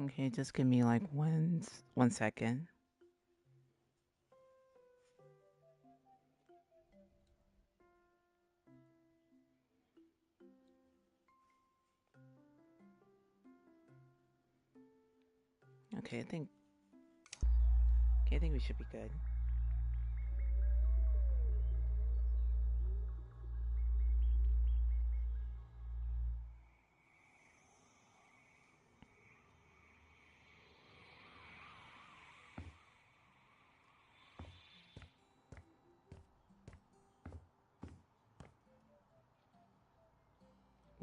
Okay, just give me like 1 second. Okay, I think we should be good.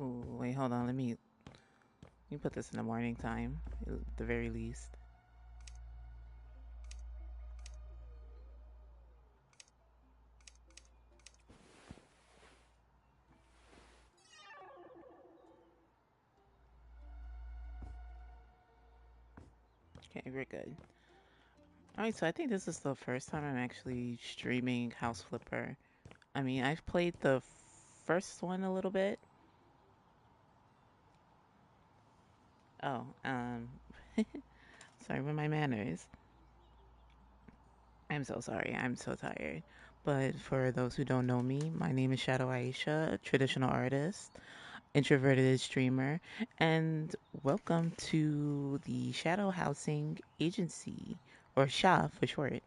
Ooh, wait, hold on. Let me put this in the morning time, at the very least. Okay, we're good. All right, so I think this is the first time I'm actually streaming House Flipper. I mean, I've played the first one a little bit. Oh, sorry for my manners. I'm so sorry. I'm so tired. But for those who don't know me, my name is Shadow Aisha, a traditional artist, introverted streamer, and welcome to the Shadow Housing Agency, or SHA for short.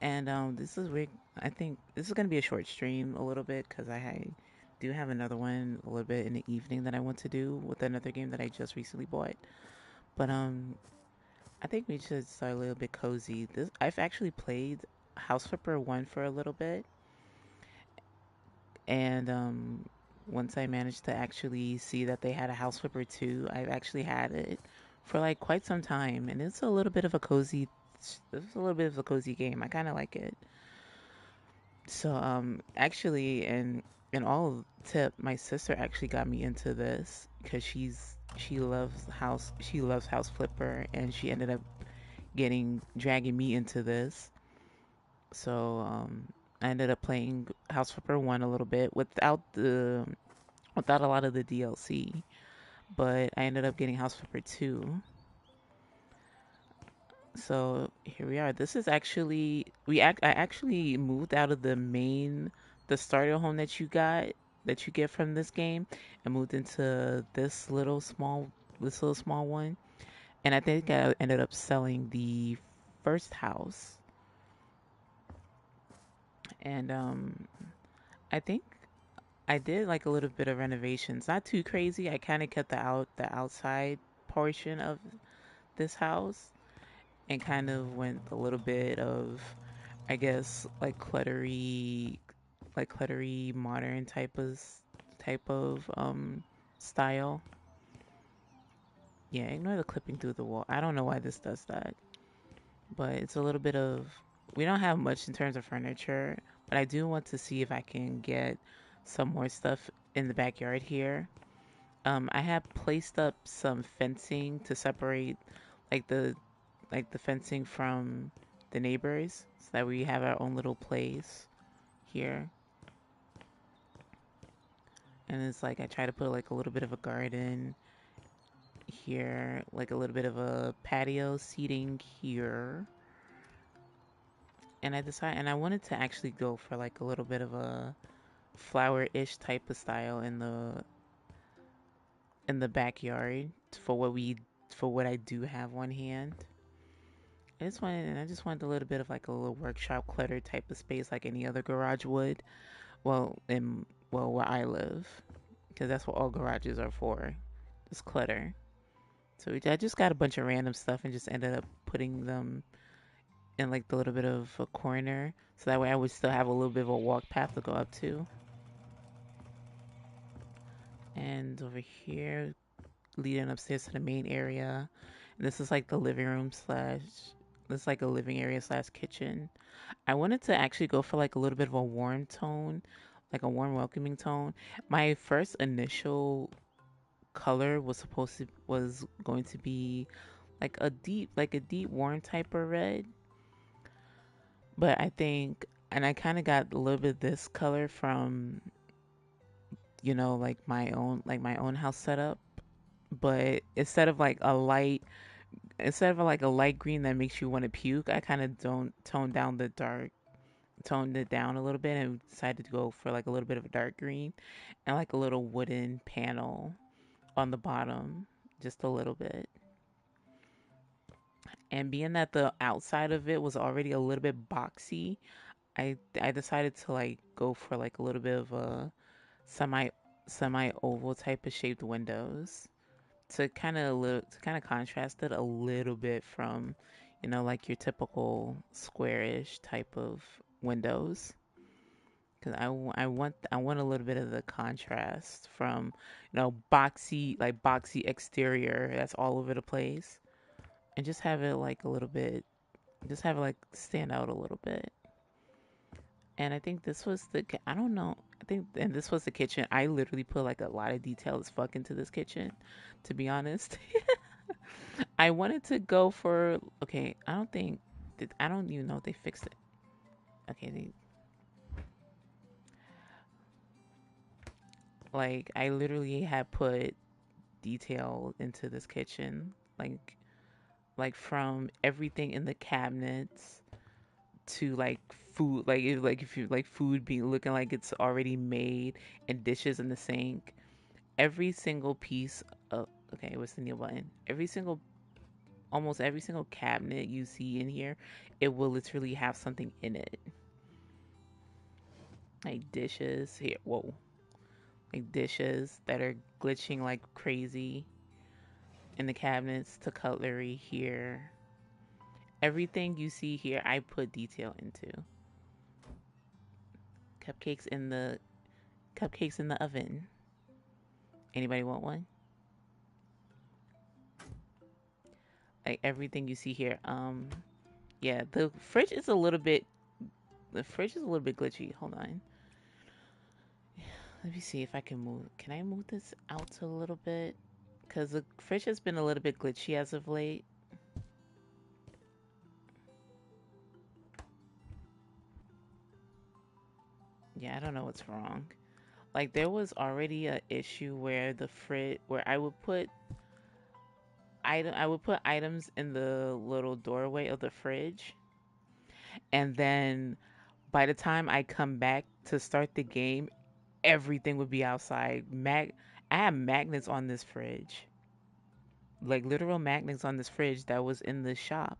And this is weird. I think this is going to be a short stream a little bit because do have another one a little bit in the evening that I want to do with another game that I just recently bought. But I think we should start a little bit cozy. I've actually played House Flipper 1 for a little bit, and once I managed to actually see that they had a House Flipper 2, I've actually had it for like quite some time, and it's a little bit of a cozy game. I kind of like it. So actually, in all tip, my sister actually got me into this because she loves House Flipper, and she ended up getting dragging me into this. So I ended up playing House Flipper 1 a little bit without a lot of the DLC, but I ended up getting House Flipper 2. So here we are. This is actually I actually moved out of the starter home that you get from this game and moved into this little small one. And I think I ended up selling the first house. And I think I did like a little bit of renovations. Not too crazy. I kind of kept the outside portion of this house and kind of went a little bit of, I guess, like cluttery modern type of style. Yeah, ignore the clipping through the wall. I don't know why this does that, but it's a little bit of. We don't have much in terms of furniture, but I do want to see if I can get some more stuff in the backyard here. I have placed up some fencing to separate like the the fencing from the neighbors so that we have our own little place here. And it's like I try to put like a little bit of a garden here, like a little bit of a patio seating here. And I wanted to actually go for like a little bit of a flower-ish type of style in the backyard for what I do have on hand. I just wanted a little bit of like a little workshop clutter type of space like any other garage would. Well, where I live, because that's what all garages are for, just clutter. So I just got a bunch of random stuff and just ended up putting them in like the little bit of a corner, so that way I would still have a little bit of a walk path to go up to. And over here, leading upstairs to the main area. And this is like the living room slash. This is like a living area slash kitchen. I wanted to actually go for like a little bit of a warm tone, like a warm, welcoming tone. My first initial color was going to be like a deep warm type of red, but I think and I kind of got a little bit of this color from like my own house setup, but instead of like a light green that makes you want to puke, I kind of don't toned it down a little bit and decided to go for like a little bit of a dark green and like a little wooden panel on the bottom, just a little bit. And being that the outside of it was already a little bit boxy, I decided to like go for like a little bit of a semi semi oval type of shaped windows to kind of contrast it a little bit from, like your typical squarish type of windows. Because I want a little bit of the contrast from, boxy exterior that's all over the place, and just have it like a little bit, just have it like stand out a little bit. And I think this was I don't know. I think, and this was the kitchen. I literally put like a lot of detail as fuck into this kitchen, to be honest. I wanted to go for, okay, I don't even know if they fixed it. Okay, like, I literally had put detail into this kitchen, like from everything in the cabinets to like food, like if you like food being looking like it's already made and dishes in the sink. Every single piece of, okay, what's the new button? Almost every single cabinet you see in here, it will literally have something in it. Like dishes here, whoa, like dishes that are glitching like crazy in the cabinets to cutlery here. Everything you see here, I put detail into. Cupcakes in the cupcakes in the oven. Anybody want one? Like everything you see here. Yeah, the fridge is a little bit glitchy. Hold on. Let me see if I can move. Can I move this out a little bit? Because the fridge has been a little bit glitchy as of late. Yeah, I don't know what's wrong. Like there was already a issue where the fridge, where I would put items in the little doorway of the fridge, and then by the time I come back to start the game, everything would be outside. I have magnets on this fridge, like literal magnets on this fridge that was in the shop.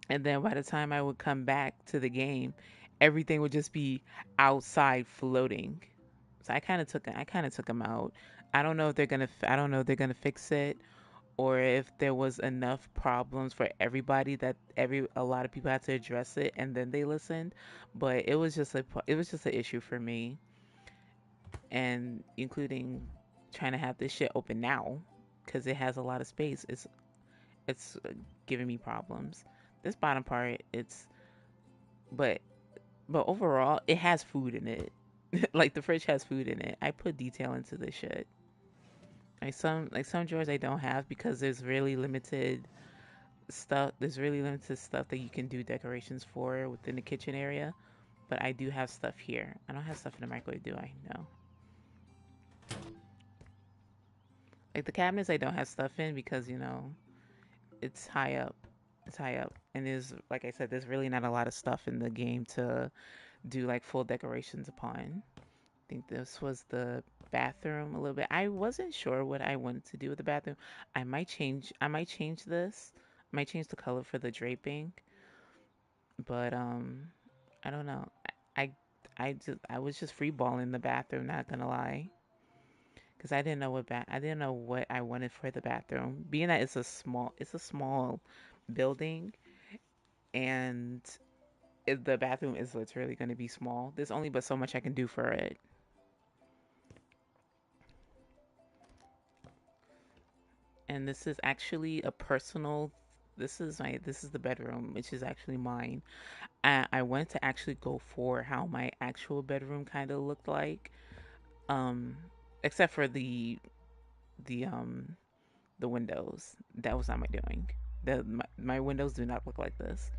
And then by the time I would come back to the game, everything would just be outside floating. So I kind of took them out. I don't know if they're gonna fix it, or if there was enough problems for everybody that every a lot of people had to address it and then they listened. But it was just an issue for me, and including trying to have this shit open now because it has a lot of space. It's giving me problems. This bottom part, but but overall, it has food in it. Like the fridge has food in it. I put detail into this shit. Like some drawers I don't have because there's really limited stuff that you can do decorations for within the kitchen area. But I do have stuff here. I don't have stuff in the microwave, do I? No. Like the cabinets I don't have stuff in because, it's high up. It's high up. And there's, like I said, there's really not a lot of stuff in the game to do like full decorations upon. I think this was the bathroom a little bit. I wasn't sure what I wanted to do with the bathroom. I might change this. I might change the color for the draping, but I don't know. I I was just freeballing the bathroom, not gonna lie, because I didn't know what I wanted for the bathroom. Being that it's a small building, and the bathroom is literally going to be small. There's only but so much I can do for it. And this is actually a personal. This is the bedroom, which is actually mine. I went to actually go for how my actual bedroom kind of looked like, um, except for the the windows. That was not my doing. My windows do not look like this.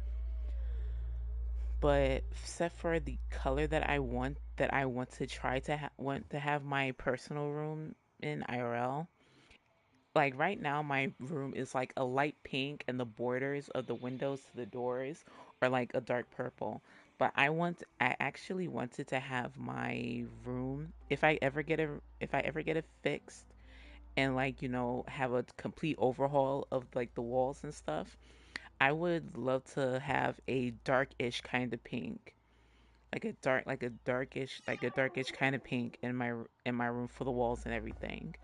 But except for the color that I want to try to want to have my personal room in IRL. Like right now, my room is like a light pink, and the borders of the windows to the doors are like a dark purple. But I actually wanted to have my room, if I ever get it fixed, and like have a complete overhaul of like the walls and stuff. I would love to have a darkish kind of pink, like a darkish kind of pink in my room for the walls and everything.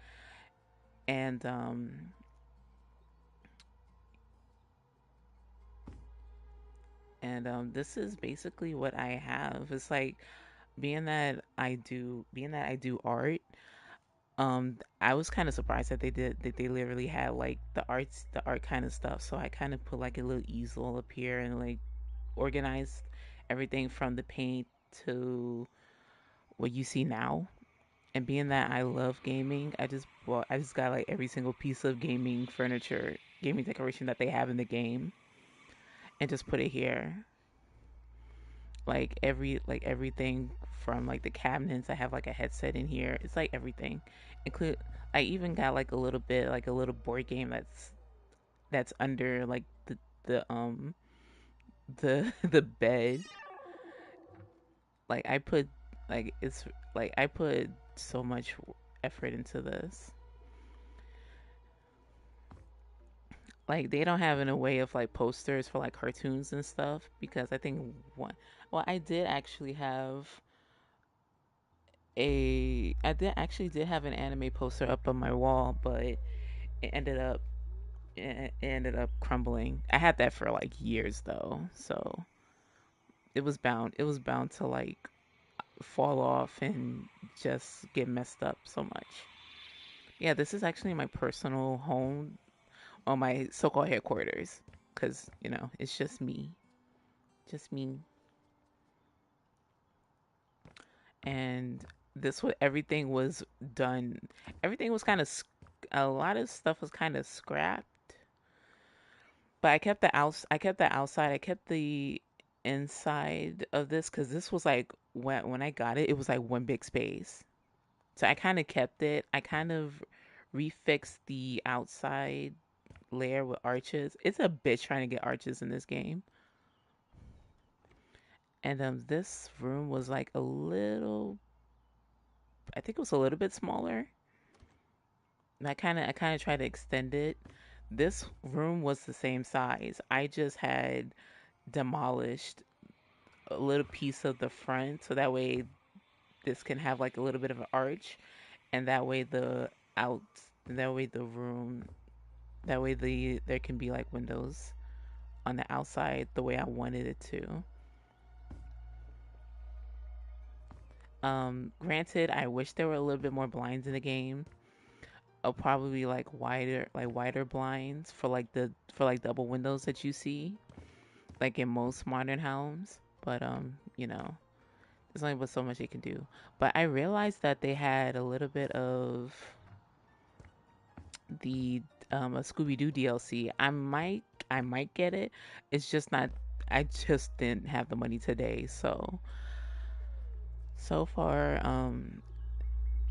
And this is basically what I have. It's like being that I do art. I was kind of surprised that they literally had like the art kind of stuff. So I kind of put like a little easel up here and like organized everything from the paint to what you see now. And being that I love gaming, I just got like every single piece of gaming furniture, gaming decoration that they have in the game, and just put it here. Like everything from like the cabinets. I have like a headset in here. It's like everything. Include I even got like a little bit like a little board game that's under like the the bed. Like I put like it's like I put so much effort into this. Like they don't have in a way of like posters for like cartoons and stuff because I think one well I did actually have I did have an anime poster up on my wall, but ended up it ended up crumbling. I had that for like years though, so it was bound to like fall off and just get messed up so much. Yeah, this is actually my personal home or my so-called headquarters because it's just me, and this was everything was done. Everything was kind of a lot of stuff was kind of scrapped, but I kept the outside. I kept the inside of this because this was like when I got it, it was like one big space. So I kind of kept it. I kind of refixed the outside layer with arches. It's a bitch trying to get arches in this game. And this room was like a little. I think it was a little bit smaller. And I kind of tried to extend it. This room was the same size. I just had demolished a little piece of the front so that way this can have like a little bit of an arch, and that way out that way the room that way there can be like windows on the outside the way I wanted it to. Granted, I wish there were a little bit more blinds in the game. Probably like wider blinds for like double windows that you see like in most modern homes. But there's only but so much they can do. But I realized that they had a little bit of the a Scooby Doo DLC. I might get it. It's just not. I just didn't have the money today. So far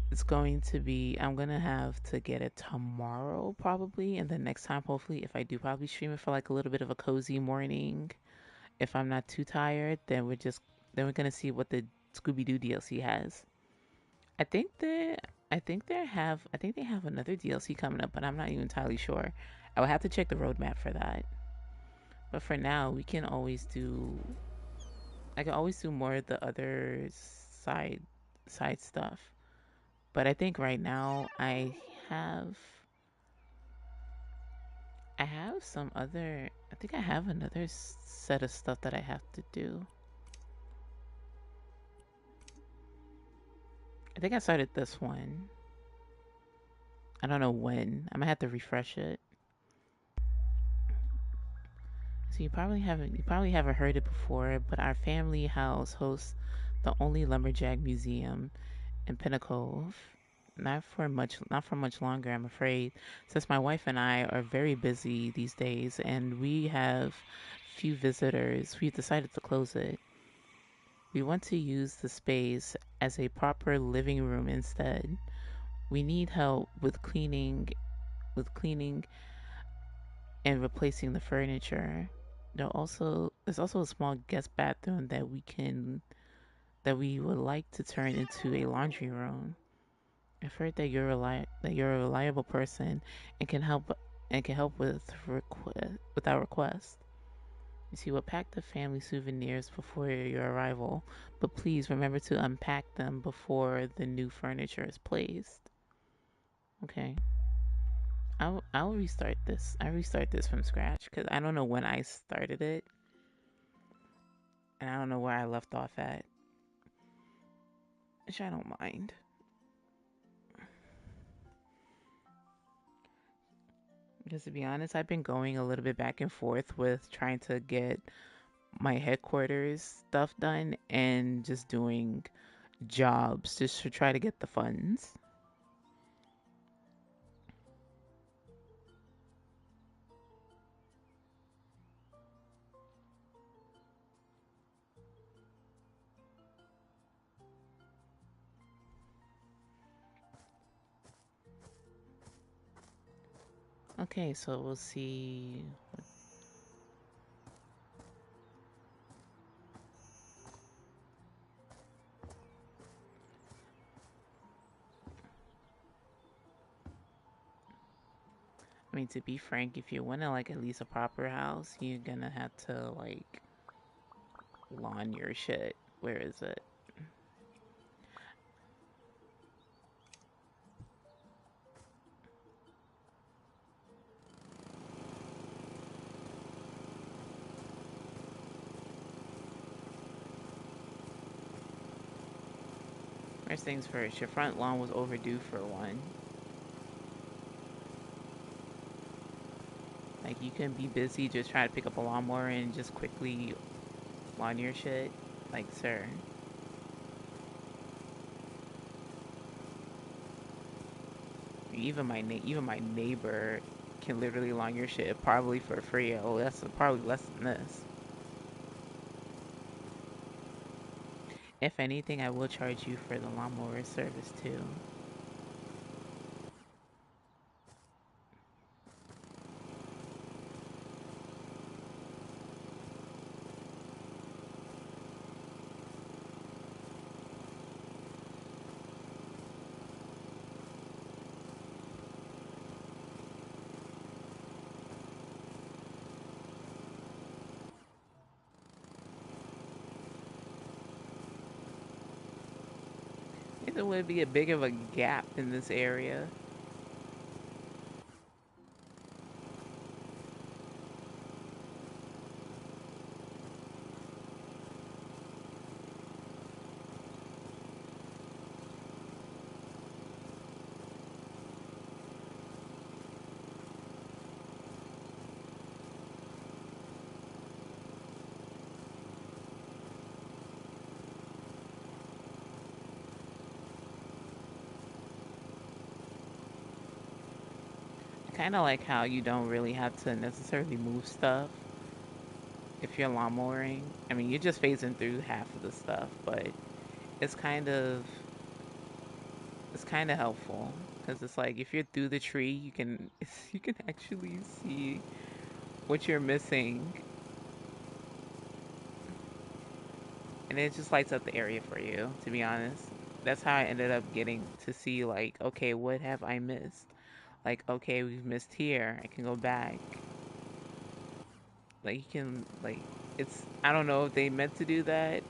it's going to be I'm gonna have to get it tomorrow probably, and then next time hopefully if I do probably stream it for like a little bit of a cozy morning. If I'm not too tired, then we're gonna see what the Scooby Doo DLC has. I think that I think they have another DLC coming up, but I'm not even entirely sure. I will have to check the roadmap for that. But for now, we can always do I can always do more of the other side stuff. But I think right now have I have some other I think I have another set of stuff that I have to do. I think I started this one. I don't know when. I might have to refresh it. So you probably haven't heard it before, but our family house hosts the only lumberjack museum in Pinnacle. Not for much longer, I'm afraid, since my wife and I are very busy these days and we have few visitors. We decided to close it. We want to use the space as a proper living room instead. We need help with cleaning and replacing the furniture. There's also a small guest bathroom that we would like to turn into a laundry room. I've heard that you're a reliable person and can help with our request. You see, we'll pack the family souvenirs before your arrival, but please remember to unpack them before the new furniture is placed. Okay. I'll restart this. I restart this from scratch because I don't know when I started it, and I don't know where I left off at, which I don't mind. Because to be honest, I've been going a little bit back and forth with trying to get my headquarters stuff done and just doing jobs just to try to get the funds. Okay, so we'll see. I mean, to be frank, if you want to like at least a proper house, you're gonna have to like lawn your shit. Where is it? First things first, your front lawn was overdue for one. Like you can be busy just trying to pick up a lawnmower and just quickly lawn your shit. Like, sir, even my neighbor can literally lawn your shit probably for free. Oh, that's probably less than this. If anything, I will charge you for the lawnmower service too. There would be a big of a gap in this area. Kind of like how you don't really have to necessarily move stuff if you're lawnmowering. I mean, you're just phasing through half of the stuff, but it's kind of it's kind of helpful because it's like if you're through the tree, you can actually see what you're missing, and it just lights up the area for you. To be honest, that's how I ended up getting to see like, okay, what have I missed? Like, okay, we've missed here. I can go back. Like you can like it's I don't know if they meant to do that,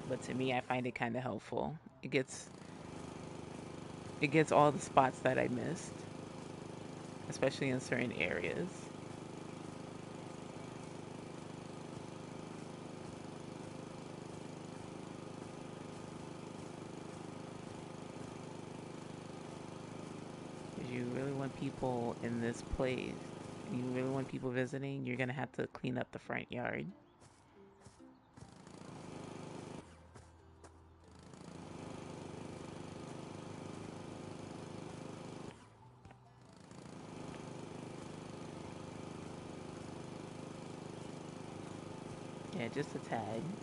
but to me I find it kind of helpful. It gets all the spots that I missed, especially in certain areas. 'Cause you really want people in this place. You really want people visiting, you're gonna have to clean up the front yard. Yeah, just a tad.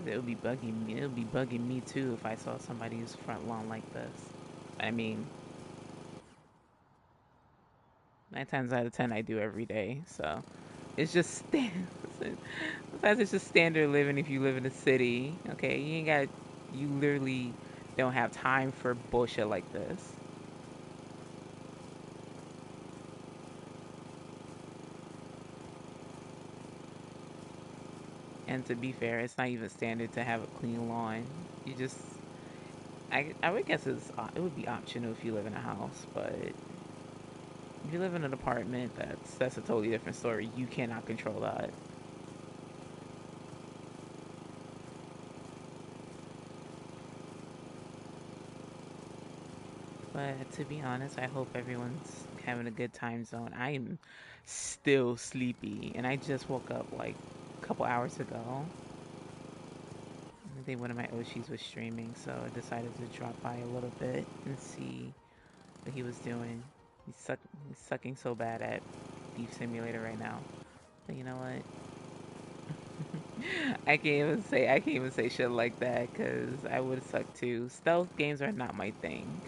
Cause it would be bugging me. It would be bugging me too if I saw somebody's front lawn like this. I mean, 9 times out of 10, I do every day. So it's just besides, it's just standard living if you live in a city. Okay, you ain't got. You literally don't have time for bullshit like this. And to be fair, it's not even standard to have a clean lawn. You just, I would guess it would be optional if you live in a house, but if you live in an apartment, that's a totally different story. You cannot control that. But to be honest, I hope everyone's having a good time zone. I am still sleepy, and I just woke up like a couple hours ago. I think one of my Oshis was streaming, so I decided to drop by a little bit and see what he was doing. He's sucking so bad at Beef Simulator right now. But you know what? I can't even say shit like that because I would suck too. Stealth games are not my thing.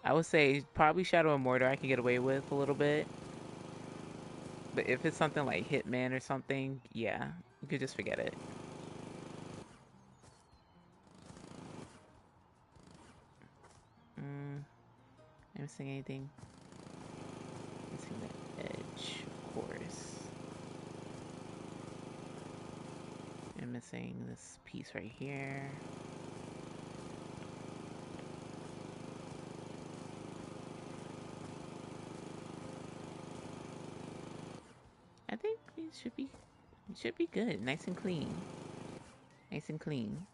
I would say probably Shadow and Mordor I can get away with a little bit, but if it's something like Hitman or something, yeah, you could just forget it. Mm, am I missing anything? Missing the edge, of course. I'm missing this piece right here. I think we should be good. Nice and clean. Nice and clean.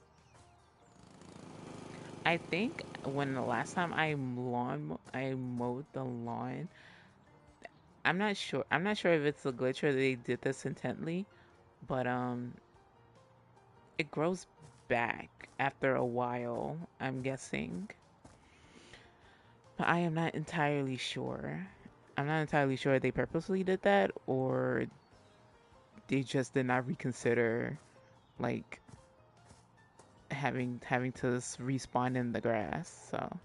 I think when the last time I mowed the lawn, I'm not sure. I'm not sure if it's a glitch or they did this intently, but it grows back after a while, I'm guessing. But I am not entirely sure. I'm not entirely sure if they purposely did that or they just did not reconsider like having to respawn in the grass. So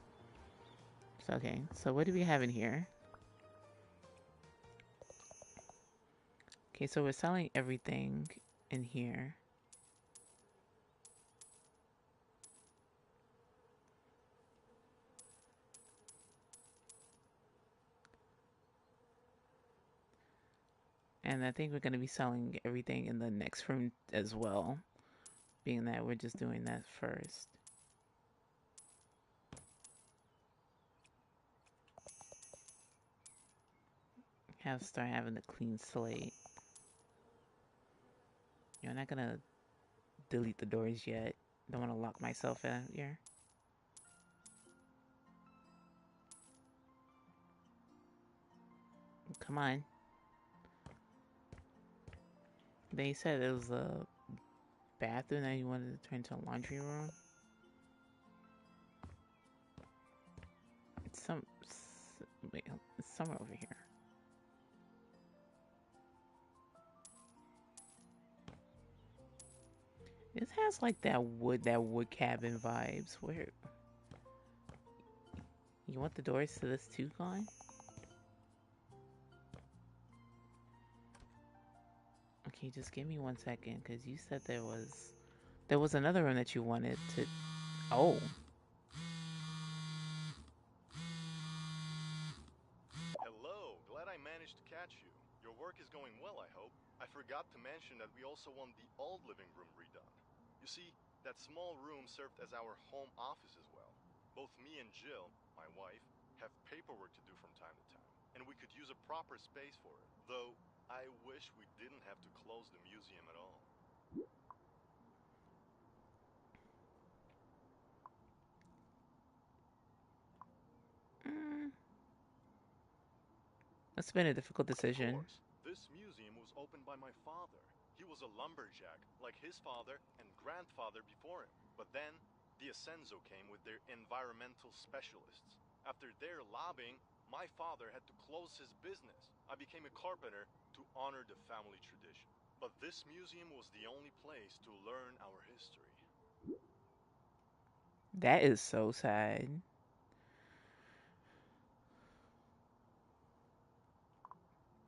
okay. So what do we have in here? Okay, so we're selling everything in here. And I think we're going to be selling everything in the next room as well, being that we're just doing that first. Start having a clean slate. You're not going to delete the doors yet. Don't want to lock myself in here. Come on. They said it was a bathroom that you wanted to turn into a laundry room. It's wait, it's somewhere over here. This has like that wood cabin vibes. Where you want the doors to this too gone? Okay, just give me 1 second, because you said there was another room that you wanted to. Oh, Hello, glad I managed to catch you. Your work is going well, I hope. I forgot to mention that we also want the old living room redone. You see, that small room served as our home office as well. Both me and Jill, my wife, have paperwork to do from time to time, and we could use a proper space for it. Though, I wish we didn't have to close the museum at all. mm, it's been a difficult Of decision. course, this museum was opened by my father. He was a lumberjack, like his father and grandfather before him. But then, the Ascenso came with their environmental specialists. After their lobbying, my father had to close his business. I became a carpenter to honor the family tradition. But this museum was the only place to learn our history. That is so sad.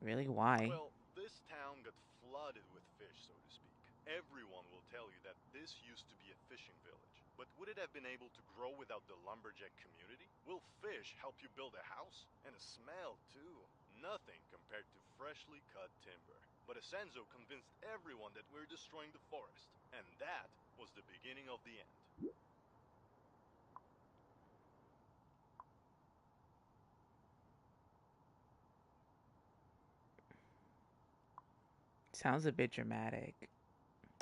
Really? Why? Well, this town got flooded with fish, so to speak. Everyone will tell you that this used to be a fishing village. But would it have been able to grow without the lumberjack community? Will fish help you build a house? And a smell, too. Nothing compared to freshly cut timber. But Asenzo convinced everyone that we're destroying the forest. And that was the beginning of the end. Sounds a bit dramatic.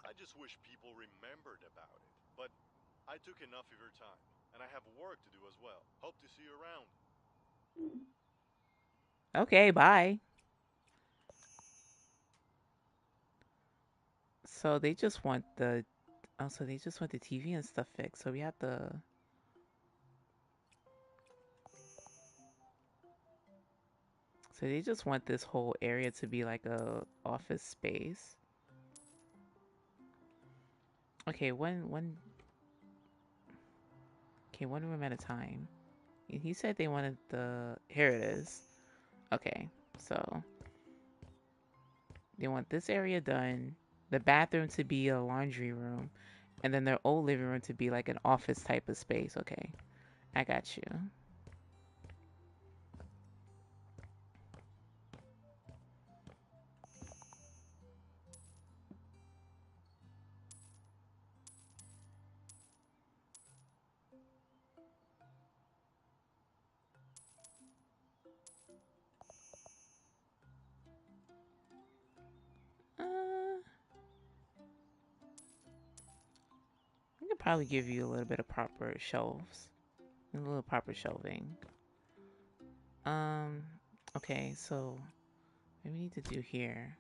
I just wish people remembered about it. But I took enough of your time. And I have work to do as well. Hope to see you around. Okay, bye. So they just want the so they just want the TV and stuff fixed. So we have to. So they just want this whole area to be like a office space. Okay, one room at a time. He said they wanted the here it is. Okay, so they want this area done, the bathroom to be a laundry room, and then their old living room to be like an office type of space. Okay, I got you. I could probably give you a little bit of proper shelves, a little proper shelving. Um, okay, so what we need to do here,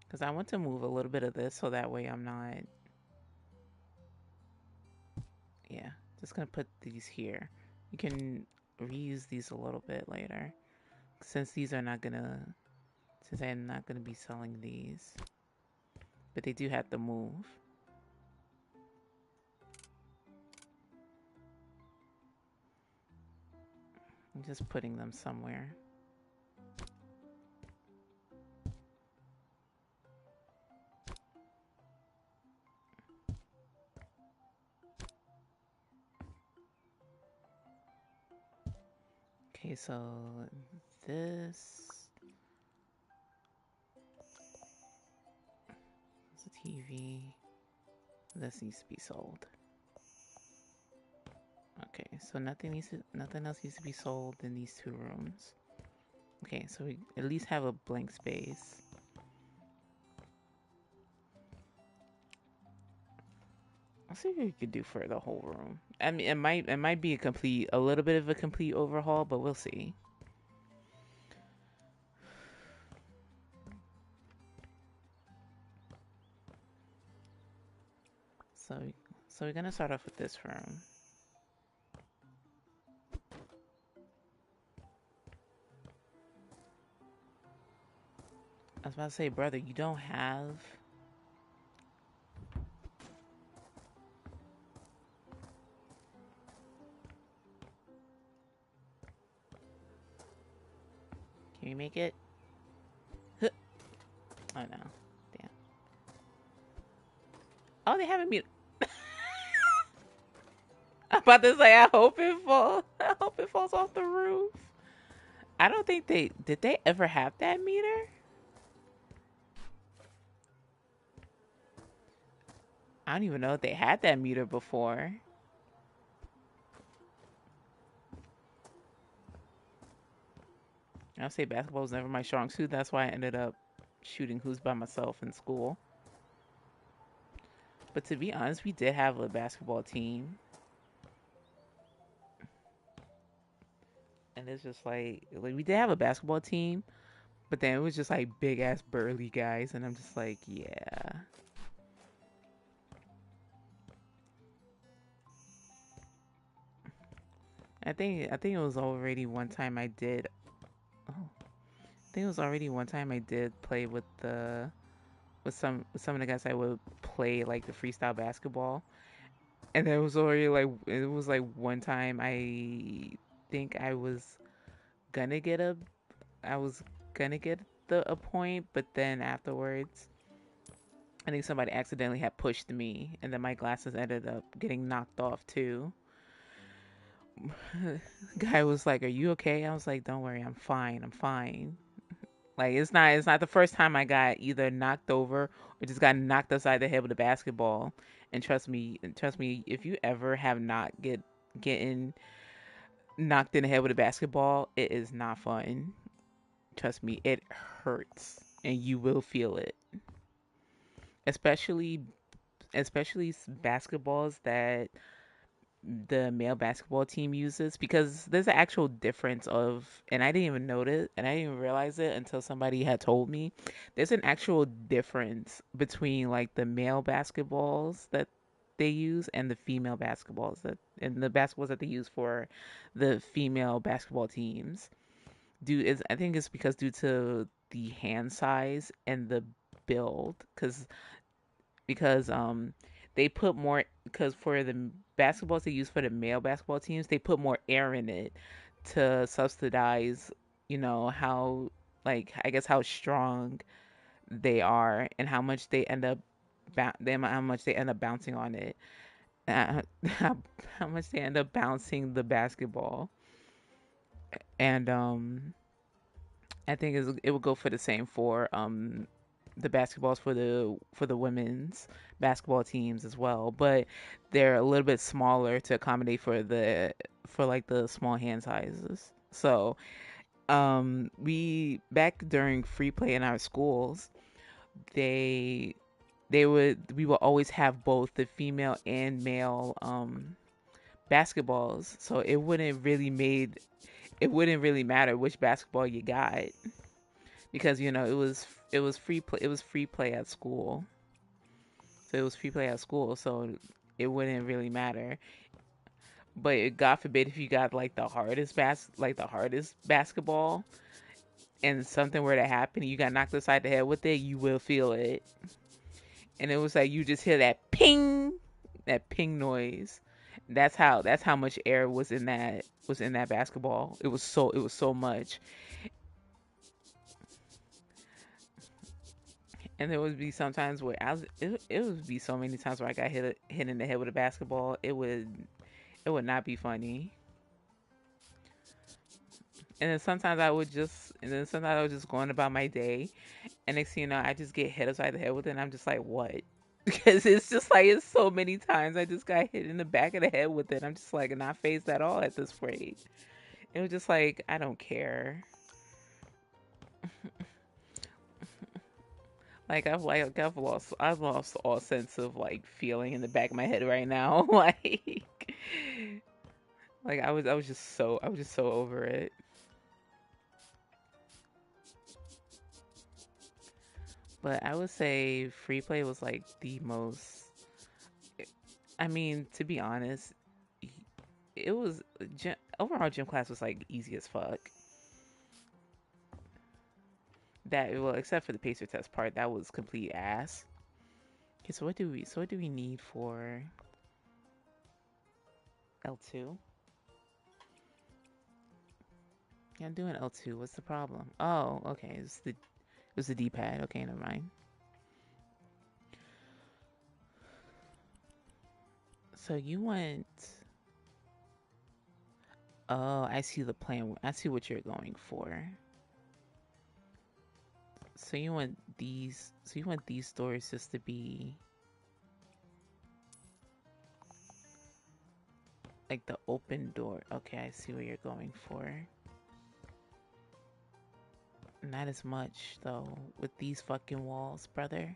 because I want to move a little bit of this so that way I'm not, yeah, just gonna put these here. You can reuse these a little bit later, since these are not gonna, since I'm not gonna be selling these, but they do have to move. I'm just putting them somewhere. Okay, so this is a TV. This needs to be sold. Okay, so nothing else needs to be sold in these two rooms. Okay, so we at least have a blank space. Let's see what we could do for the whole room. I mean, it might be a little bit of a complete overhaul, but we'll see. So, so we're gonna start off with this room. I was about to say, brother, you don't have. Can you make it? Huh. Oh no, damn. Oh, they haven't mute. I'm about to say, I hope it falls. I hope it falls off the roof. I don't think they did. They ever have that meter? I don't even know if they had that meter before. I'll say basketball was never my strong suit. That's why I ended up shooting hoops by myself in school. But to be honest, we did have a basketball team. And it's just like we did have a basketball team, but then it was just like big ass burly guys. And I'm just like, yeah. I think it was already one time I did. Oh, I think it was already one time I did play with some of the guys I would play like the freestyle basketball, and there was already like it was like one time I think gonna get a I was gonna get a point, but then afterwards I think somebody accidentally had pushed me, and then my glasses ended up getting knocked off too. Guy was like, "Are you okay?" I was like, "Don't worry, I'm fine. I'm fine." Like it's not the first time I got either knocked over or just got knocked upside the head with a basketball. And trust me, if you ever have not getting knocked in the head with a basketball, it is not fun. Trust me, it hurts and you will feel it. Especially especially basketballs that the male basketball team uses, because there's an actual difference of, and I didn't even notice and I didn't even realize it until somebody had told me. There's an actual difference between like the male basketballs that they use and the female basketballs that and the basketballs that they use for the female basketball teams. I think it's due to the hand size and the build, because they put more, because for the basketballs they use for the male basketball teams, they put more air in it to subsidize, how, like, I guess how strong they are and how much they end up how much they end up bouncing on it, how, how much they end up bouncing the basketball. And I think it would go for the same for the basketballs for the women's basketball teams as well, but they're a little bit smaller to accommodate for like the small hand sizes. So we back during free play in our schools, they we will always have both the female and male basketballs, so it wouldn't really matter which basketball you got, because it was free play at school. So it was free play at school, so it wouldn't really matter. But God forbid if you got like the hardest basketball, and something were to happen and you got knocked upside the head with it, you will feel it. And it was like you just hear that ping noise. That's how much air was in that basketball. It was so much. And there would be sometimes where it would be so many times where I got hit in the head with a basketball. It would not be funny. And then sometimes I would just go on about my day, and next thing you know, I just get hit upside the head with it, and I'm just like, what? Because it's just like it's so many times I just got hit in the back of the head with it. I'm just like not phased at all at this rate. It was just like I don't care. I've lost all sense of like feeling in the back of my head right now. Like I was just so over it. But I would say free play was like the most. I mean, to be honest, it was overall gym class was like easy as fuck. That well, except for the pacer test part, that was complete ass. Okay, so what do we need for L2? Yeah, I'm doing L2. What's the problem? Oh, okay. It was the D-pad. Okay, never mind. So you want. Oh, I see the plan. I see what you're going for. So you want these stores just to be like the open door. Okay, I see what you're going for. Not as much though with these fucking walls, brother.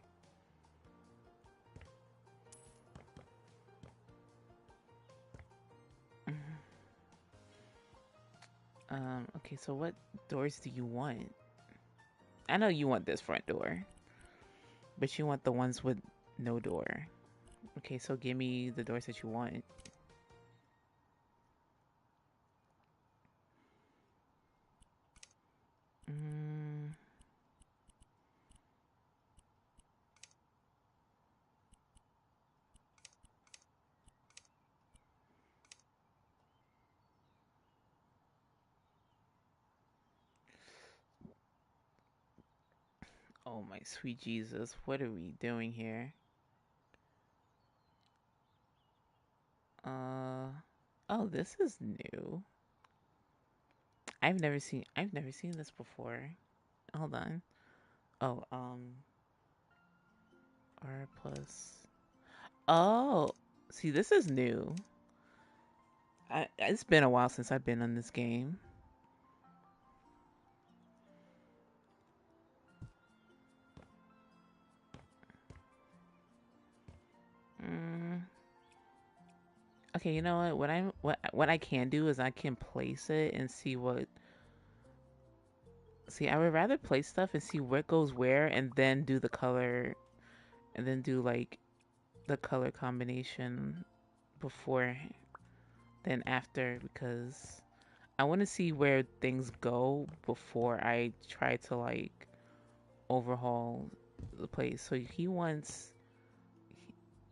Okay, so what doors do you want? I know you want this front door, but you want the ones with no door. Okay, so give me the doors that you want. Oh my sweet Jesus, what are we doing here? Uh oh, this is new. I've never seen this before. Hold on. Oh, R plus. Oh, see, this is new. It's been a while since I've been on this game. Mm, okay, you know what? What I can do is I can place it and see what. See, I would rather place stuff and see what goes where, and then do the color, and then do like the color combination before than after, because I want to see where things go before I try to like overhaul the place. So he wants.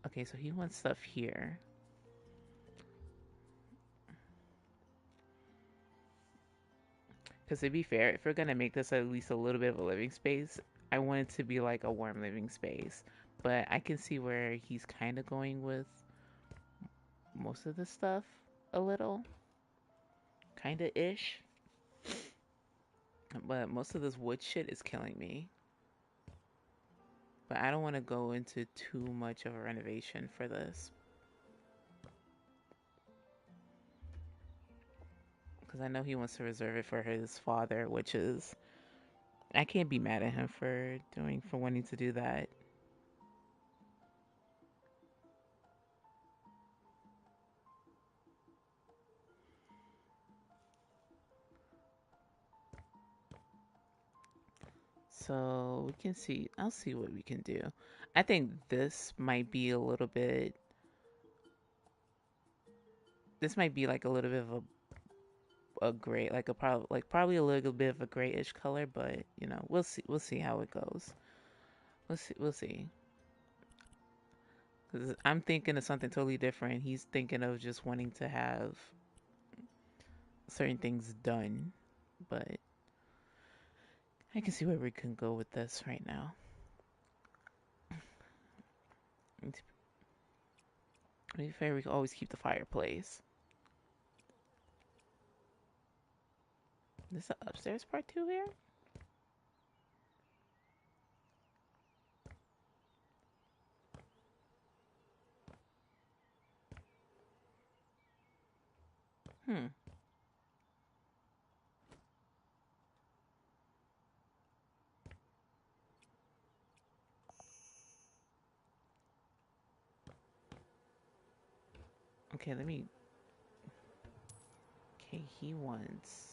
Okay, so he wants stuff here. Because to be fair, if we're gonna make this at least a little bit of a living space, I want it to be like a warm living space. But I can see where he's kind of going with most of the stuff a little, kind of ish. But most of this wood shit is killing me. But I don't want to go into too much of a renovation for this. Because I know he wants to reserve it for his father, which is. I can't be mad at him for wanting to do that. So we can see. I'll see what we can do. I think this might be a little bit. This might be like a little bit of a gray, like probably a little bit of a grayish color, but you know, we'll see. We'll see how it goes. We'll see. We'll see. Because I'm thinking of something totally different. He's thinking of just wanting to have certain things done, but I can see where we can go with this right now. To be fair, we can always keep the fireplace. This the upstairs part too here? Hmm. Okay, let me. Okay, he wants.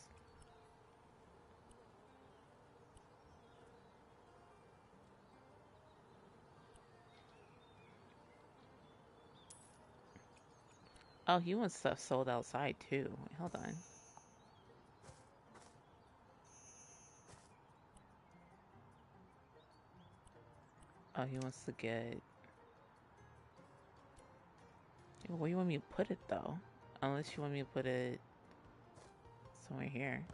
Oh, he wants stuff sold outside too. Wait, hold on. Oh, he wants to get. Where you want me to put it though? Unless you want me to put it somewhere here.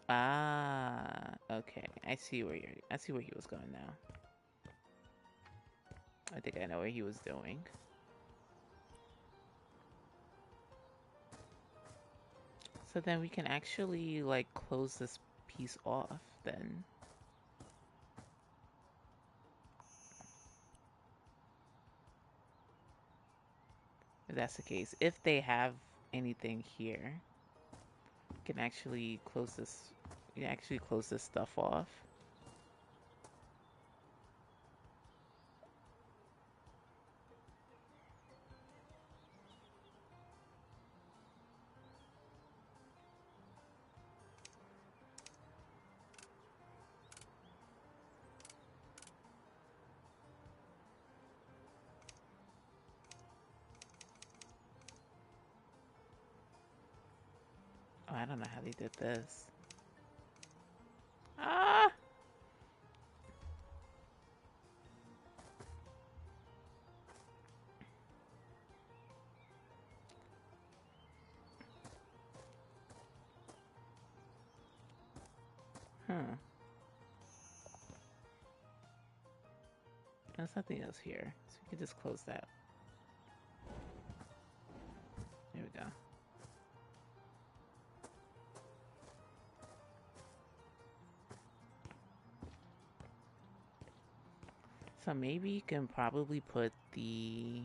Ah, okay. I see where you're. I see where he was going now. I think I know what he was doing. So then we can actually like close this piece off then. If that's the case. If they have anything here, we can actually close this. We can actually close this stuff off. Oh, I don't know how they did this. Ah! Huh. There's nothing else here. So we can just close that. There we go. So maybe you can probably put the.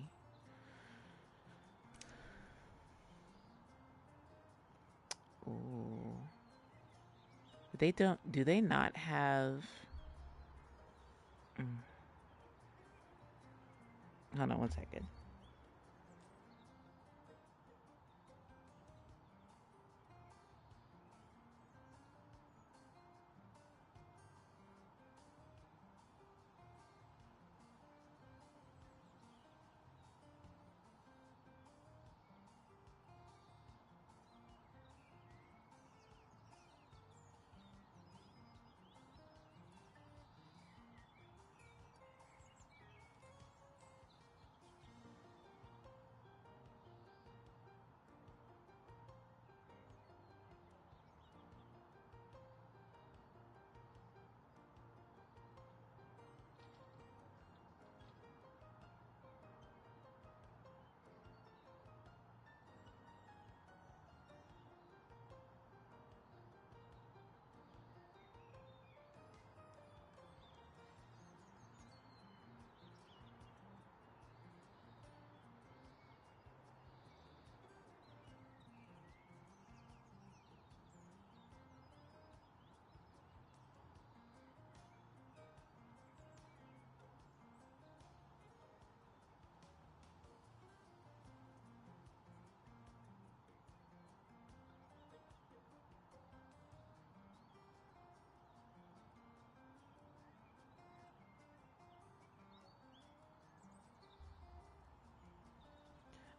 Ooh. They don't. Do they not have. Mm, hold on one second.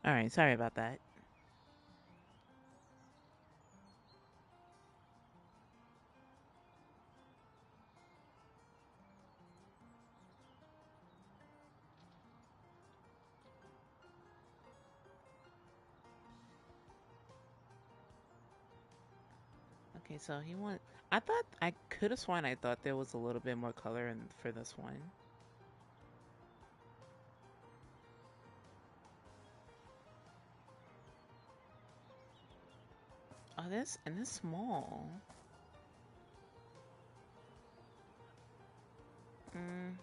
All right. Sorry about that. Okay. So he want. I thought I could have sworn I thought there was a little bit more color in for this one. Oh, this and this small. Mm,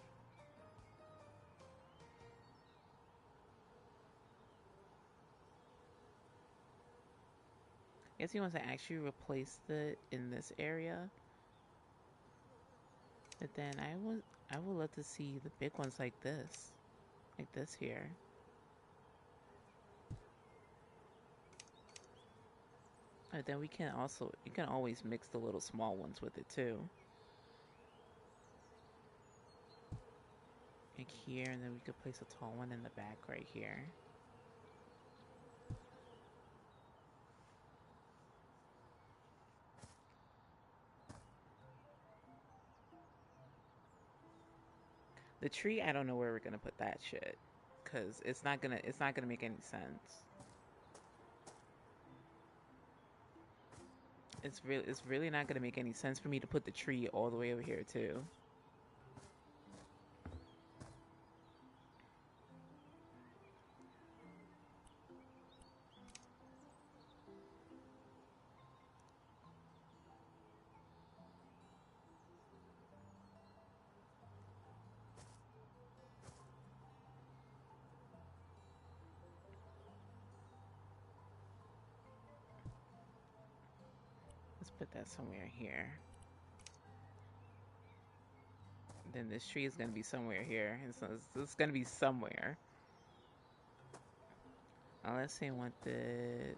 guess he wants to actually replace the in this area. But then I would love to see the big ones like this here. But then we can also you can always mix the little small ones with it too. Like here, and then we could place a tall one in the back right here. The tree, I don't know where we're gonna put that shit, cause it's not gonna make any sense. It's really not gonna make any sense for me to put the tree all the way over here too. Let's put that somewhere here. Then this tree is gonna be somewhere here, and so it's gonna be somewhere. Let's say I want it.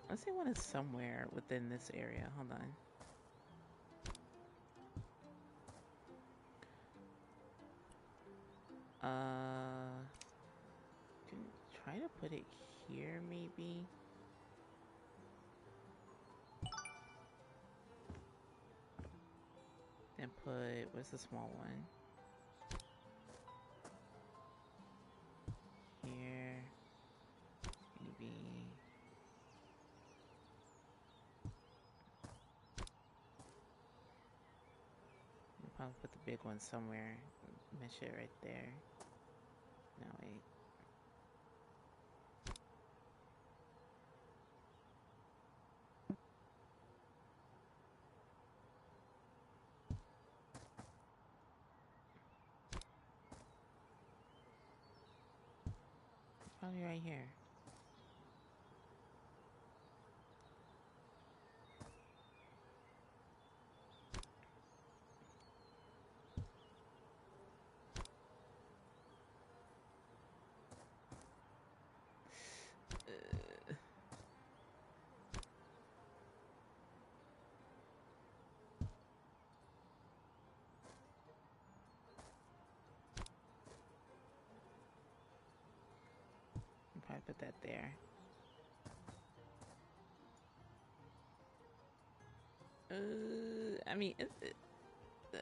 Let's say I want it somewhere within this area. Hold on. Uh, can try to put it here maybe. Then put where's the small one? Here maybe. Probably put the big one somewhere. Mesh it right there. No, wait. Probably right here. Uh, probably put that there. I mean,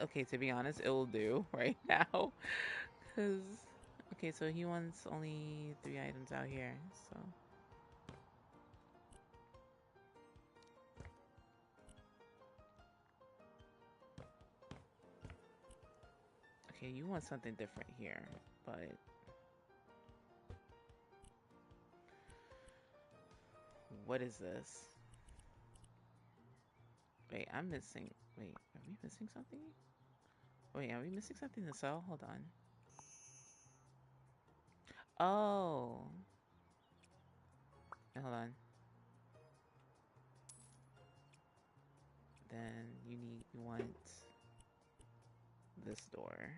okay, to be honest, it will do right now. Because, okay, so he wants only 3 items out here. So, okay, you want something different here. But, what is this? Wait, I'm missing. Wait, are we missing something? Wait, are we missing something to sell? Hold on. Oh. Hold on. Then you want this door.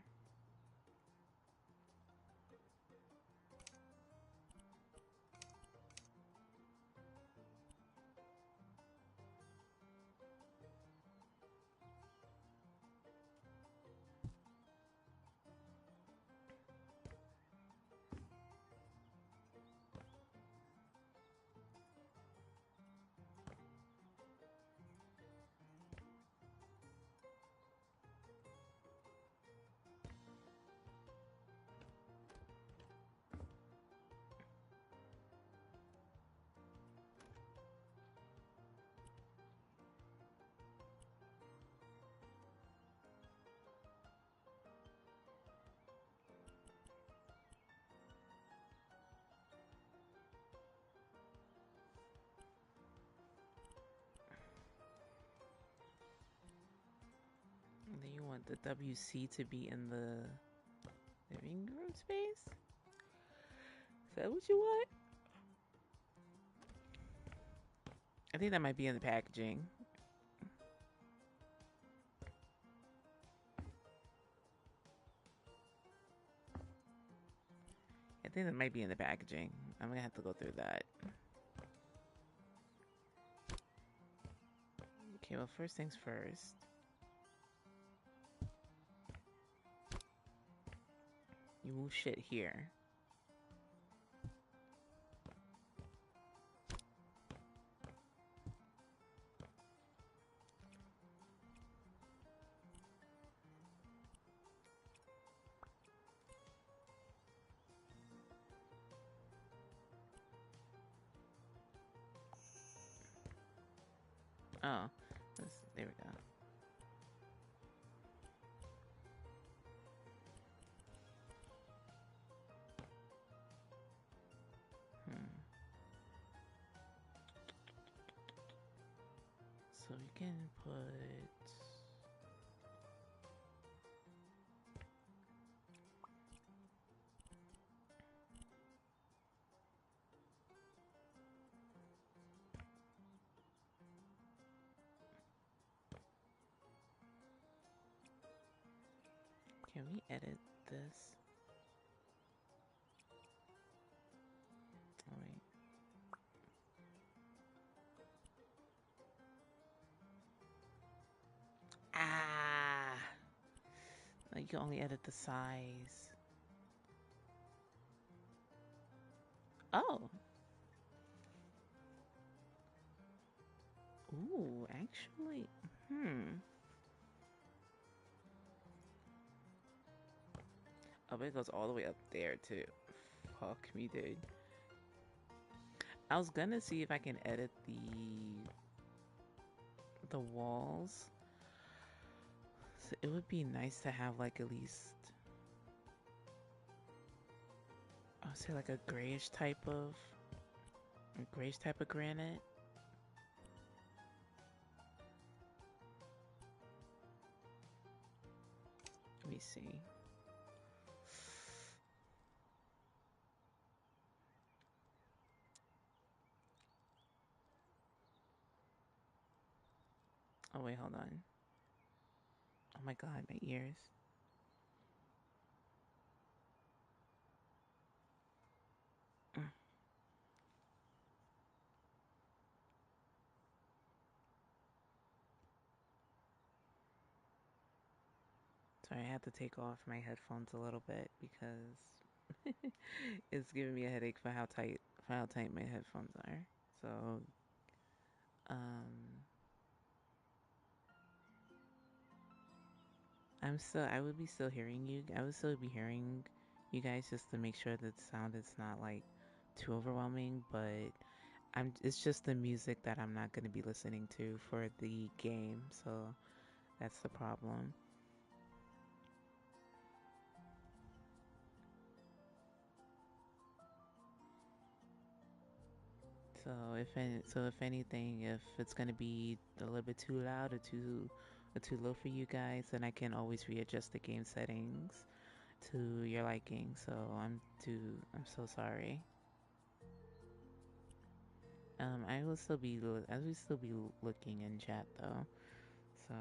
And then you want the WC to be in the living room space? Is that what you want? I think that might be in the packaging. I think that might be in the packaging. I'm gonna have to go through that. Okay, well, first things first. You move shit here. Oh, there we go. Hmm. So we can put. Can we edit this? Oh, wait. Ah! You can only edit the size. Oh! Ooh, actually. Oh, but it goes all the way up there, too. Fuck me, dude. I was gonna see if I can edit the walls it would be nice to have like at least I would say like a grayish type of granite. Let me see. Oh wait, hold on. Oh my god, my ears. Mm. Sorry, I had to take off my headphones a little bit because it's giving me a headache for how tight my headphones are. So, um, I would be still hearing you. I would still be hearing you guys just to make sure that the sound is not like too overwhelming. But it's just the music that I'm not going to be listening to for the game. So that's the problem. So if anything, if it's gonna be a little bit too loud or too low for you guys, then I can always readjust the game settings to your liking. So I'm so sorry. I will still be looking in chat though. So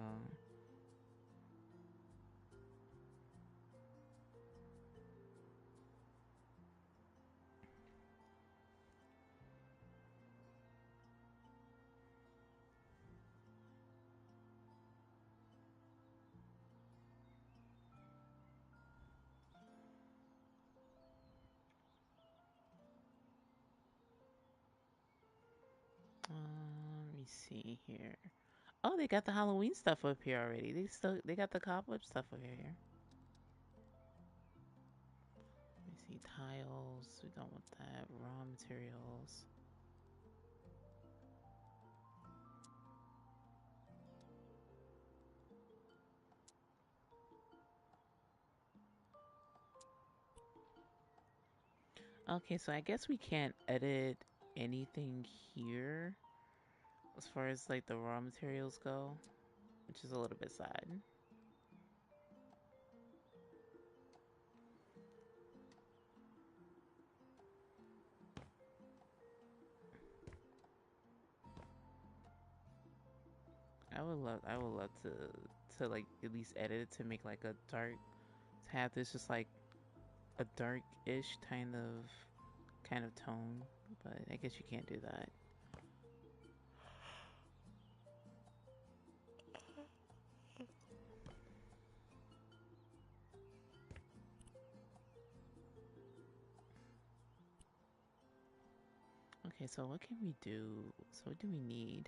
let me see here. Oh, they got the Halloween stuff up here already. They got the cobweb stuff up here. Let me see tiles. We don't want that. Raw materials. Okay, so I guess we can't edit anything here as far as like the raw materials go, which is a little bit sad. I would love to like at least edit it to make like a dark to have this just like a dark-ish kind of tone, but I guess you can't do that. Okay, so what can we do? So what do we need?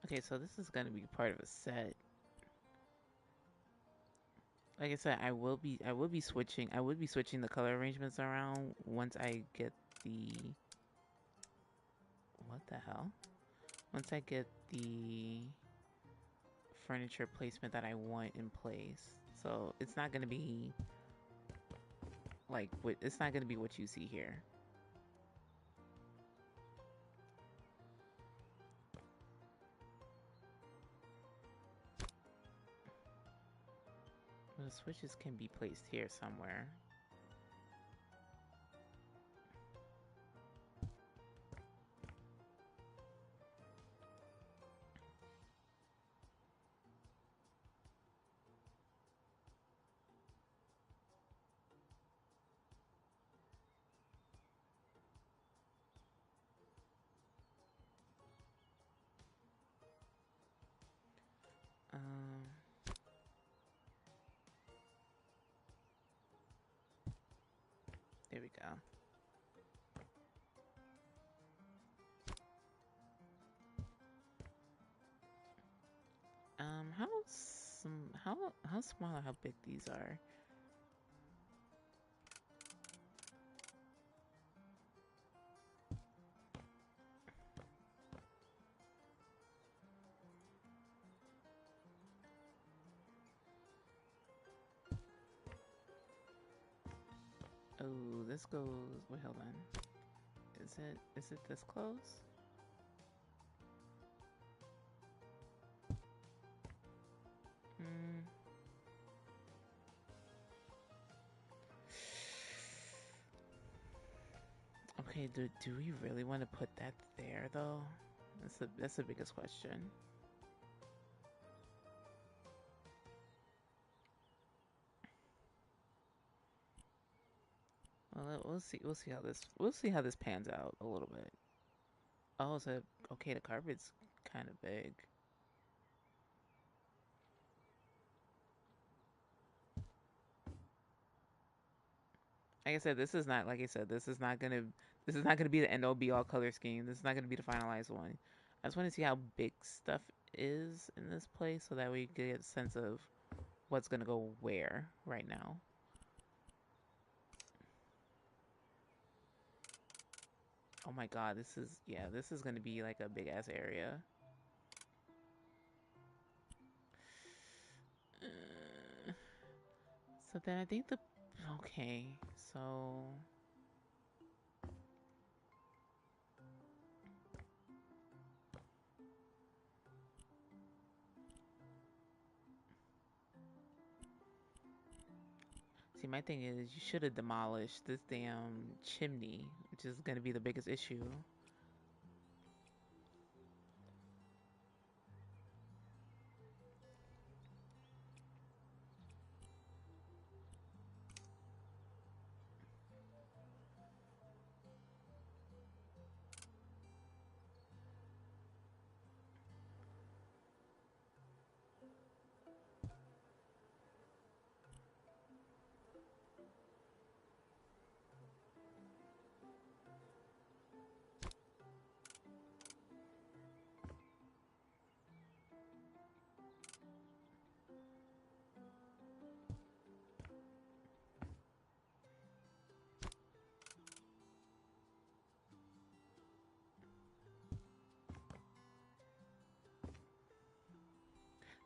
Okay, so this is gonna be part of a set. Like I said, I would be switching the color arrangements around once I get the what the hell? Once I get the furniture placement that I want in place. So it's not gonna be it's not gonna be what you see here. The switches can be placed here somewhere. Um, there we go. How small or how big these are? Oh, this goes. Wait, hold on. Is it this close? Hmm. Okay. Do we really want to put that there though? That's the biggest question. Well, we'll see. We'll see how this pans out a little bit. Oh, so okay. The carpet's kind of big. Like I said, this is not like I said. This is not gonna be the end all be all color scheme. This is not gonna be the finalized one. I just want to see how big stuff is in this place, so that we get a sense of what's gonna go where right now. Oh my god, this is gonna be like a big ass area. Uh, so then I think the okay, so see my thing is you should have demolished this damn chimney, which is gonna be the biggest issue.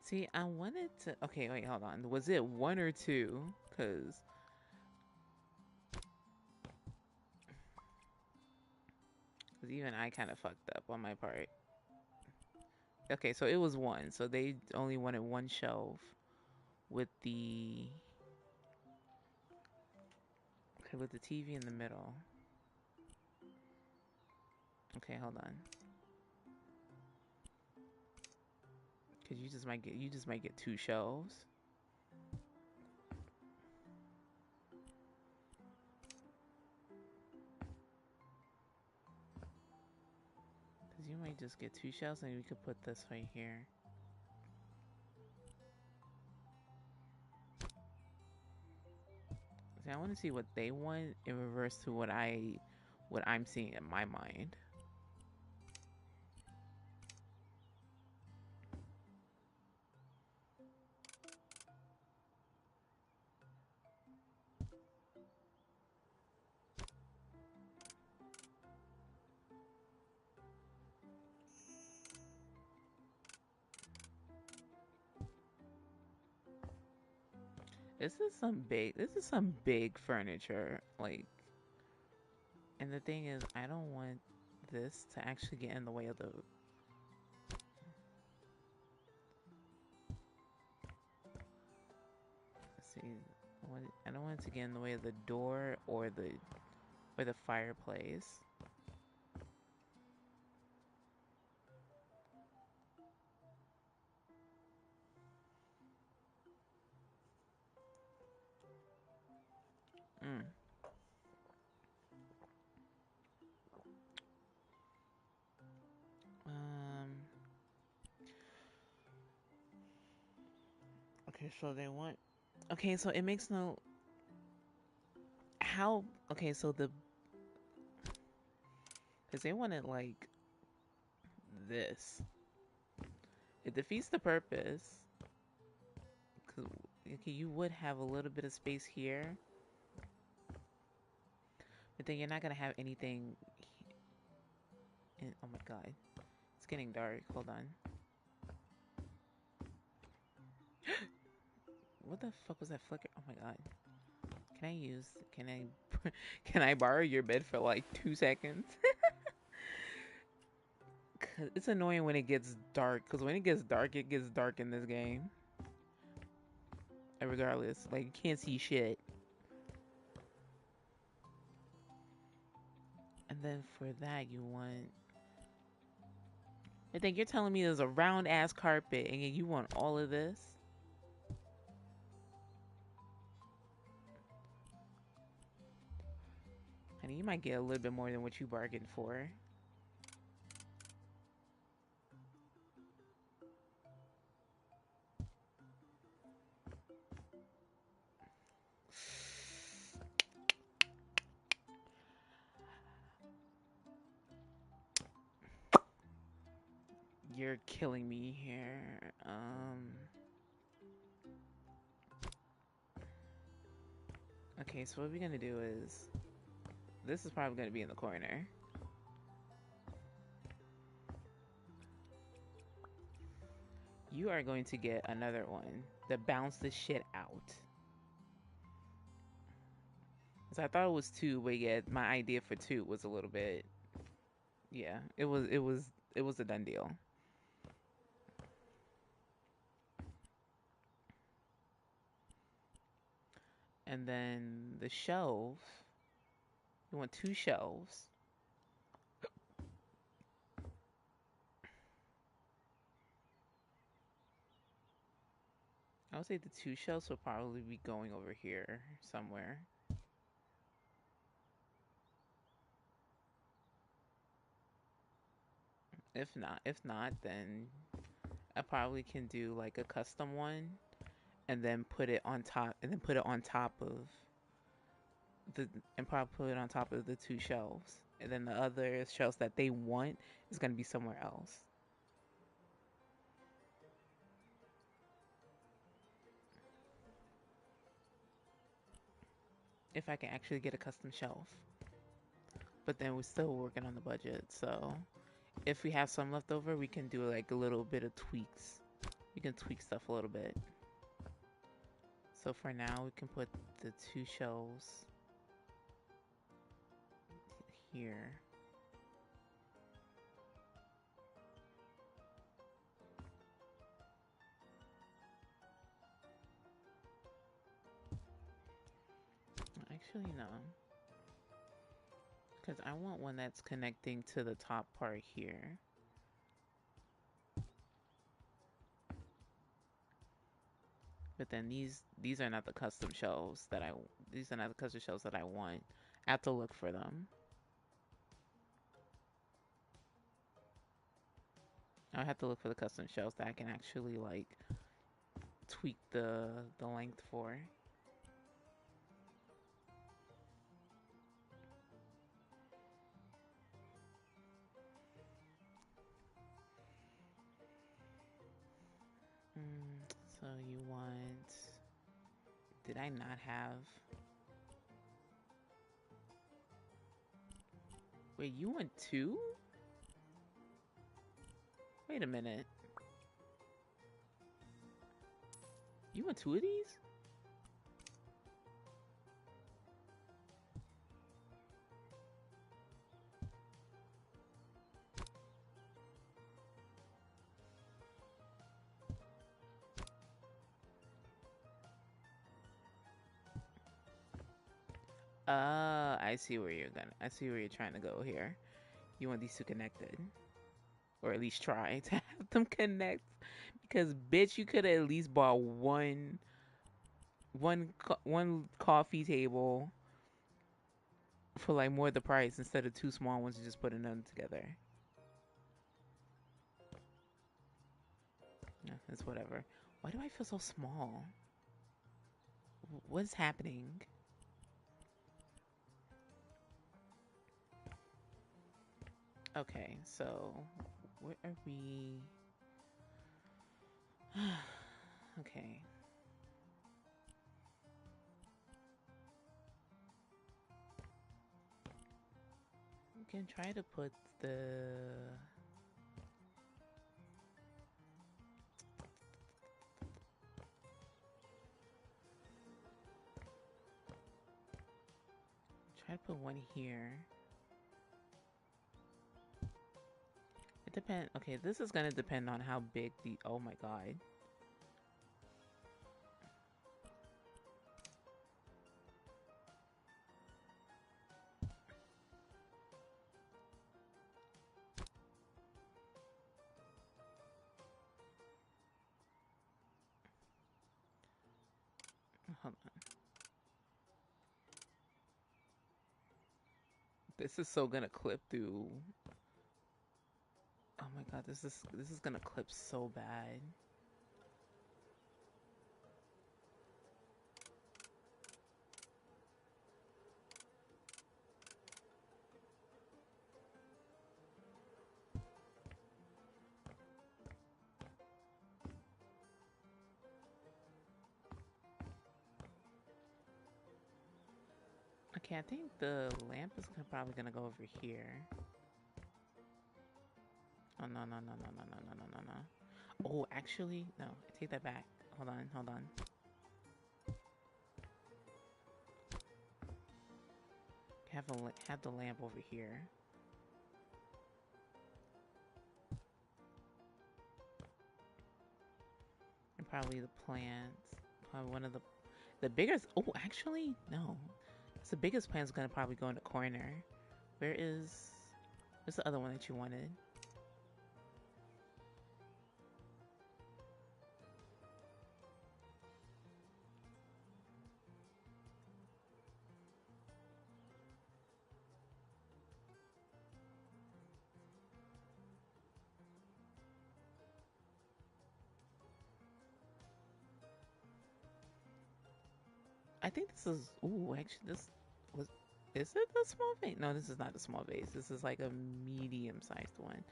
See, I wanted to. Okay, wait, hold on. Was it one or two? Cause even I kind of fucked up on my part. Okay, so it was one. So they only wanted one shelf with the okay with the TV in the middle. Okay, hold on. Cause you just might get two shelves. Cause you might just get two shelves, and we could put this right here. See, I want to see what they want in reverse to what I'm seeing in my mind. This is some big furniture. Like, and the thing is, I don't want this to actually get in the way of the. See, I don't want it to get in the way of the door or the fireplace. Mm. Um. Okay, so they want. Okay, so it makes no. How? Okay, so because they want it like this. It defeats the purpose. Cause okay, you would have a little bit of space here, but then you're not gonna have anything. Oh my god, it's getting dark. Hold on. What the fuck was that flicker? Oh my god. Can I use? Can I? Can I borrow your bed for like 2 seconds? Cause it's annoying when it gets dark. Cause when it gets dark in this game. And regardless, like you can't see shit. And then for that, you want. I think you're telling me there's a round ass carpet, and you want all of this. Honey, you might get a little bit more than what you bargained for. You're killing me here. Okay, so what we're gonna do is this is probably gonna be in the corner. You are going to get another one that bounce the shit out. So I thought it was two, but yeah, my idea for two was a little bit. Yeah, it was a done deal. And then the shelf, you want two shelves. I would say the two shelves will probably be going over here somewhere. If not, then I probably can do like a custom one and then put it on top and then put it on top of the and probably put it on top of the two shelves. And then the other shelves that they want is gonna be somewhere else. If I can actually get a custom shelf. But then we're still working on the budget, so if we have some left over, we can do like a little bit of tweaks. We can tweak stuff a little bit. So for now, we can put the two shelves here. Actually, no. Because I want one that's connecting to the top part here. But then these are not the custom shelves that I these are not the custom shelves that I want. I have to look for them. I have to look for the custom shelves that I can actually like tweak the length for. So you want? Did I not have? Wait, you want two? Wait a minute. You want two of these? I see where you're gonna. I see where you're trying to go here. You want these two connected, or at least try to have them connect. Because bitch, you could have at least bought one coffee table for like more the price instead of two small ones and just putting them together. No, it's whatever. Why do I feel so small? What is happening? Okay, so where are we? Okay. We can try to put the. Try to put one here. It depends. Okay, this is gonna depend on how big the. Oh my god. Hold on. This is so gonna clip through. Oh my god, this is gonna clip so bad. Okay, I think the lamp is probably gonna go over here. Oh no no no no no no no no no no. Oh, actually, no. I take that back. Hold on, hold on. Have the lamp over here, and probably the plants. Probably one of the biggest. Oh, actually, no. It's the biggest plant's gonna probably go in the corner. Where is? Where's the other one that you wanted? I think this is. Ooh, actually, this was. Is it a small vase? No, this is not a small vase. This is like a medium-sized one.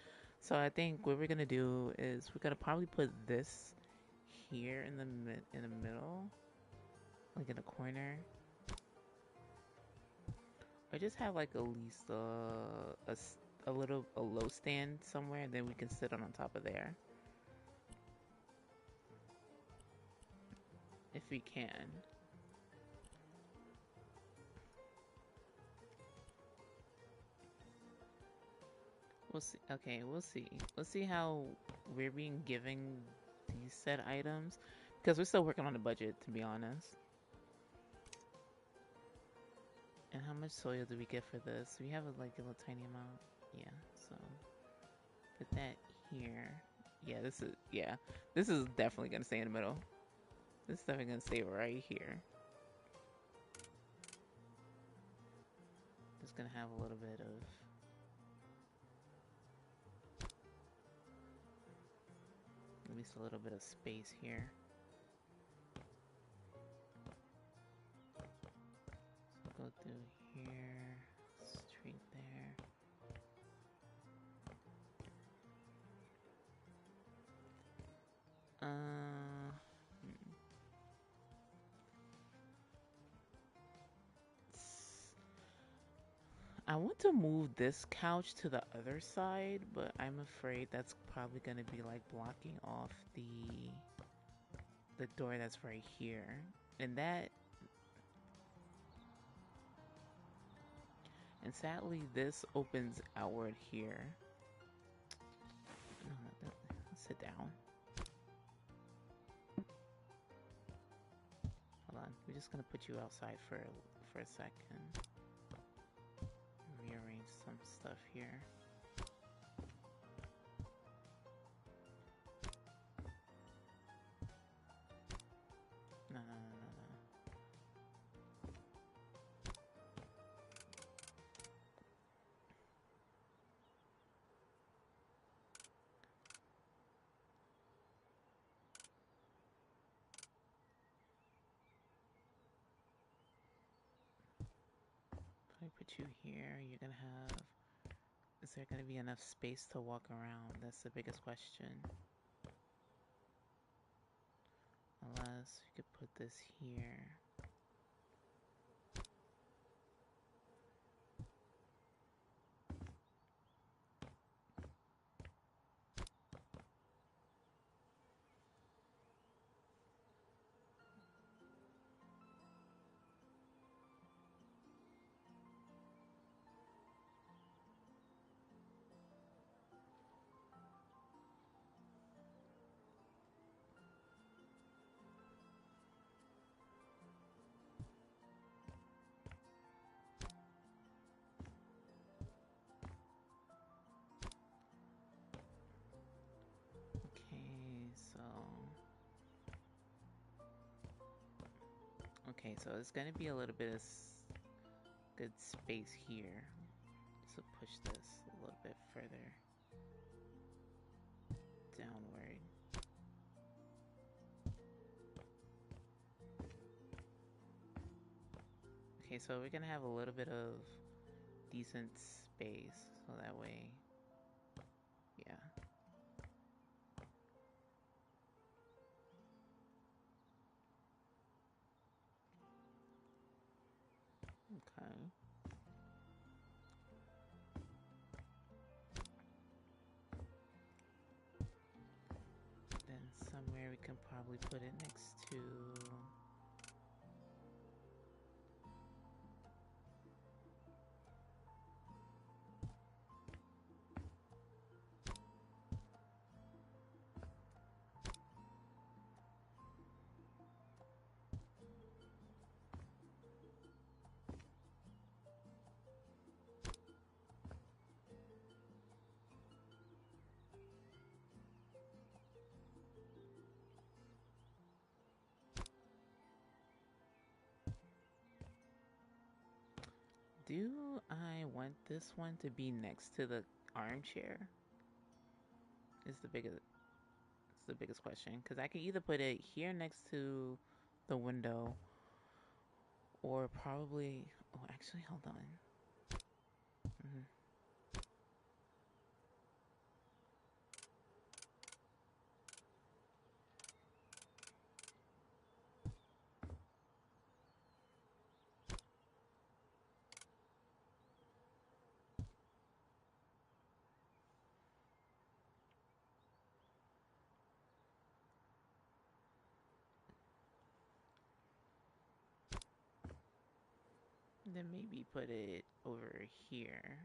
So I think what we're gonna do is we're gonna probably put this here in the middle, like in the corner, or just have like at least a little a low stand somewhere, and then we can sit on top of there if we can. We'll see. Okay, we'll see. We'll see how we're being given these set items because we're still working on the budget, to be honest. And how much soil do we get for this? We have like a little tiny amount. Yeah, so put that here. Yeah. This is definitely gonna stay in the middle. This is definitely gonna stay right here. Just gonna have a little bit of at least a little bit of space here. So go through here, straight there. Uh, I want to move this couch to the other side, but I'm afraid that's probably gonna be like blocking off the door that's right here. And sadly this opens outward here. No, sit down. Hold on. We're just gonna put you outside for a second. Rearrange some stuff here. No, no, no, no, no. If I put you here, you're gonna have. Is there gonna be enough space to walk around? That's the biggest question. Unless we could put this here. Okay, so it's gonna be a little bit of good space here. So push this a little bit further downward. Okay, so we're gonna have a little bit of decent space, so that way, yeah. Okay. Then somewhere we can probably put it next to. Do I want this one to be next to the armchair? Is the biggest It's the biggest question, because I can either put it here next to the window, or probably. Oh, actually, hold on. Mm-hmm. Then maybe put it over here.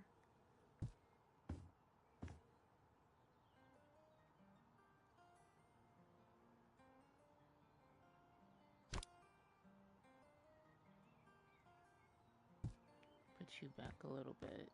Put you back a little bit.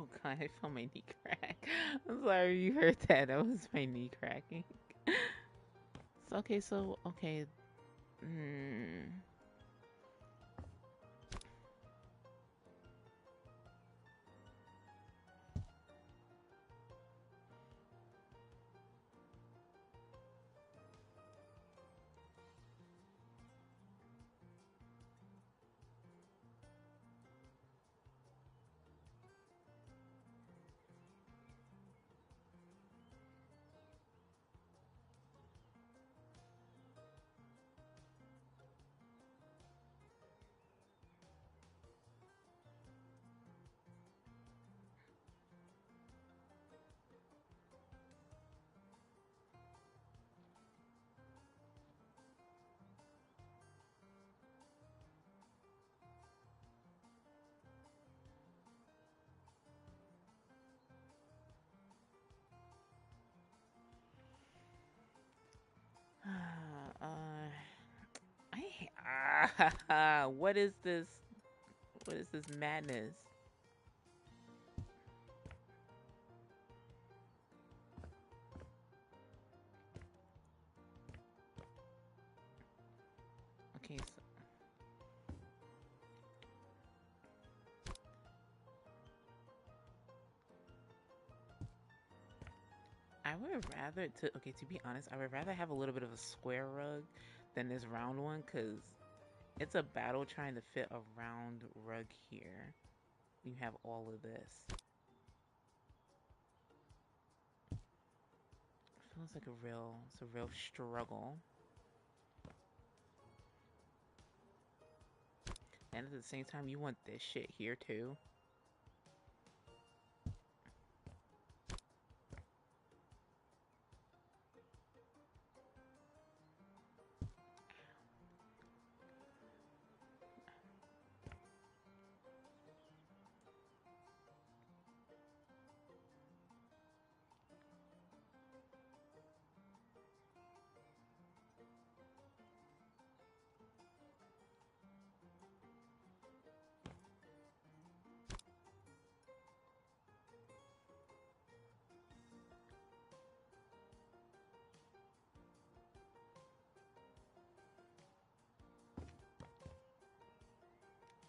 Oh god, I felt my knee crack. I'm sorry you heard that. That was my knee cracking. So, okay, so okay. Mm, uh, what is this? What is this madness? Okay, so I would rather to be honest, I would rather have a little bit of a square rug than this round one because it's a battle trying to fit a round rug here. You have all of this. It feels like it's a real struggle. And at the same time, you want this shit here too.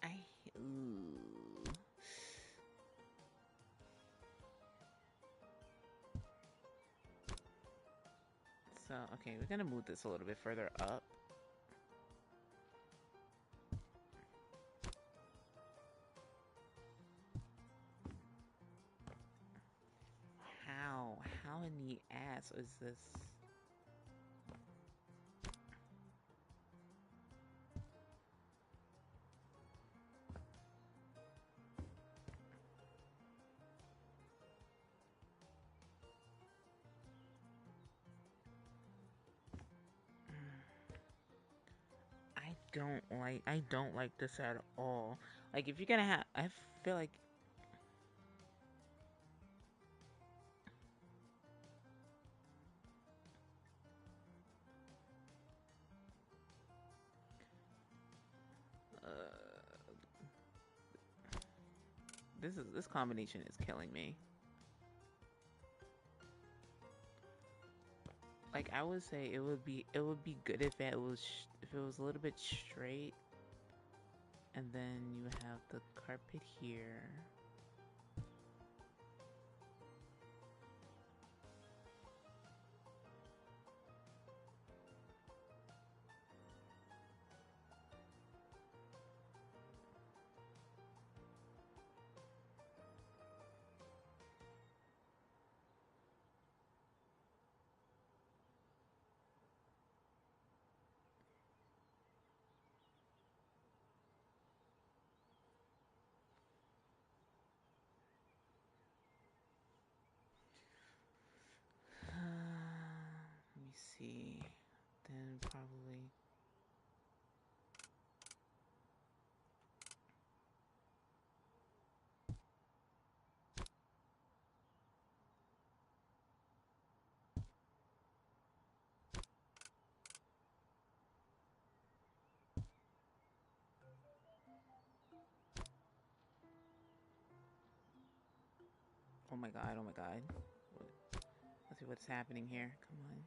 I ooh. So okay, we're gonna move this a little bit further up. How in the ass is this? I don't like this at all. Like if you're gonna have, I feel like uh, this combination is killing me. Like I would say it would be good if if it was a little bit straight, and then you have the carpet here. Oh my god, oh my god. Let's see what's happening here. Come on.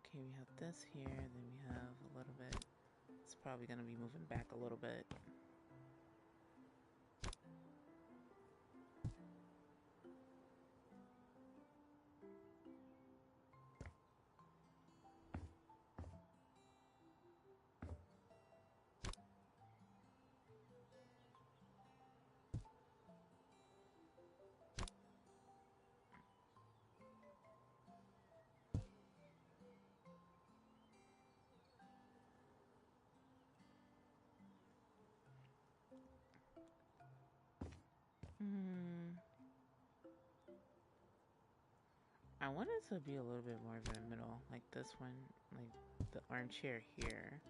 Okay, we have this here, then we have a little bit. It's probably gonna be moving back a little bit. Hmm. I want it to be a little bit more in the middle, like this one, like the armchair here.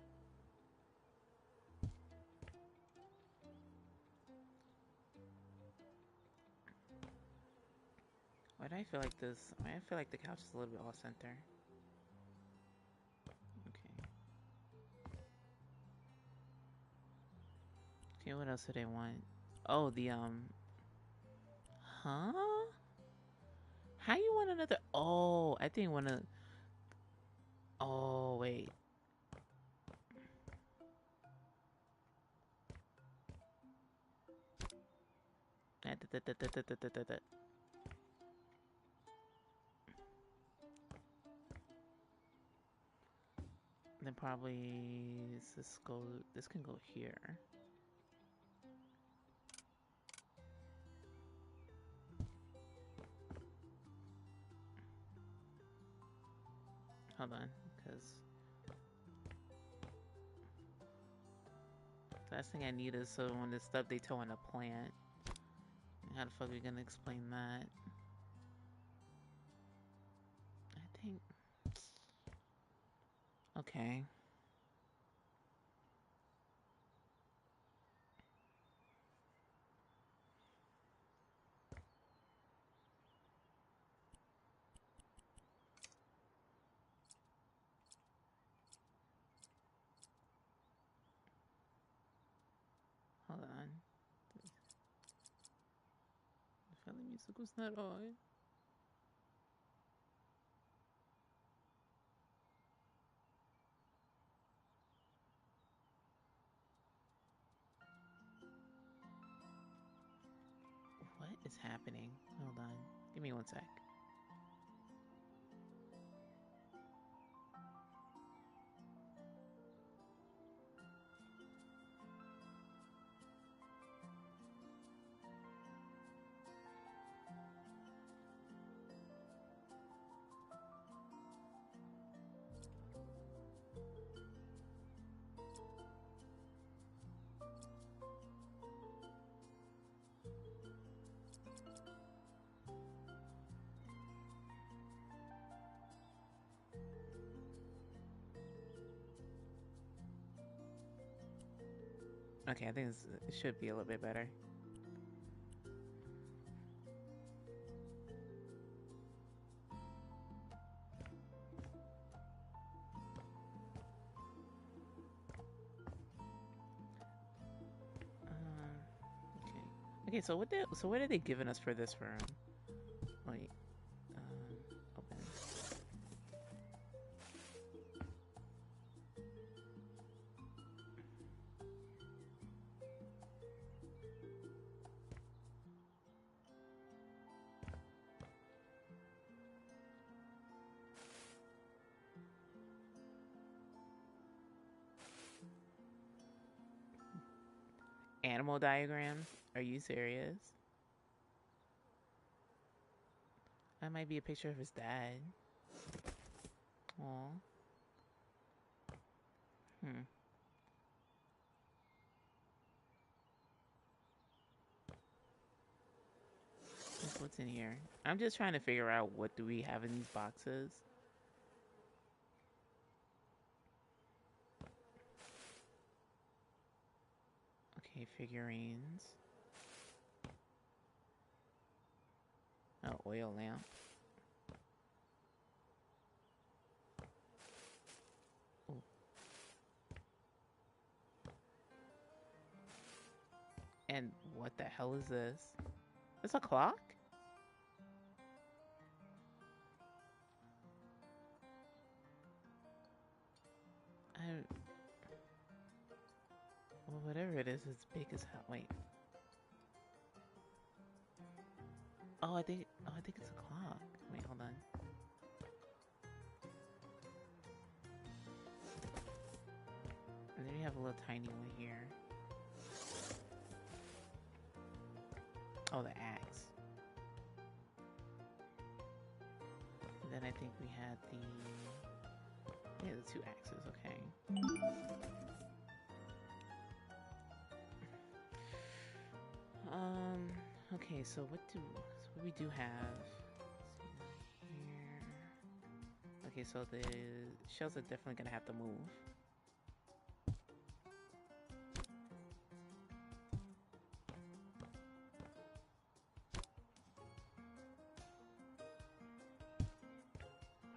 Why do I feel like this? I feel like the couch is a little bit off center. Okay. Okay, what else do they want? Oh, huh? How you want another? Oh, I think one of. Oh, wait. Then probably this go. This can go here. Hold on, because the last thing I need is so when this stuff they tow in a plant. How the fuck are we gonna explain that? I think. Okay. Hold on. The family music was not on. What is happening? Hold on. Give me one sec. Okay, I think it should be a little bit better. Okay. Okay, so what are they giving us for this room? Wait. Open. Animal diagrams? Are you serious? That might be a picture of his dad. Aw. Hmm. What's in here? I'm just trying to figure out what do we have in these boxes. Okay, figurines. Oh, oil lamp. Ooh. And What the hell is this? It's a clock? I well, whatever it is, it's big as hell. Wait. I think it's a clock. Wait, hold on. And then we have a little tiny one here. Oh, the axe. And then I think we had the two axes. Okay. Um. Okay. So what we do have here? Okay. So the shells are definitely gonna have to move.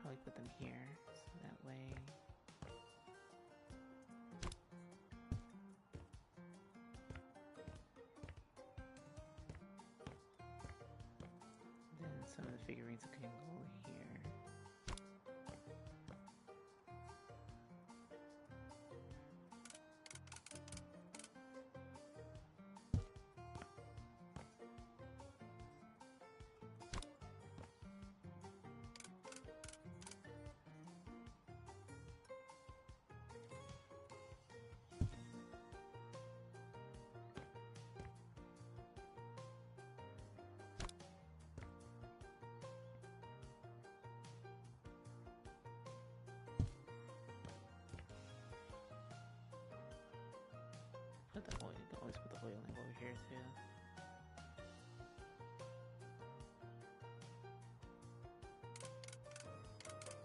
Probably put them here so that way. Then some of the figurines can go here. Put the oil. You can always put the oil in over here too.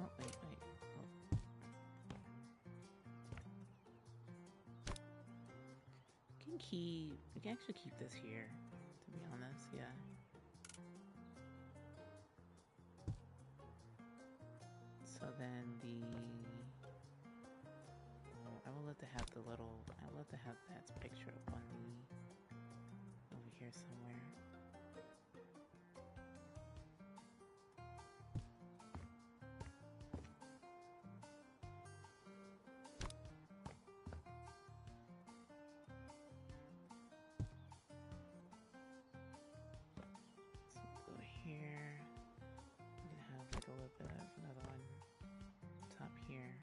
Oh wait. Oh. We can actually keep this here. To be honest, yeah. So then I will let to have that picture up on over here somewhere. So go here. We can have like a little bit of another one top here.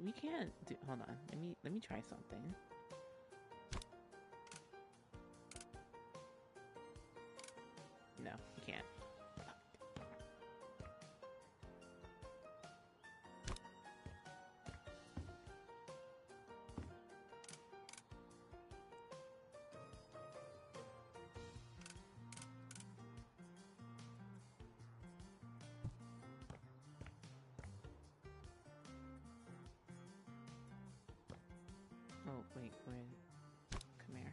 We can't do. Hold on. Let me try something. No, you can't. Oh wait, come here.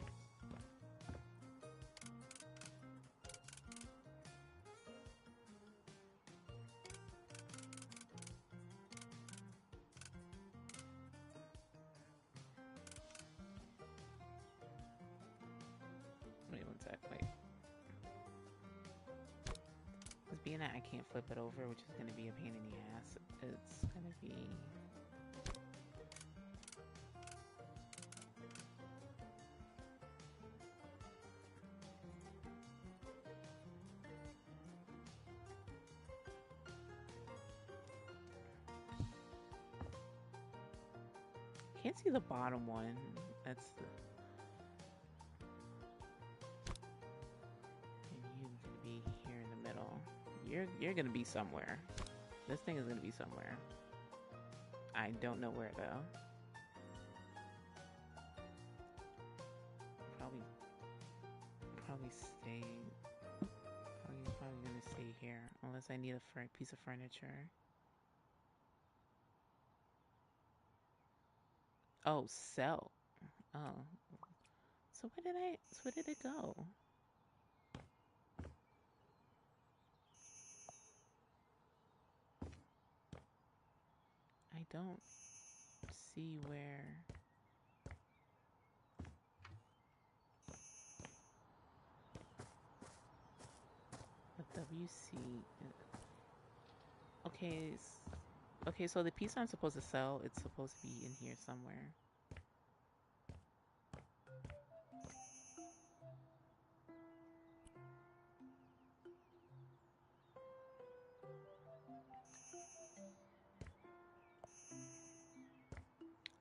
Wait one sec. Wait. Because being that I can't flip it over, which is going to be a pain in the ass, it's going to be. Can't see the bottom one. That's the. And you're gonna be here in the middle. You're gonna be somewhere. This thing is gonna be somewhere. I don't know where though. Probably stay. Probably gonna stay here unless I need a piece of furniture. Oh, sell. Oh, so where did it go? don't see where the WC. Okay, okay. So the piece I'm supposed to sell, it's supposed to be in here somewhere.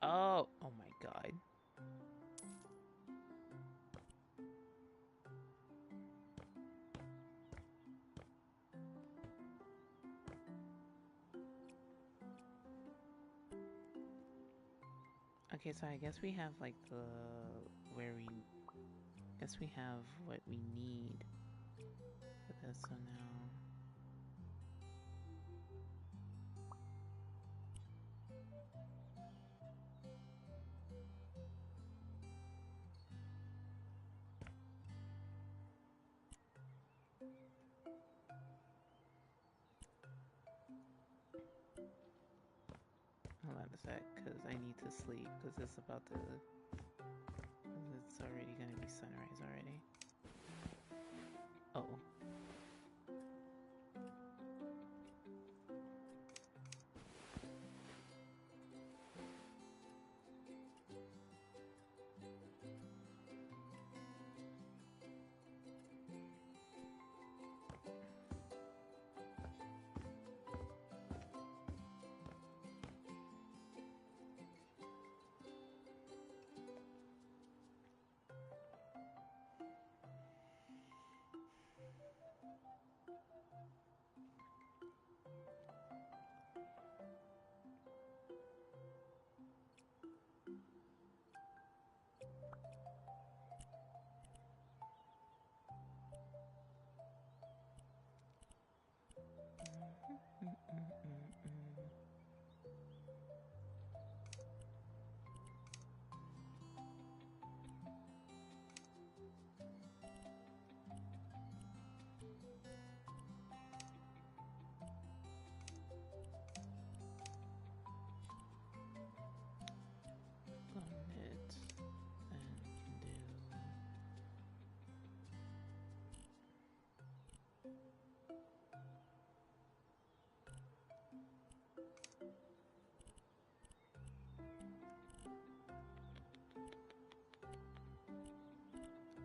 Oh my God. Okay, so I guess we have like the where we guess we have what we need for this. So now, hold on a sec, cause I need to sleep, cause it's about to. It's already gonna be sunrise already. Oh. Mm-mm-mm-mm. Blend it and do.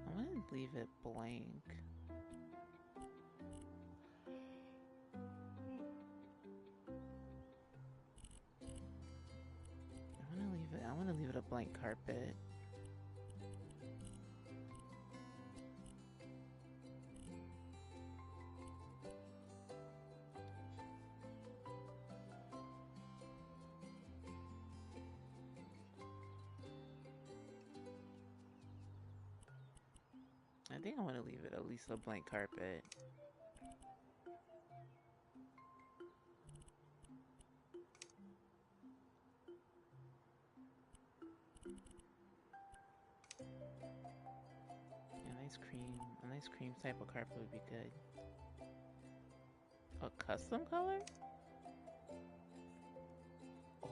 I'm gonna leave it blank. I wanna leave it. I wanna leave it a blank carpet. I think I want to leave it at least a blank carpet. A nice cream type of carpet would be good. A custom color? Oh.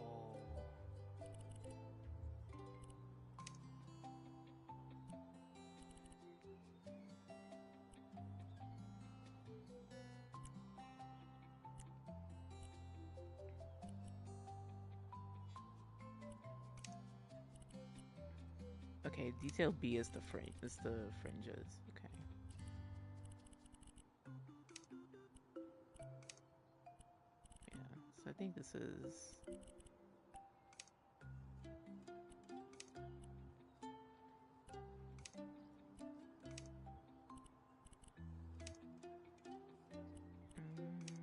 Okay, detail B is the fringes. Okay. Yeah. So I think this is. Mm,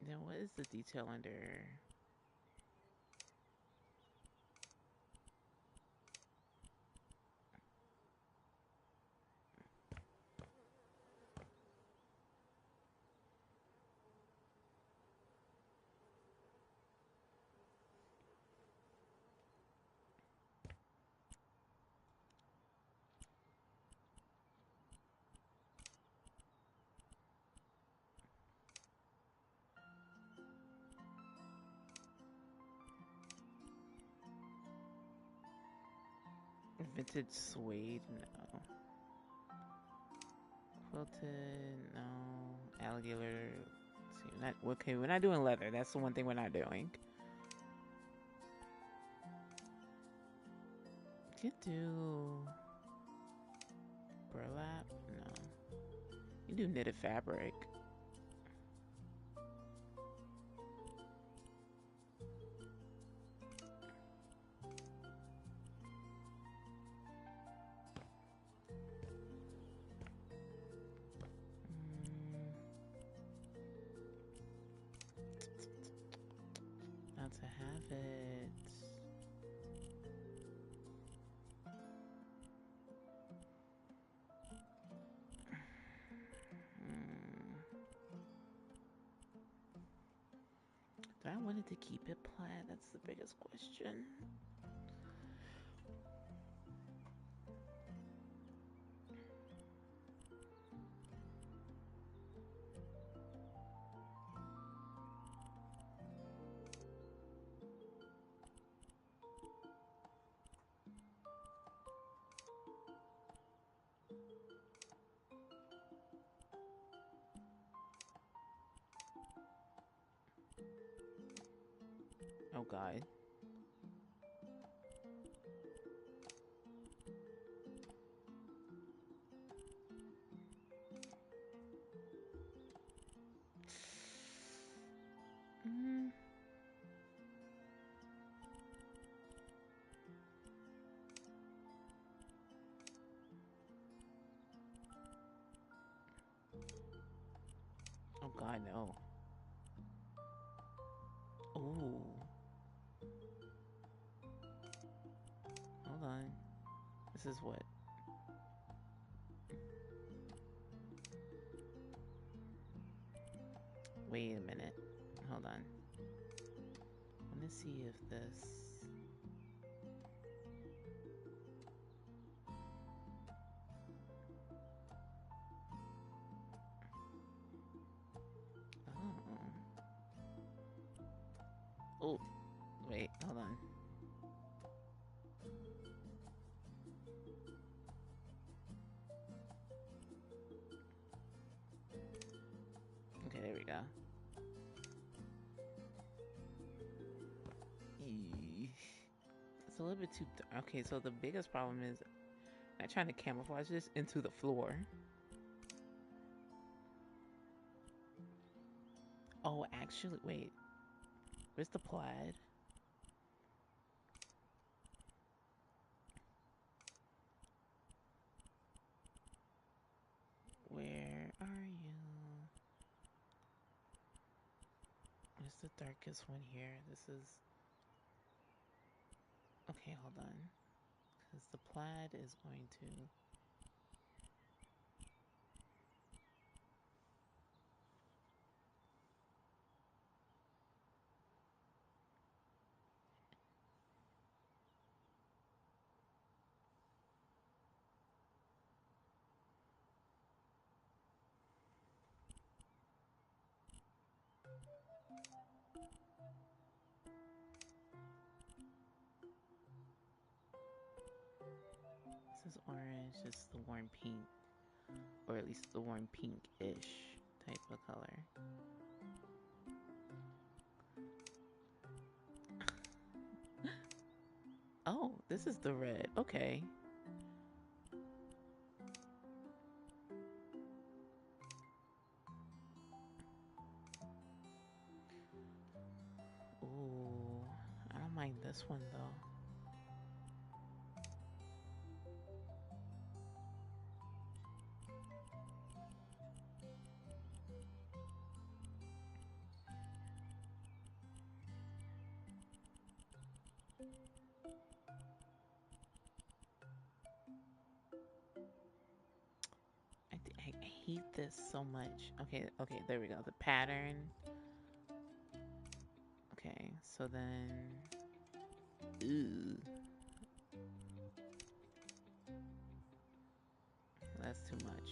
then what is the detail under? Vintage suede, no. Quilted, no. Alligator, see, not okay. We're not doing leather. That's the one thing we're not doing. You do burlap, no. You do knitted fabric. Mm, not to have it. Mm. Do I wanted to keep it plaid? That's the biggest question. Oh God. Mm. Oh God, no. Oh, hold on. This is what? Wait a minute. Hold on. I want to see if this. Oh. Oh. Wait. Hold on. Okay, there we go. Eesh. It's a little bit too. Okay, so the biggest problem is I'm trying to camouflage this into the floor. Oh, actually, wait. Where's the plaid? Where are you? Where's the darkest one here? This is. Okay, hold on. Because the plaid is going to. This is orange. This is the warm pink. Or at least the warm pink-ish type of color. Oh, this is the red. Okay. Ooh, I don't mind this one though. I hate this so much. Okay, okay, there we go. The pattern. Okay, so then. Ooh, that's too much.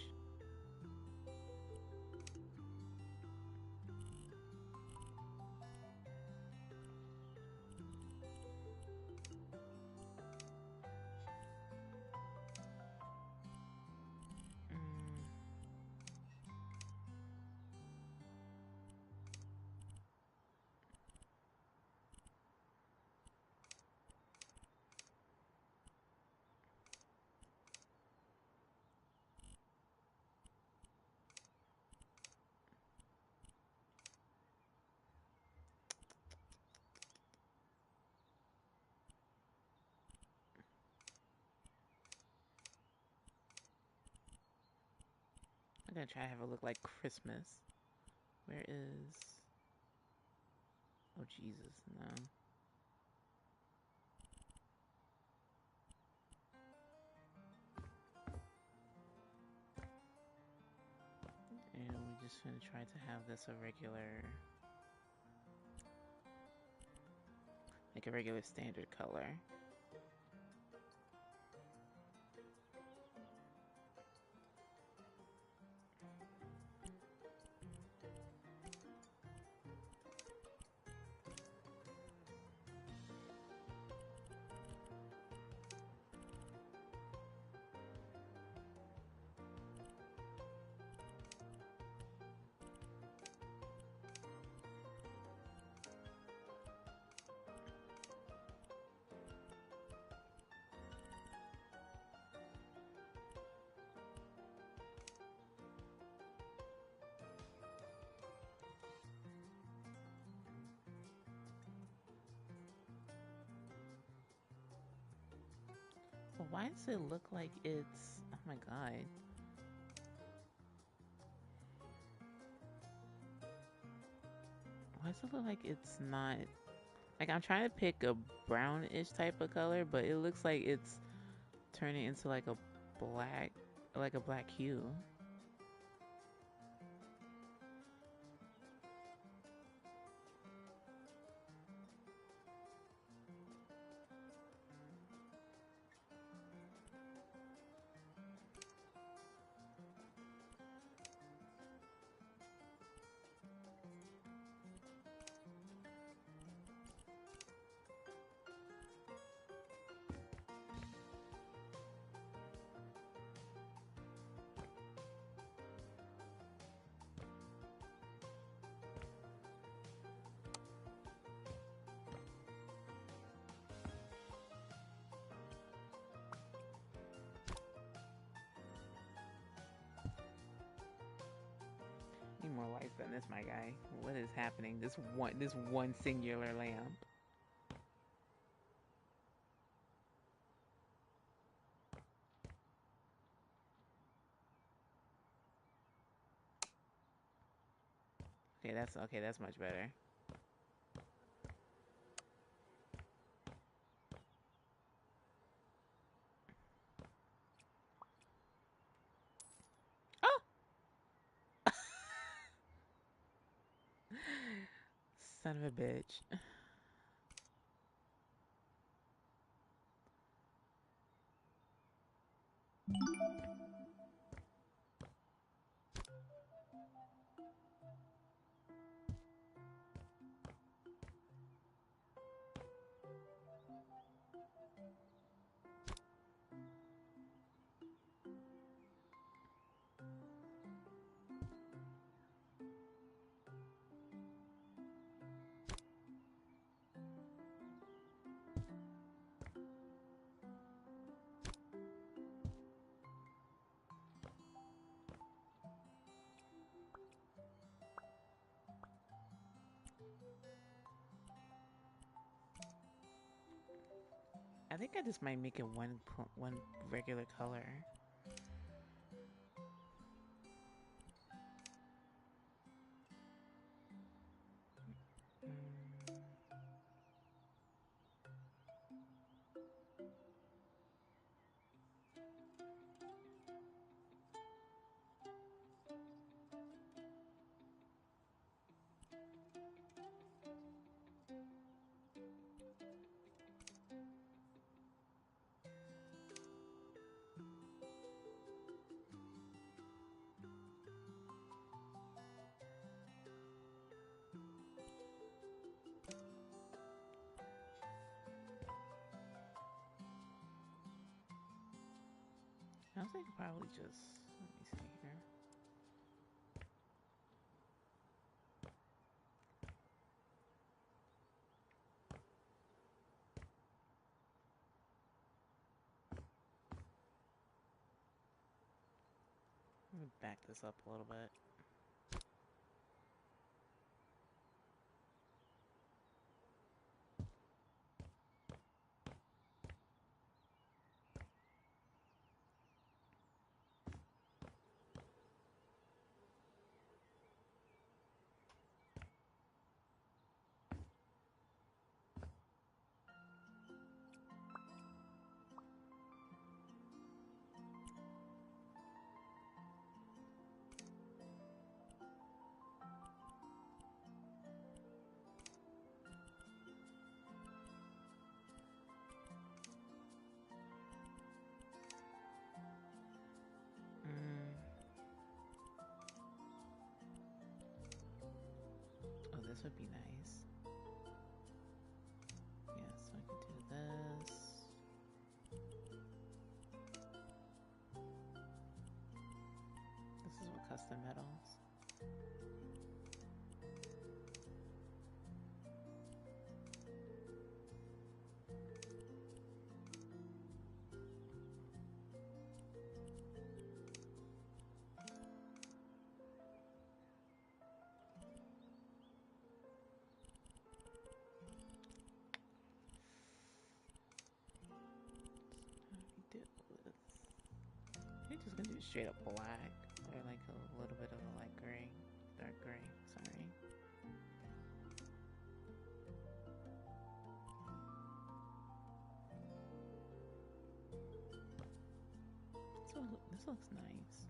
gonna try to have it look like Christmas. Where is? Oh Jesus, no. And we're just gonna try to have this a regular, like a regular standard color. So why does it look like it's? Oh my god! Why does it look like it's not? Like I'm trying to pick a brownish type of color, but it looks like it's turning into black, like a black hue. Need more lights than this, my guy. What is happening? This one singular lamp. Okay, that's okay. That's much better. Oh, son of a bitch. I think I just might make it one regular color. Mm. I was thinking probably just let me see here. Let me back this up a little bit. this would be nice. Yeah, so I can do this. This is with custom metals. Do with. I'm just gonna do straight up black or like a little bit of a light gray, dark gray. Sorry. This looks nice.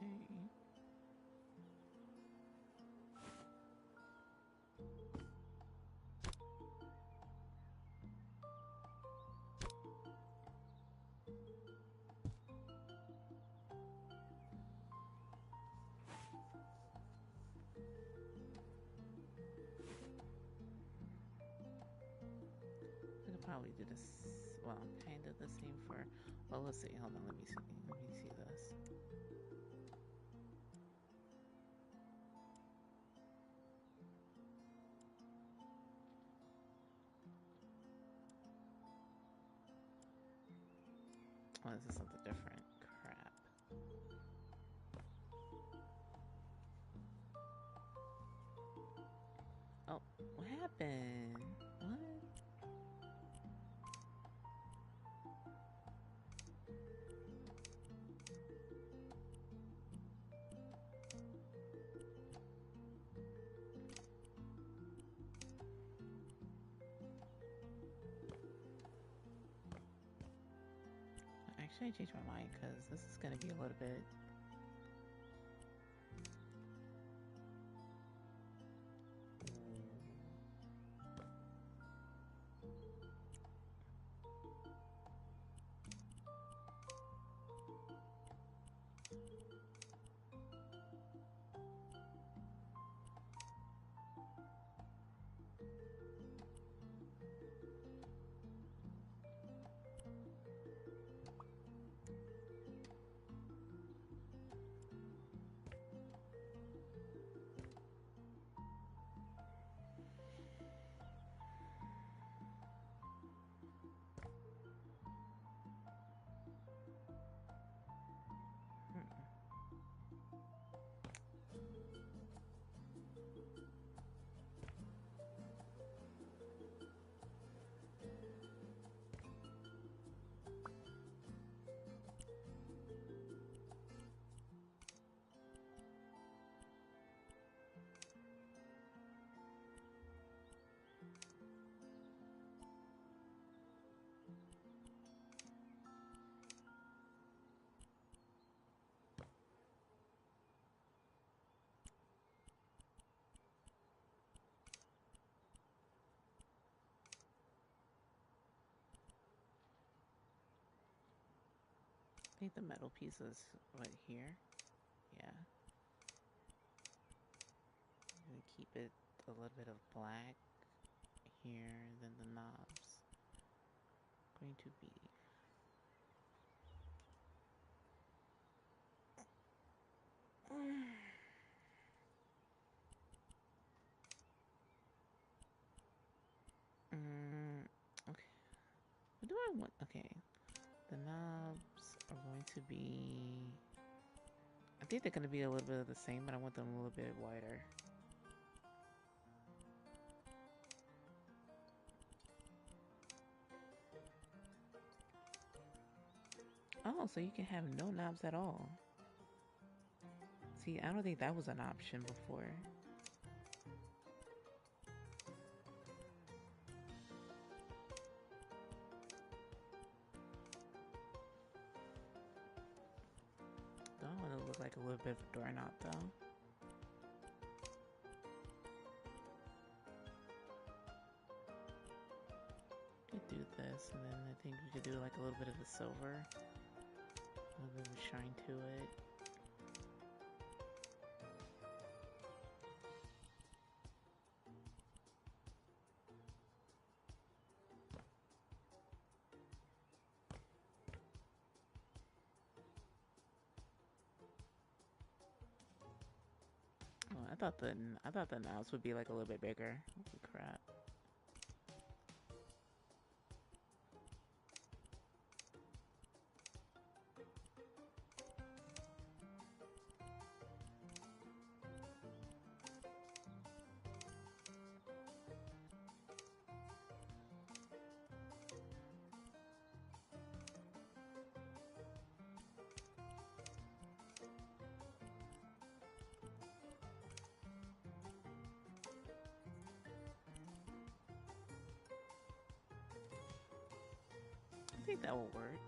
Okay. I could probably do this. Well, kind of the same for. Well, let's see. Hold on. Let me see. Let me see this. Oh, this is something different. Crap. Oh, what happened? What? Actually, I changed my mind because this is gonna be a little bit. I think the metal piece is right here. Yeah. I'm gonna keep it a little bit of black here, and then the knobs going to be. Okay. What do I want? Okay. The knobs are going to be. I think they're going to be a little bit of the same, but I want them a little bit wider. Oh, so you can have no knobs at all. See, I don't think that was an option before. like a little bit of a doorknob though. You could do this, and then I think we could do like a little bit of the silver, a little bit of a shine to it. Oh, I thought the knobs would be like a little bit bigger. Holy crap! I think that will work.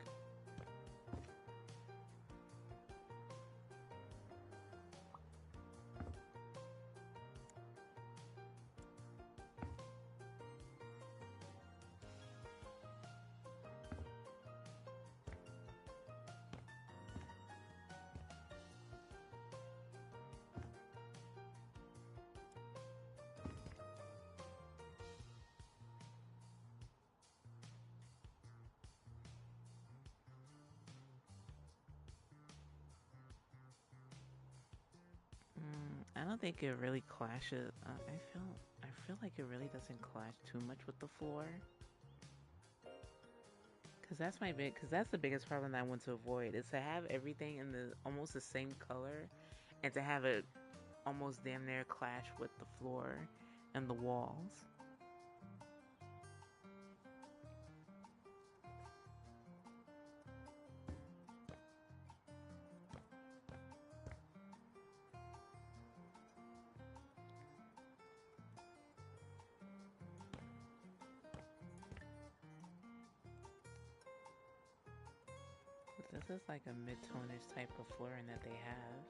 I don't think it really clashes. I feel like it really doesn't clash too much with the floor. Cause that's the biggest problem that I want to avoid is to have everything in the almost the same color, and to have it almost damn near clash with the floor and the walls. This is like a mid-tonish type of flooring that they have.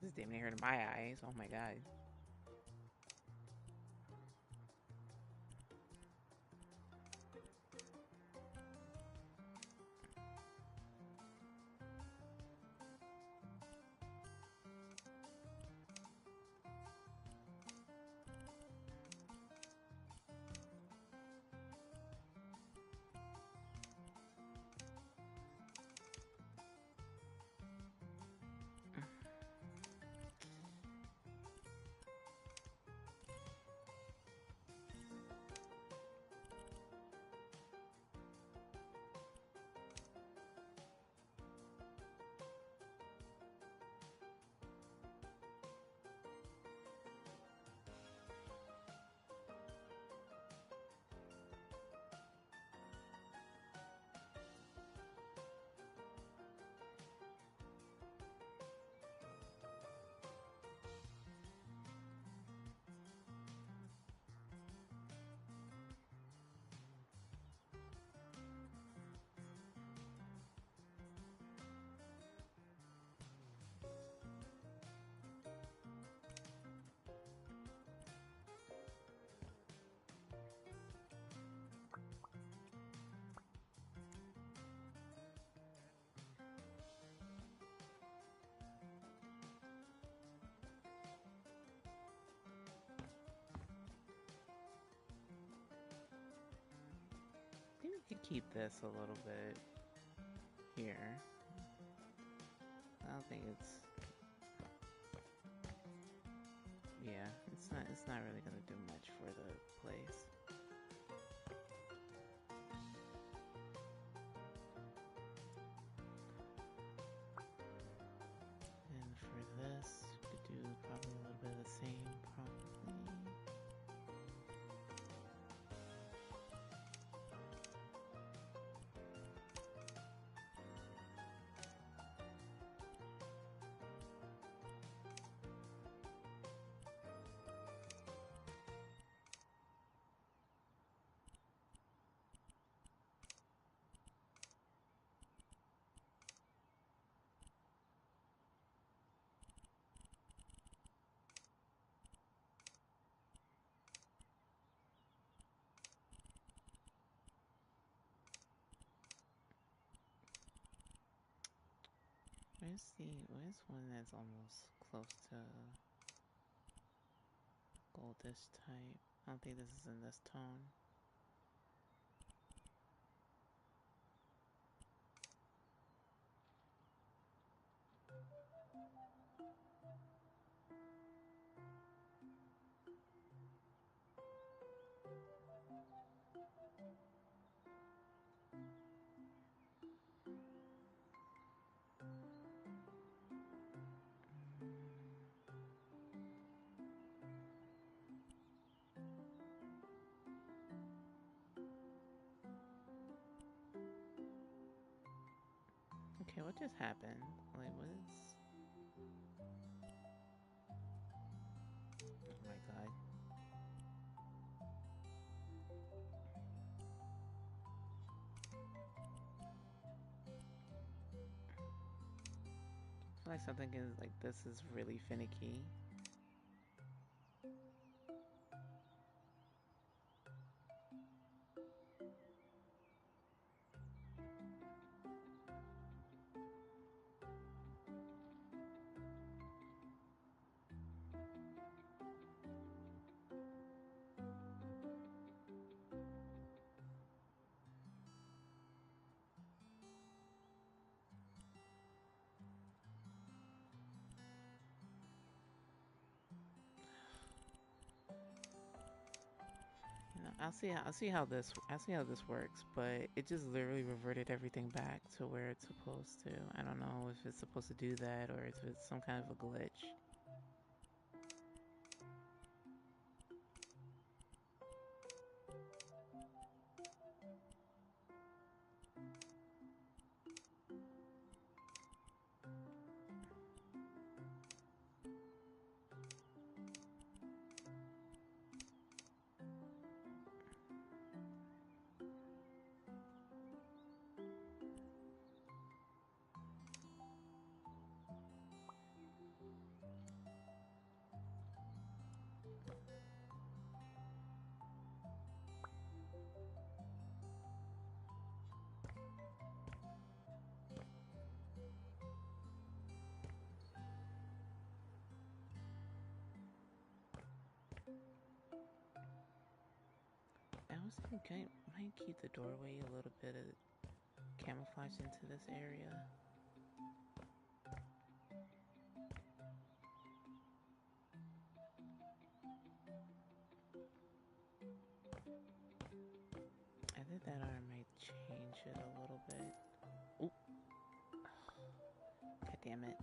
This is damn near hurting my eyes. Oh my god. I think we could keep this a little bit here. I don't think it's. Yeah, it's It's not really gonna do much for the place. And for this, you could do probably a little bit of the same, probably. Where's one that's almost close to goldish type? I don't think this is in this tone. Okay, what just happened? Like, what is? Oh my god. I feel like something is like this is really finicky. You know, I'll see how this works, but it just literally reverted everything back to where it's supposed to. I don't know if it's supposed to do that or if it's some kind of a glitch. I was thinking I might keep the doorway a little bit of camouflage into this area. I think that I might change it a little bit. Oh, god damn it.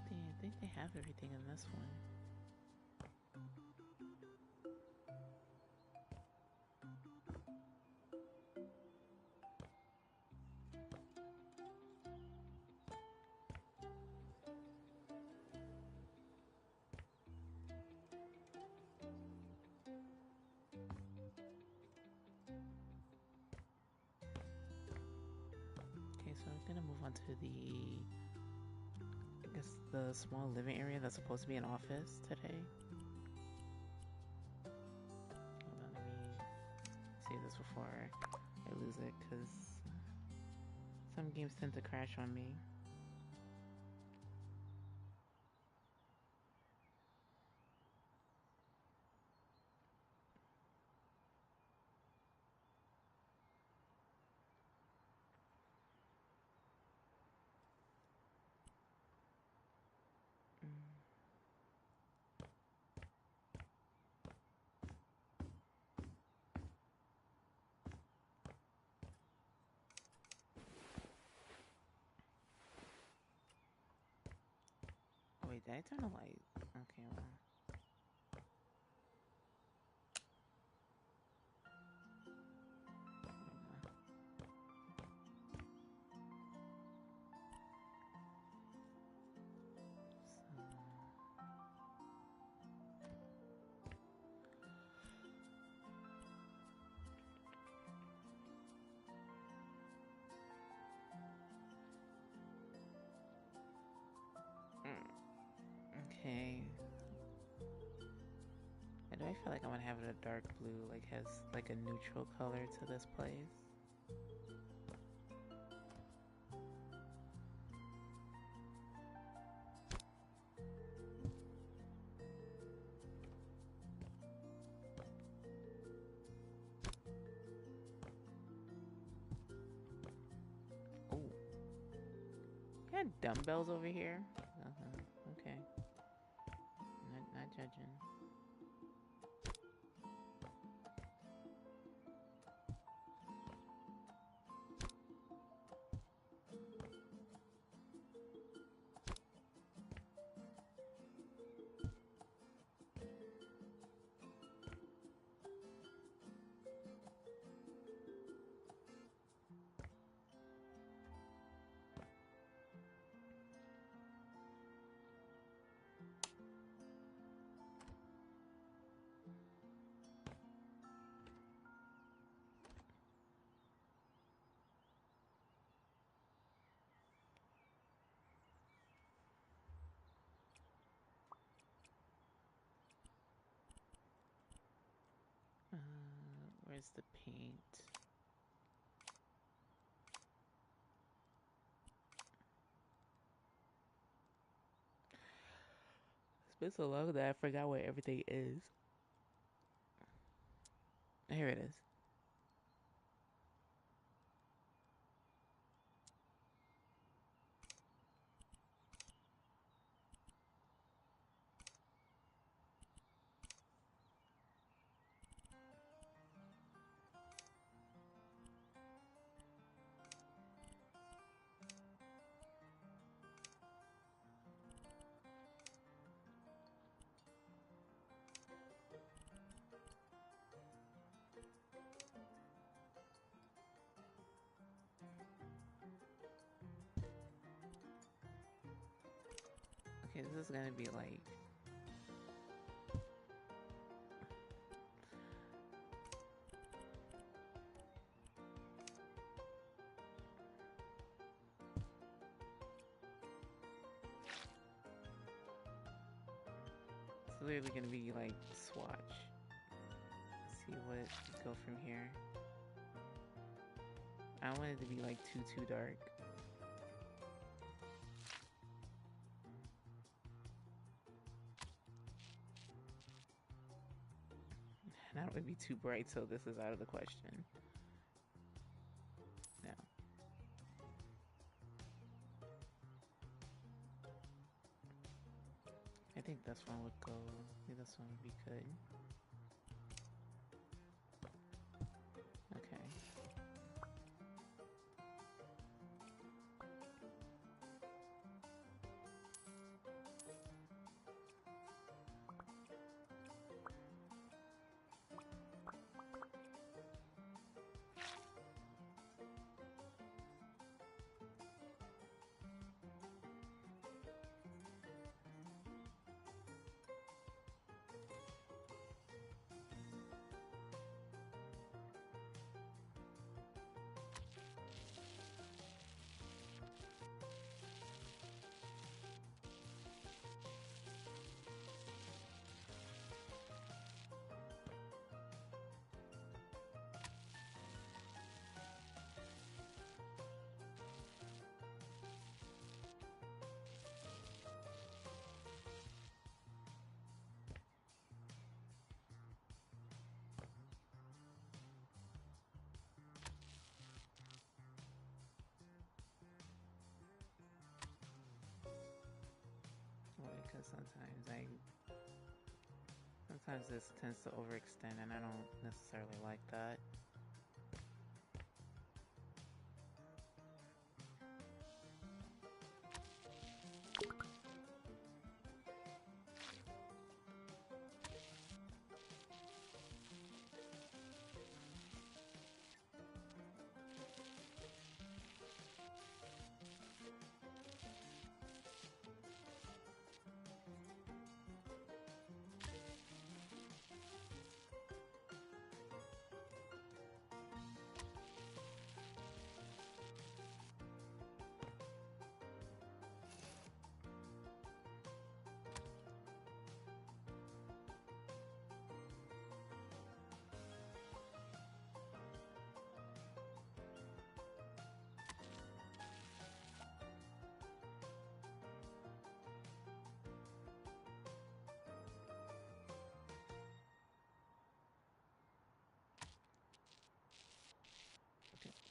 I think they have everything in this one. gonna move on to I guess, the small living area that's supposed to be an office today. Hold on, let me save this before I lose it, because some games tend to crash on me. Mm. Oh, wait, did I turn the light? Okay, well. So, okay. I do I feel like I'm gonna have it a dark blue, like has like a neutral color to this place. Oh, got dumbbells over here. Okay, not judging. Where's the paint? It's been so long that I forgot where everything is. Here it is. Okay, this is gonna be like it's literally gonna be like swatch. Let's see what go from here. I don't want it to be like too dark. And I don't want it to be too bright, so this is out of the question. No. I think this one would go. I think this one would be good. Okay. because sometimes this tends to overextend, and I don't necessarily like that.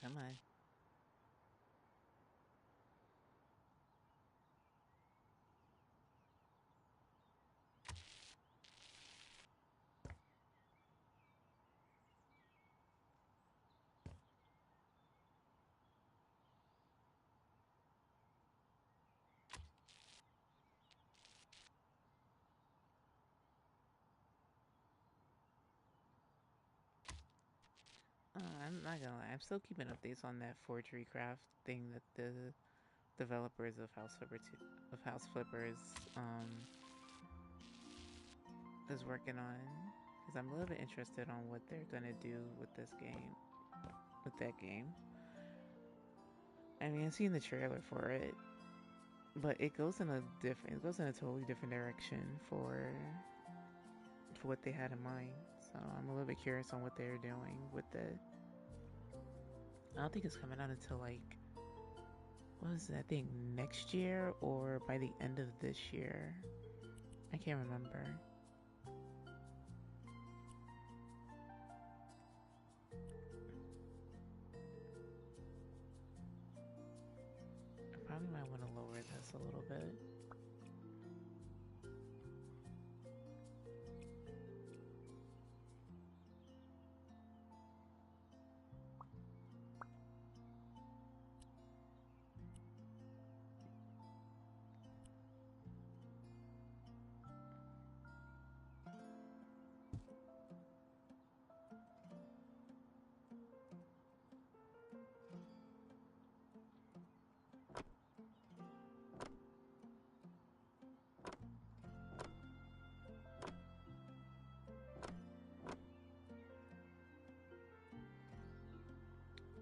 Come on. I'm not gonna lie. I'm still keeping updates on that forgery craft thing that the developers of House Flippers is working on, because I'm a little bit interested on what they're gonna do with this game, with that game. I mean, I've seen the trailer for it, but it goes in a totally different direction for what they had in mind. So I'm a little bit curious on what they're doing with it. I don't think it's coming out until like, what is that thing, next year or by the end of this year? I can't remember. I probably might want to lower this a little bit.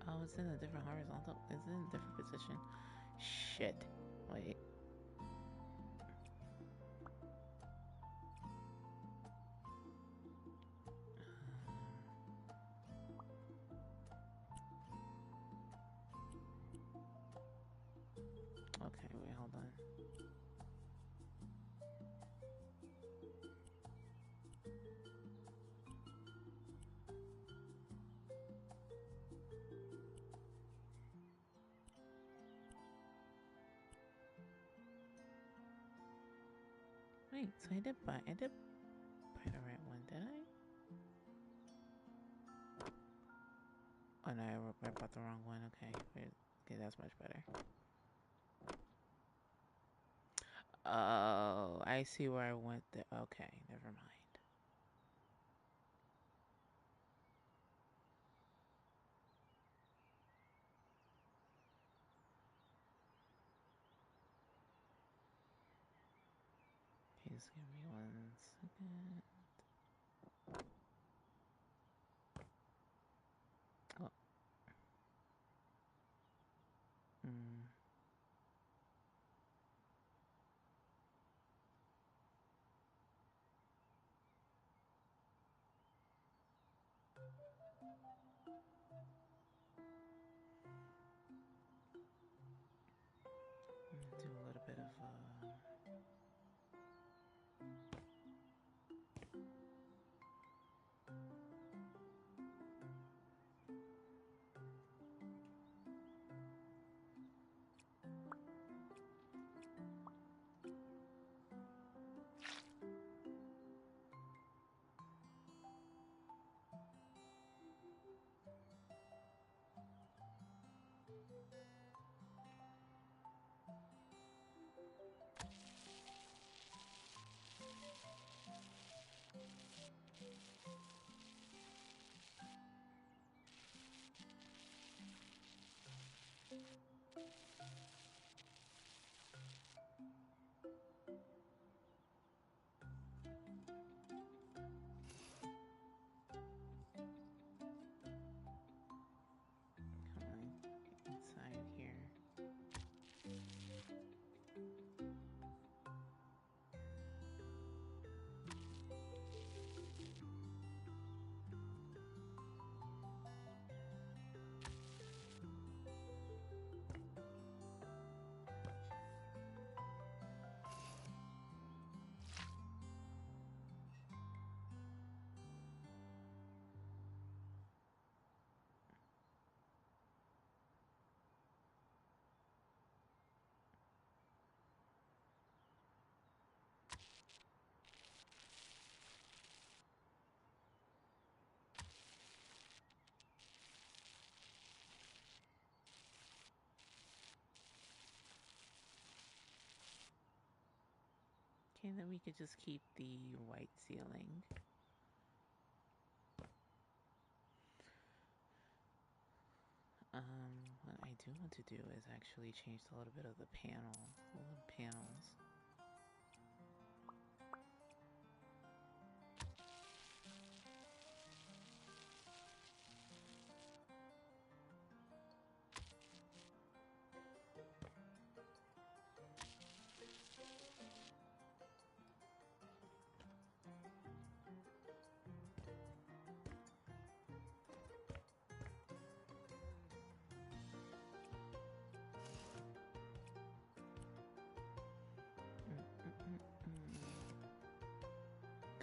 Oh, it's in a different horizontal. It's in a different position. Shit. Wait. Okay, wait, hold on. Wait, so I did buy the right one, did I? Oh no, I bought the wrong one. Okay, wait. Okay, that's much better. Oh, I see where I went there. Okay, never mind. Okay, just give me 1 second. Oh, mm. Do a little bit of Come on, inside here. Okay, then we could just keep the white ceiling. What I do want to do is actually change a little bit of the panels.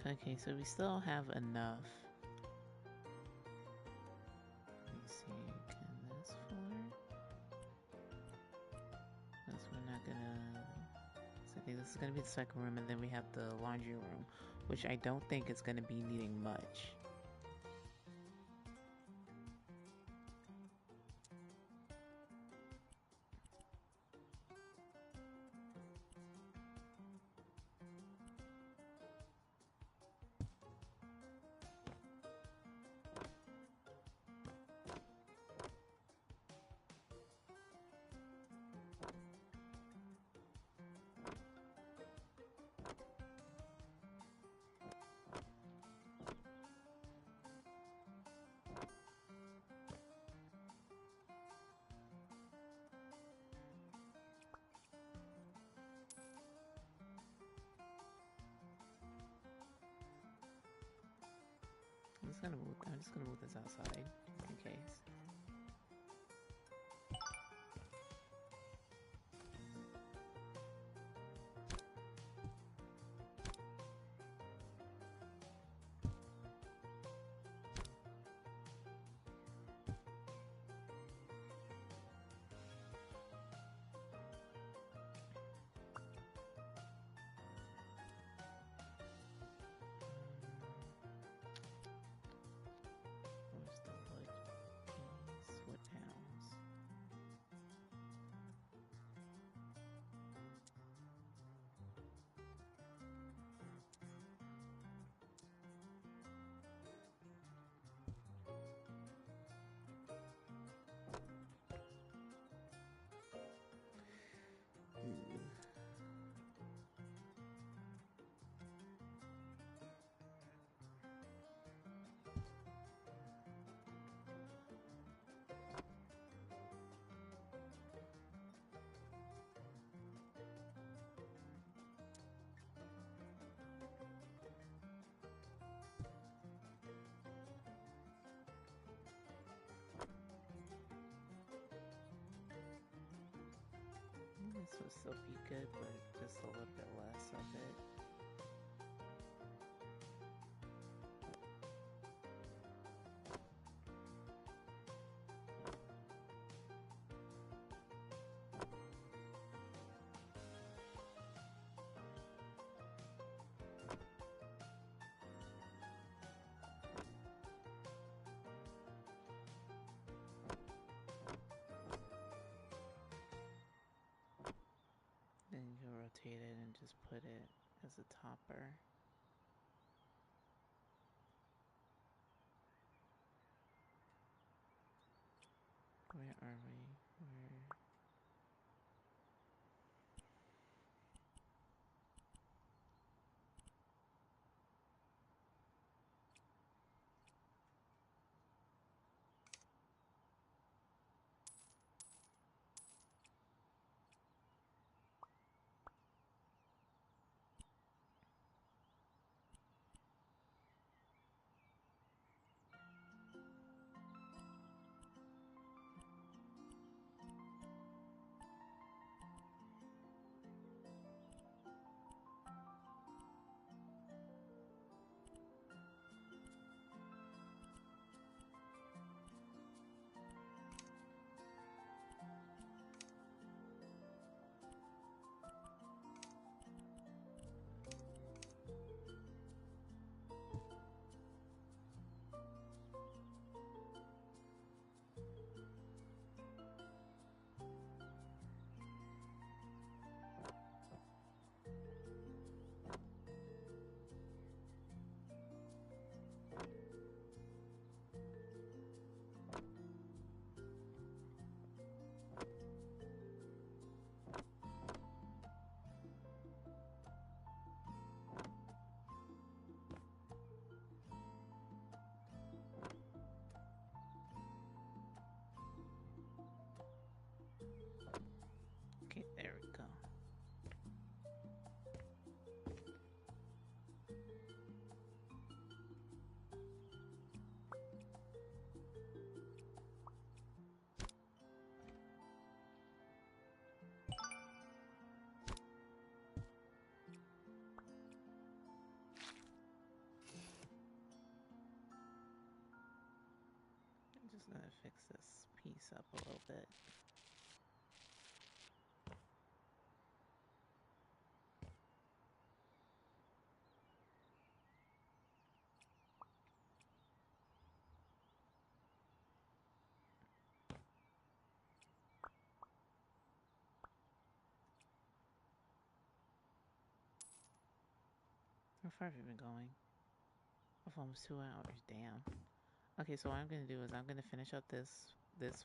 Okay, so we still have enough. Let me see, can this floor? Because we're not gonna. So I think this is gonna be the second room, and then we have the laundry room, which I don't think is gonna be needing much. I'm just gonna move this outside, just in case. Where's the wood piece? Wood panels. Ooh. This would still be good, but just a little bit less of it. rotate it and just put it as a topper. Where are we? Where? Okay, there we go. I'm just gonna fix this piece up a little bit. How far have you been going? Oh, almost 2 hours. Damn. Okay, so what I'm gonna do is I'm gonna finish up this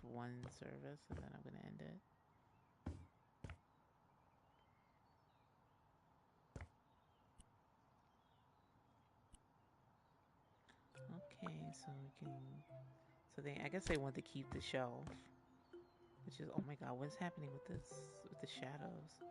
one service and then I'm gonna end it. Okay, so we can. So they, I guess they want to keep the shelf, which is, oh my god, what's happening with this with the shadows?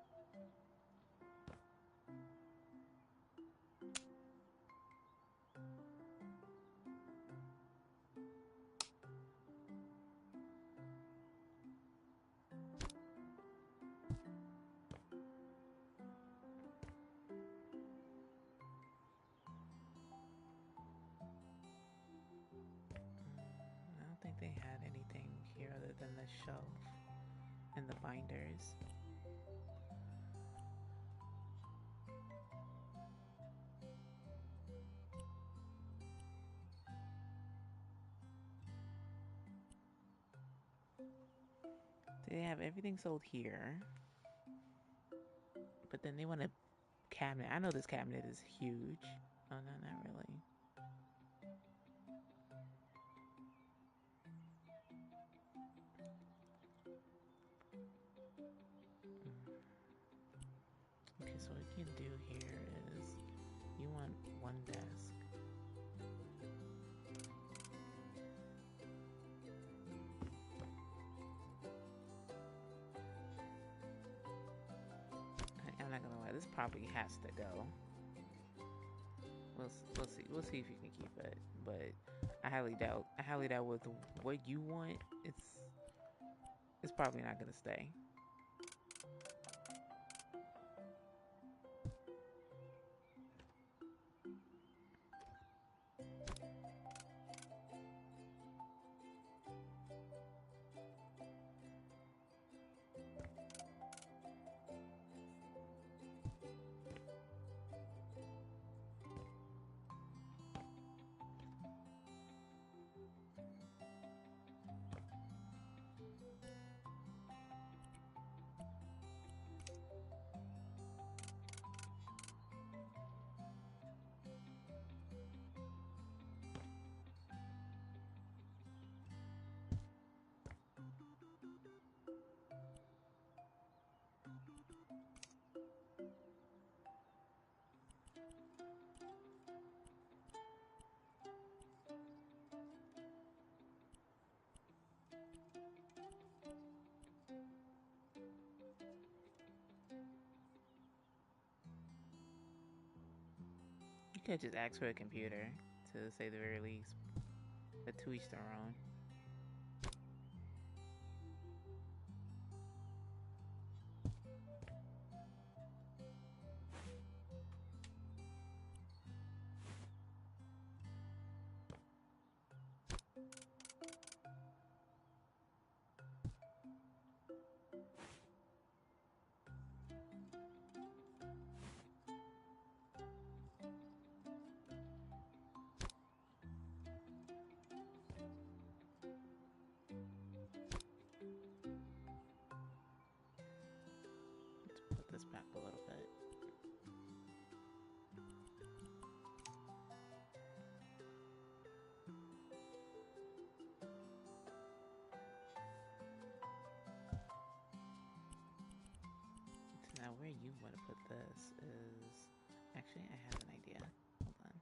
I don't think they had anything here other than the shelf and the binders. They have everything sold here, but then they want a cabinet. I know this cabinet is huge. Oh no, not really. Mm. Okay, so what you can do here is you want one desk. I'm not gonna lie, this probably has to go. We'll see. We'll see if you can keep it, but I highly doubt. I highly doubt with what you want. It's probably not gonna stay. could just ask for a computer, to say the very least. But to each their own. Let's put this back a little bit. So now where you want to put this is... Actually, I have an idea. Hold on.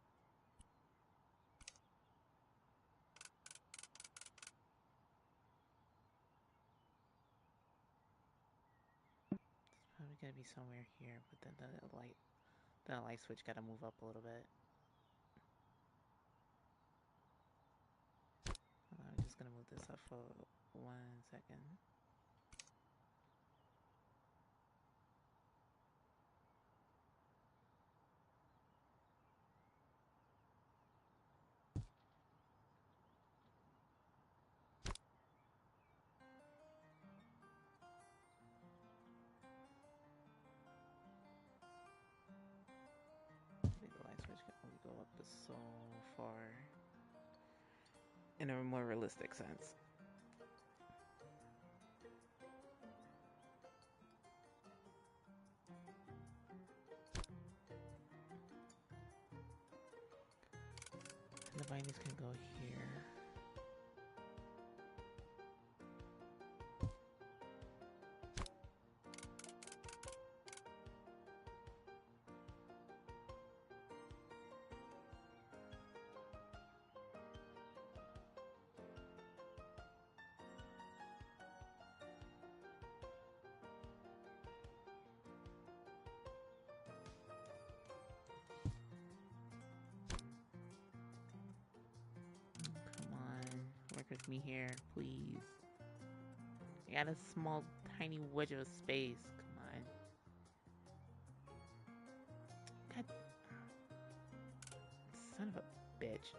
It's probably gonna be somewhere here, but then the light switch gotta move up a little bit. I'm just gonna move this up for 1 second. I think the light switch can only go up so far in a more realistic sense. And the bindings can go here. Come on, work with me here, please. I got a small, tiny wedge of space. Come on. God, son of a bitch.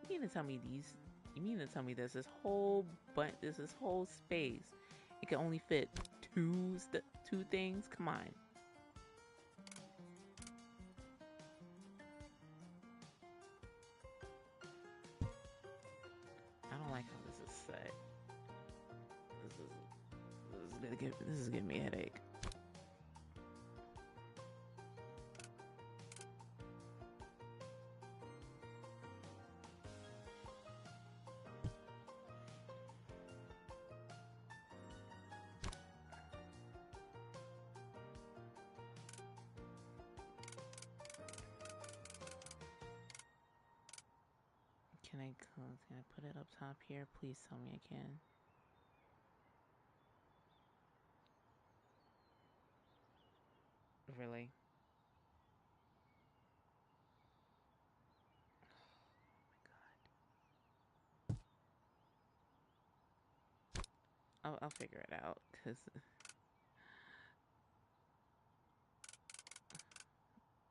You mean to tell me these? You mean to tell me there's this whole this whole space? It can only fit two things? Come on. I don't like how this is set. This is giving me a headache. Can I put it up top here? Please tell me I can. Really? I'll figure it out, cause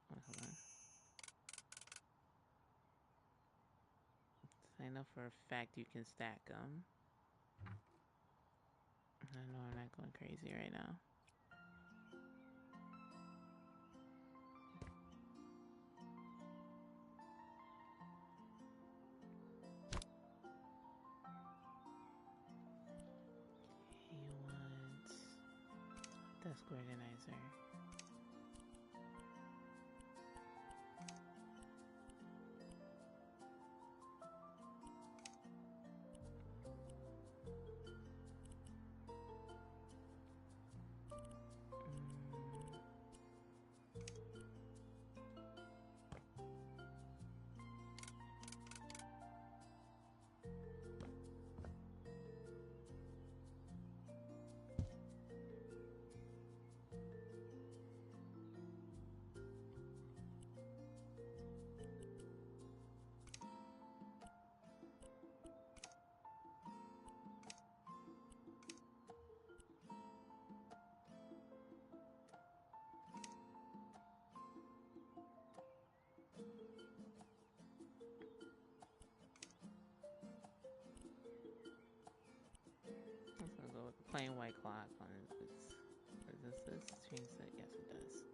hold on. I know for a fact you can stack them. I know I'm not going crazy right now. You want desk organizer. plain white clock on it. Does this change that? Yes, it does.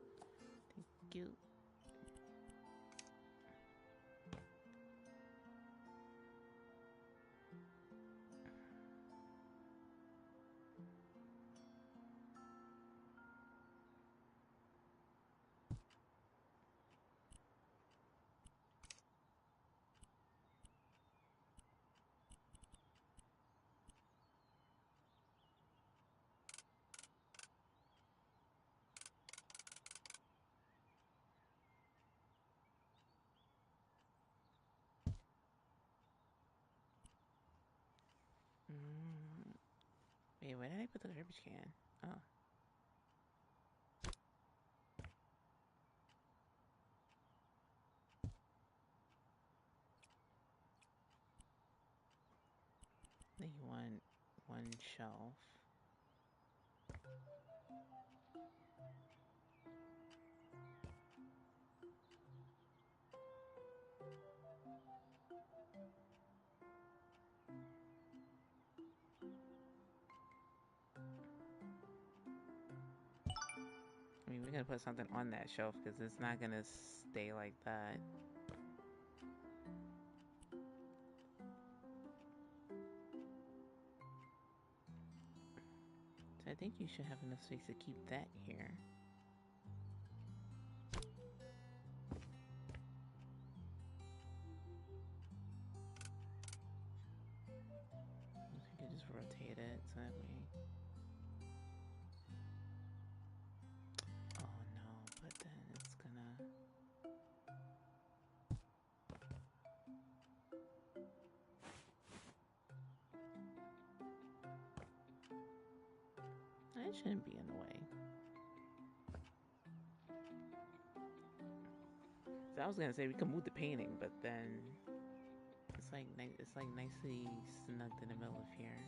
Thank you. Mm, wait, where did I put the garbage can? Oh, then you want one shelf. I mean, we're gonna put something on that shelf because it's not gonna stay like that. So I think you should have enough space to keep that here. You could just rotate it so that way. Oh no, but then it's gonna. It shouldn't be in the way. So I was gonna say we could move the painting, but then it's like nicely snugged in the middle of here.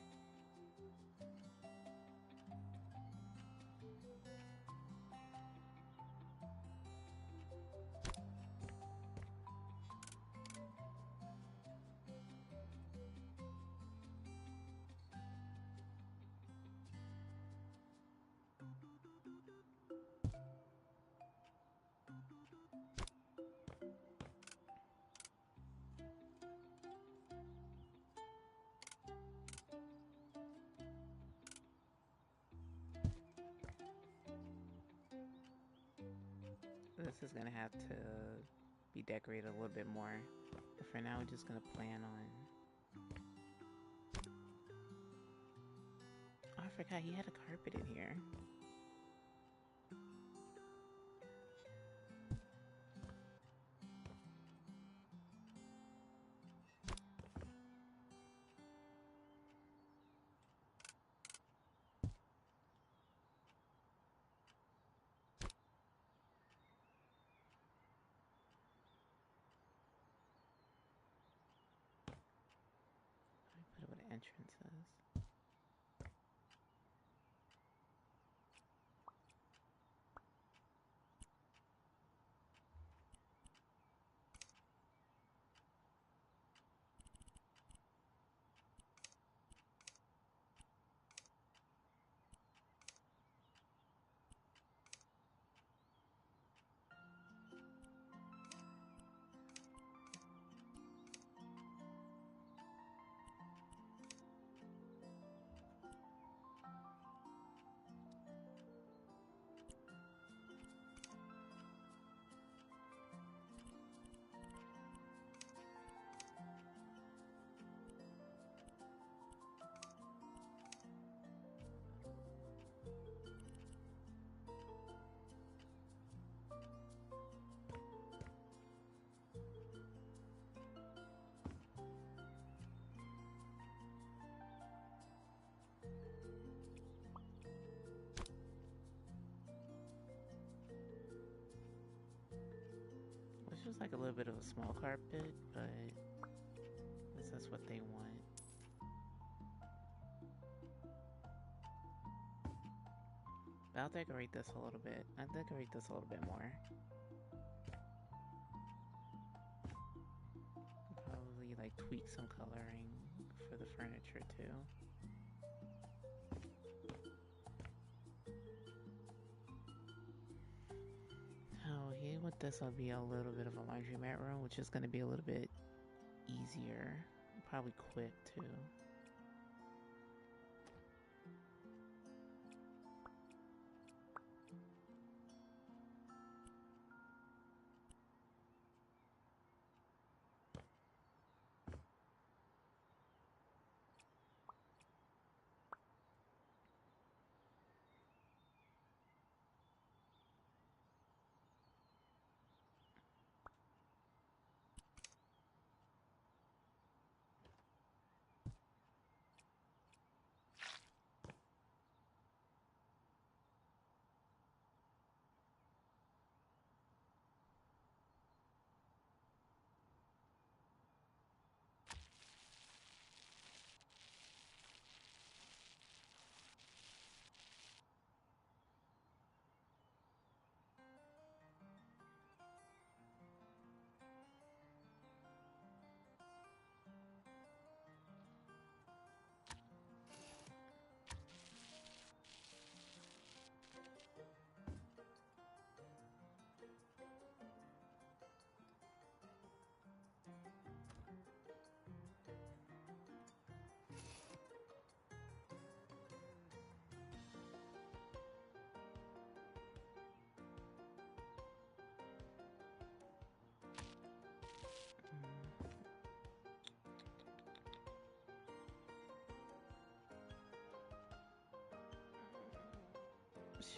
This is gonna have to be decorated a little bit more. But for now, we're just gonna plan on. Oh, I forgot he had a carpet in here. I put it where the entrance is. Which was like a little bit of a small carpet, but this is what they want. But I'll decorate this a little bit. I'll decorate this a little bit more. Probably like tweak some coloring for the furniture too. with this, I'll be a little bit of a laundromat room, which is going to be a little bit easier. Probably quick too.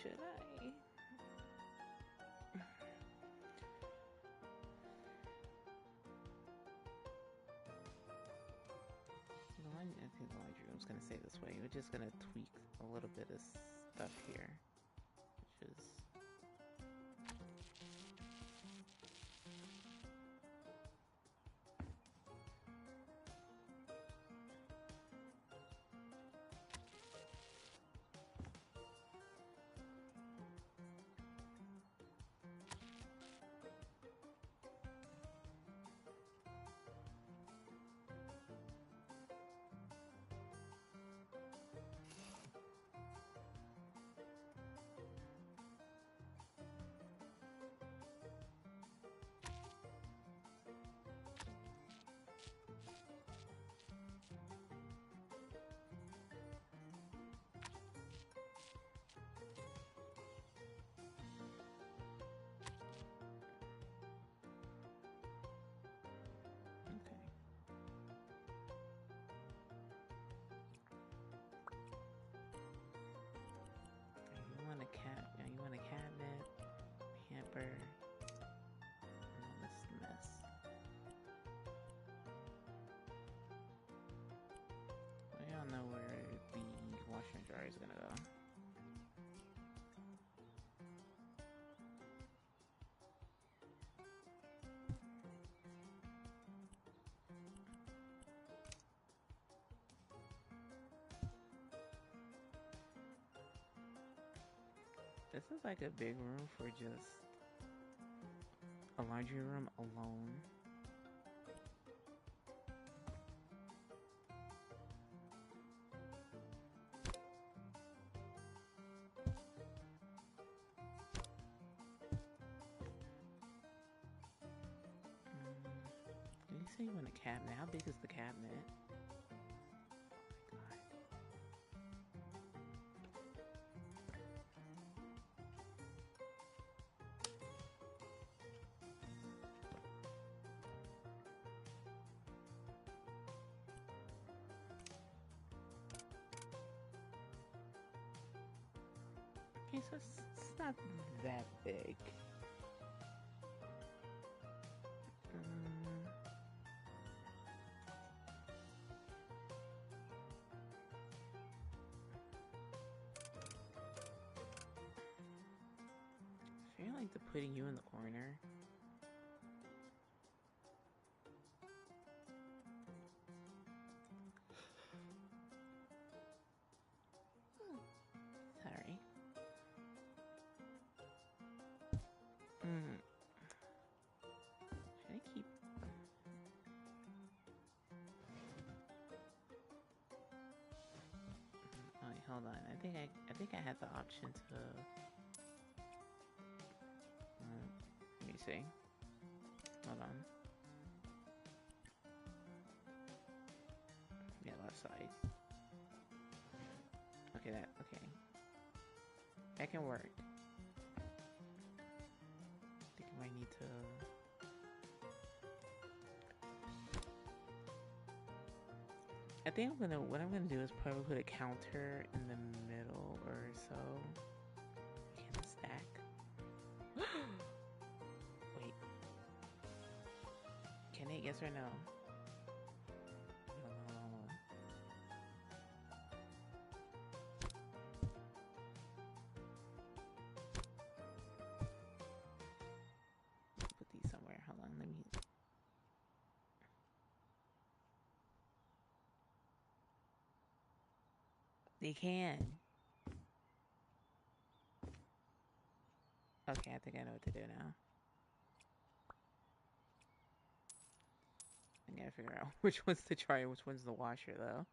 Should I? I think the laundry room's gonna stay this way. We're just gonna tweak a little bit of stuff here, which is okay. You want a cat? You want a cabinet, hamper, and all this mess. I don't know where the washer and dryer is gonna go. This is like a big room for just a laundry room alone. Did you say you want a cabinet? How big is the cabinet? Oh my god. Okay, so it's not that big. Um, I feel like putting you in the corner. Sorry. Mm. Should I keep? Oh, wait, hold on. I think I had the option to. Let me see. Hold on. Yeah, left side. Okay, that okay. That can work. I think I might need to. I think what I'm gonna do is probably put a counter in the middle or so. Can it stack? Wait, can it? Yes or no? No. Put these somewhere. Hold on, let me. They can. Okay, I think I know what to do now. I gotta figure out which one's to try and which one's the washer though.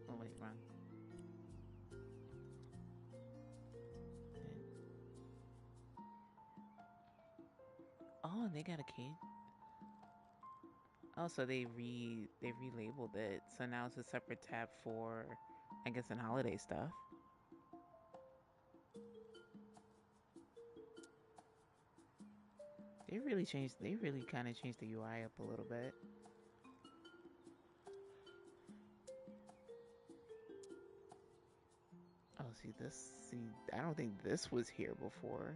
Oh wait, wrong. Oh, they got a cage. Oh, so they relabeled it. So now it's a separate tab for, I guess, an holiday stuff. They really changed. They really kind of changed the UI up a little bit. Oh, see this. See, I don't think this was here before.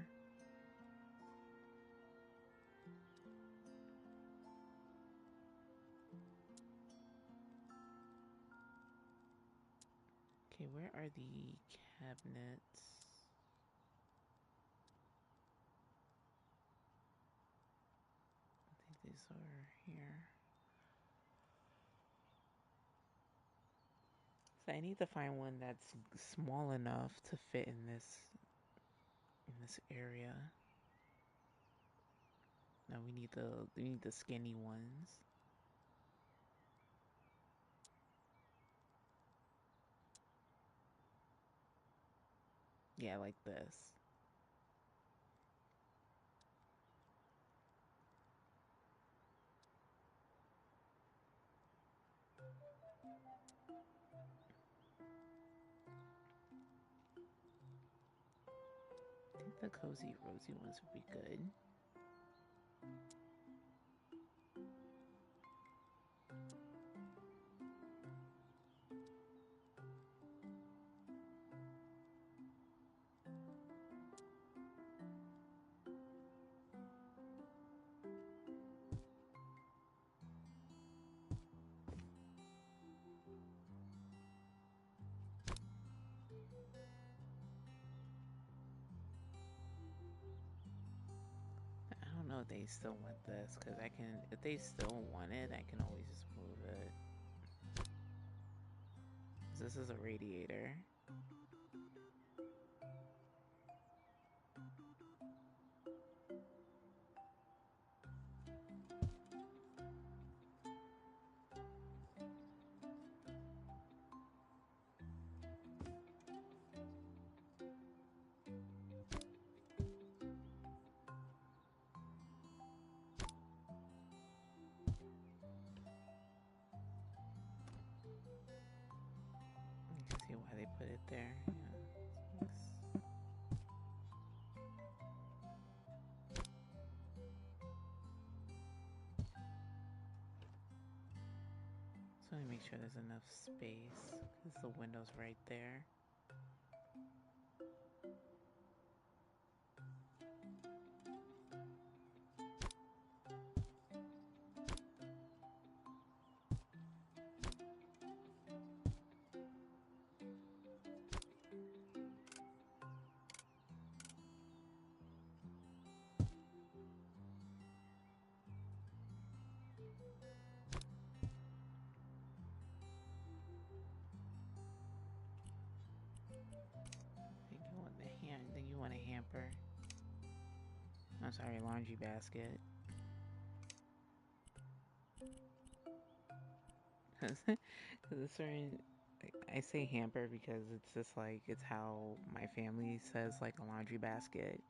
Okay, where are the cabinets? I think these are here. So I need to find one that's small enough to fit in this area. Now we need the skinny ones. Yeah, like this. I think the cozy rosy ones would be good. I don't know if they still want this because I can. If they still want it, I can always just move it. This is a radiator. You can see why they put it there. Yeah. just want to make sure there's enough space because the window's right there. Then you want a hamper. I'm sorry, laundry basket. Because it's certain. I say hamper because it's just like it's how my family says like a laundry basket.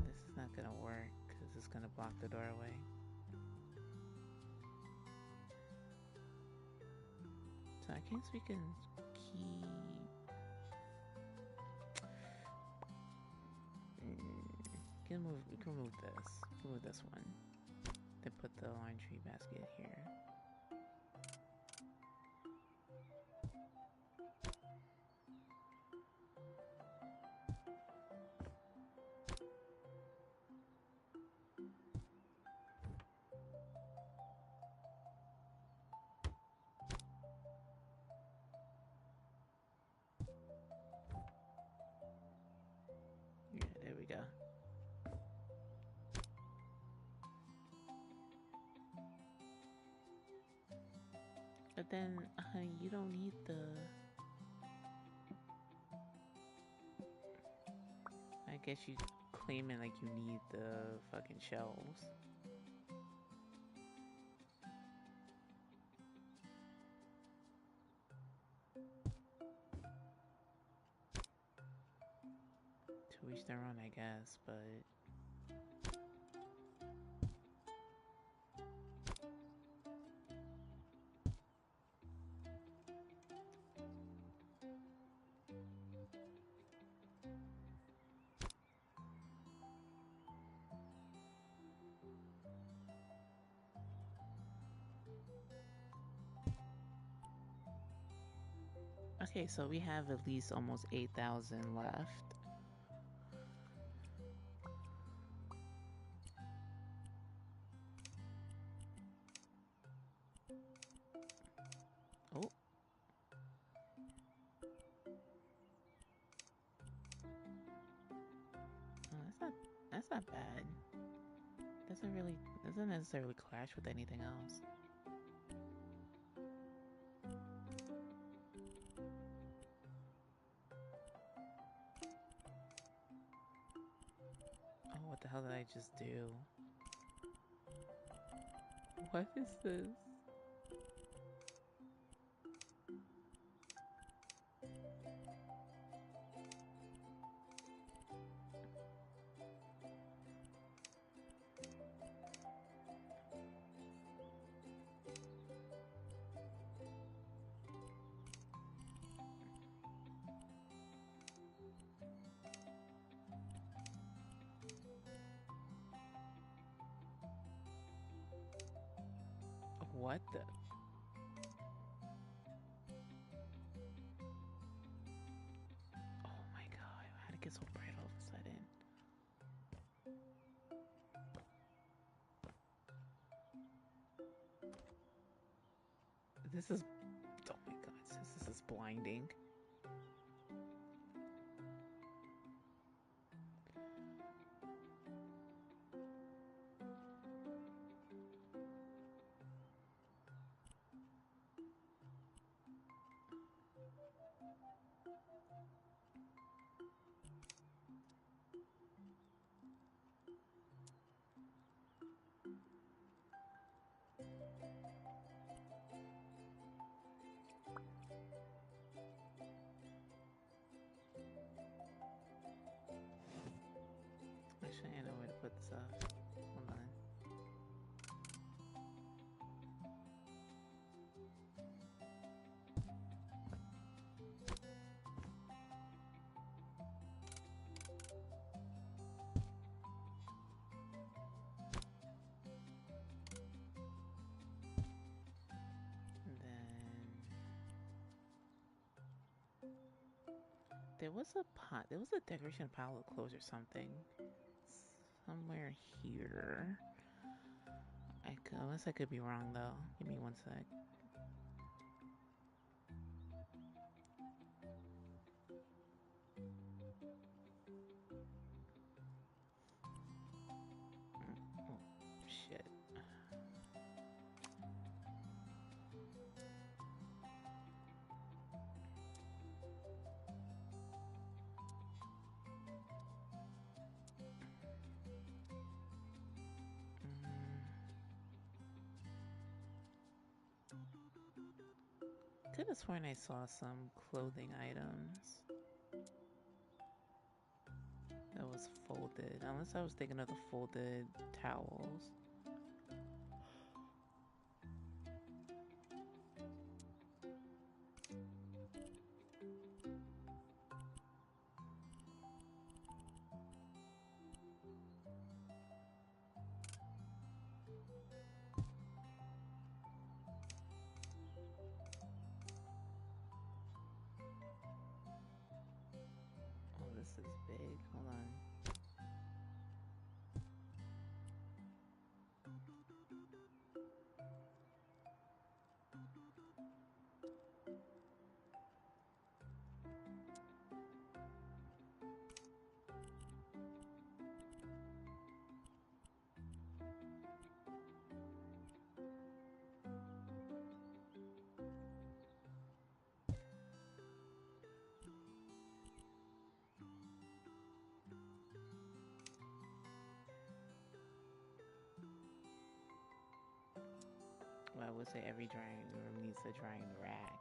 This is not gonna work because it's gonna block the doorway. So I guess we can keep. We can remove this. Remove this one. Then put the laundry basket here. Yeah, there we go. But then, honey, you don't need the. I guess you claiming like you need the fucking shelves. To each their own, I guess. But okay, so we have at least almost 8,000 left. Oh, oh, that's not bad. Doesn't necessarily clash with anything else. Oh, what the hell did I just do? What is this? What the? Oh my god, how did it get so bright all of a sudden? This is. Oh my god, this is blinding. Actually, I know where to put this up. Hold on. There was a pot. There was a decoration pile of clothes or something. Somewhere here. Unless I could be wrong though. Give me one sec. Oh, shit. Mm, could have sworn I saw some clothing items that was folded. Unless I was thinking of the folded towels. Oh, this is big. Hold on. Well, I would say every drying room needs a drying rack.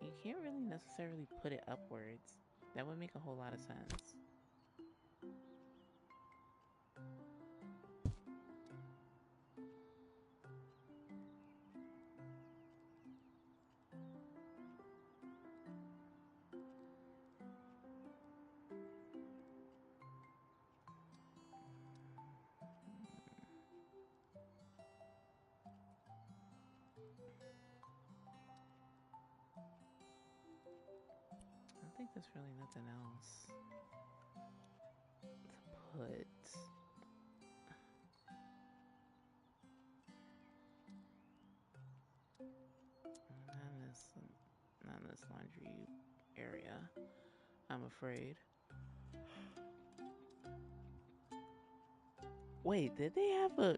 You can't really necessarily put it upwards. That would make a whole lot of sense. I think there's really nothing else to put. Not in this, not in this laundry area. I'm afraid. Wait, did they have a?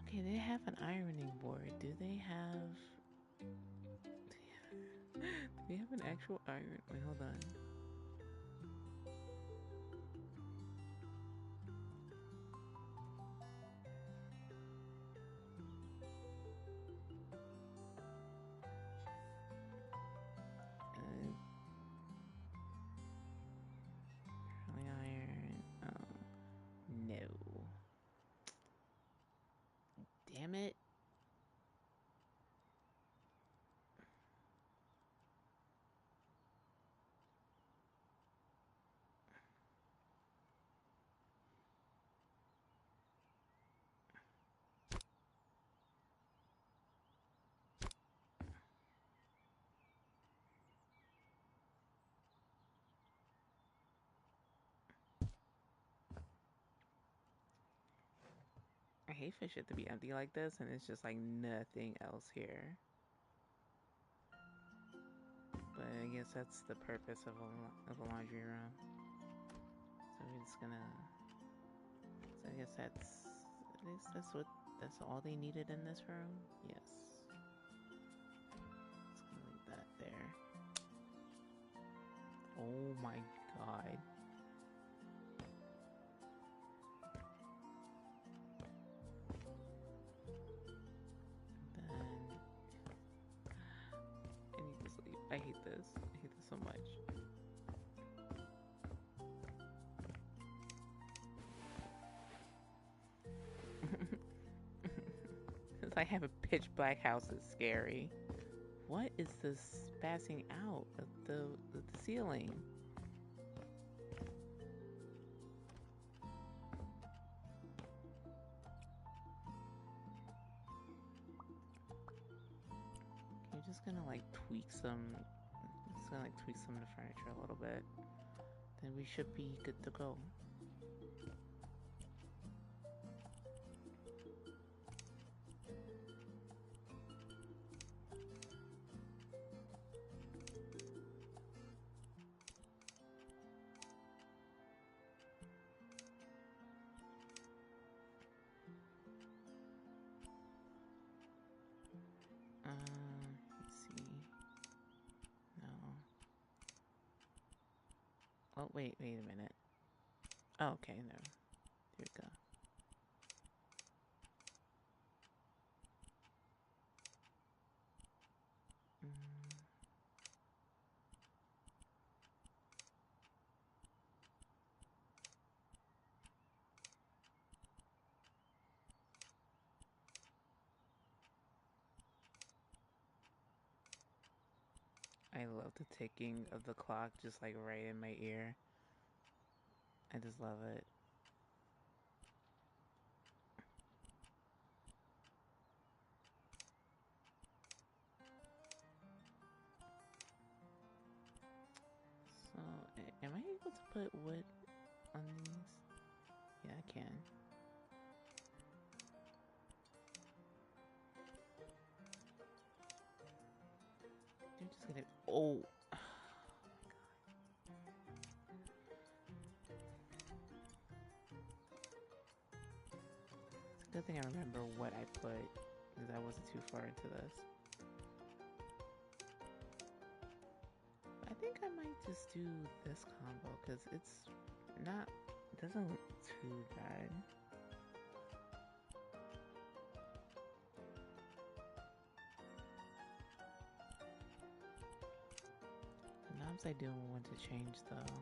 Okay, they have an ironing board. Do they have? Do they have an actual iron? Wait, hold on. Uh, curling iron. No. Damn it. I hate for shit to be empty like this, and it's just like nothing else here. But I guess that's the purpose of a laundry room. So we're just gonna. So I guess that's. At least that's what. That's all they needed in this room. Yes. Just gonna leave that there. Oh my god. And then I need to sleep. I hate this. I hate this so much. Since I have a pitch black house, it's scary. What is this passing out of the ceiling? gonna like tweak some. Just gonna like tweak some of the furniture a little bit. Then we should be good to go. Let's see. No. Oh wait a minute. Oh, okay, no. Here we go. Mm, I love the ticking of the clock just like right in my ear. I just love it. So, am I able to put wood on these? Yeah, I can. They're just gonna. Oh, it's a good thing I remember what I put because I wasn't too far into this. I think I might just do this combo because it's not. It doesn't look too bad. The knobs I do want to change though.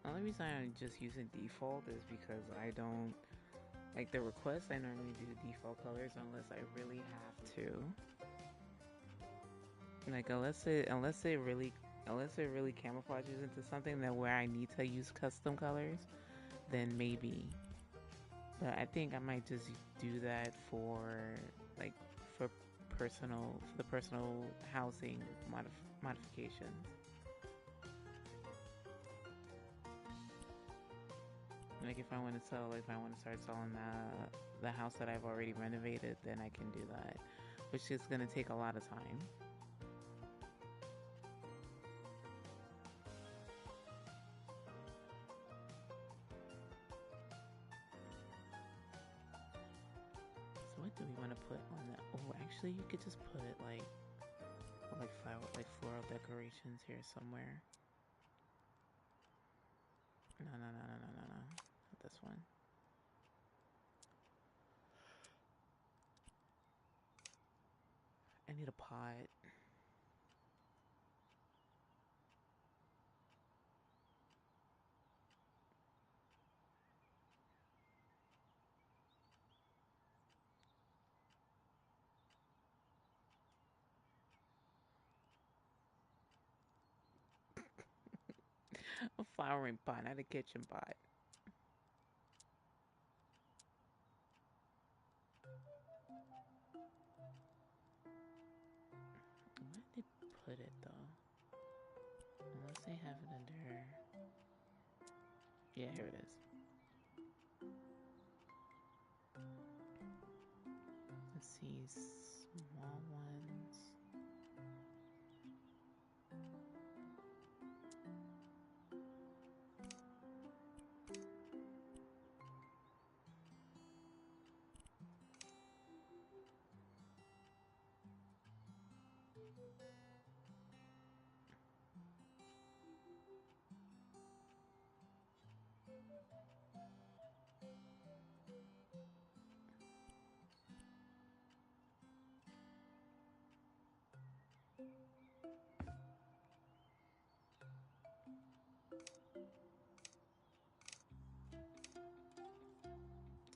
The only reason I'm just using default is because I don't like the requests. I normally do default colors unless I really have to. Like unless it really camouflages into something that where I need to use custom colors, then maybe. But I think I might just do that for like for for the personal housing modifications. Like if I want to sell, if I want to start selling the house that I've already renovated, then I can do that, which is gonna take a lot of time. So what do we want to put on that? Oh, actually, you could just put like floral decorations here somewhere. No, not this one. I need a pot. A flowering pot, not a kitchen pot. Where did they put it though? Unless they have it under. Yeah, here it is. Let's see, small ones.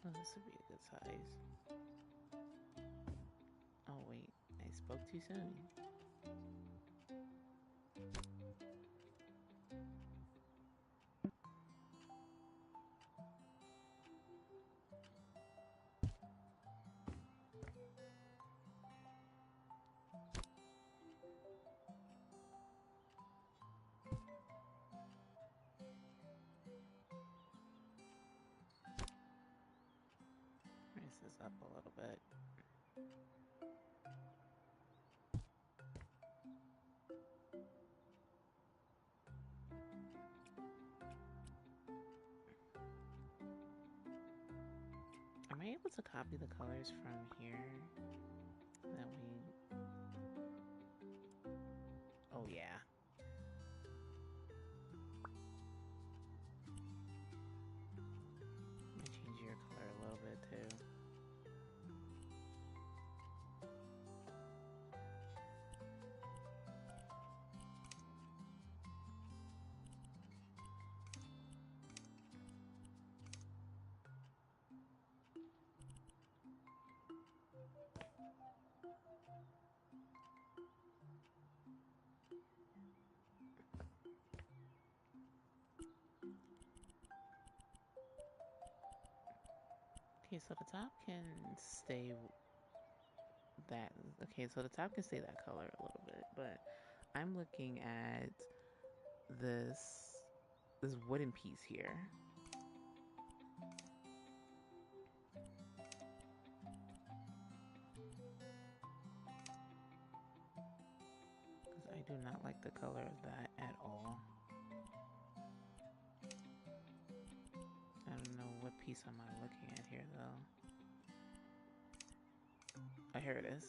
Oh, this would be a good size. Oh, wait. I spoke too soon. Raise this up a little bit. Am I able to copy the colors from here? That we. Oh, yeah. I'm gonna change your color a little bit too. Okay, so the top can stay that. Okay, so the top can stay that color a little bit, but I'm looking at this this wooden piece here because I do not like the color of that at all. I don't know what piece am I looking at here though. Oh, here it is.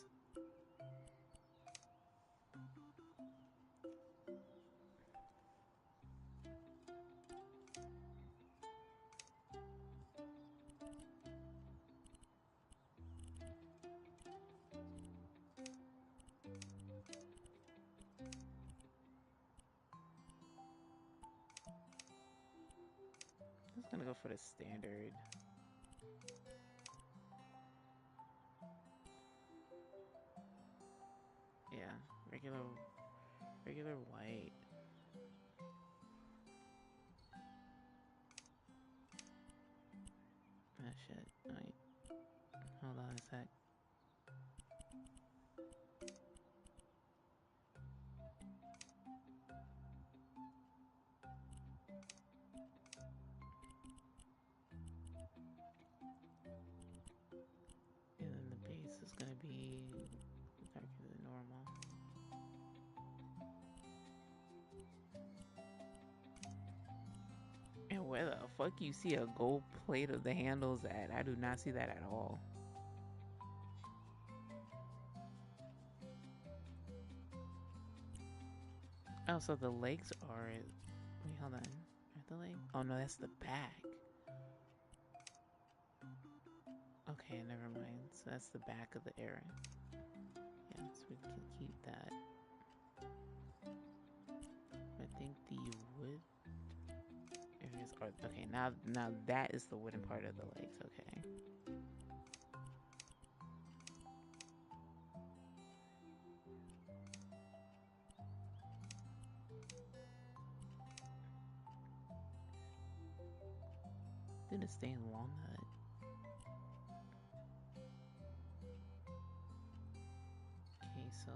I'm just gonna go for the standard. Yeah, regular white. Ah, shit. Wait, hold on a sec. And then the base is gonna be darker than normal. And where the fuck you see a gold plate of the handles at? I do not see that at all. Oh, so the legs are. Wait, hold on. Are the leg? Oh no, that's the back. Okay, never mind. So that's the back of the arrow. Yeah, so we can keep that. I think the wood areas are okay. Now that is the wooden part of the legs. Okay. Then it's stained walnut. Okay, so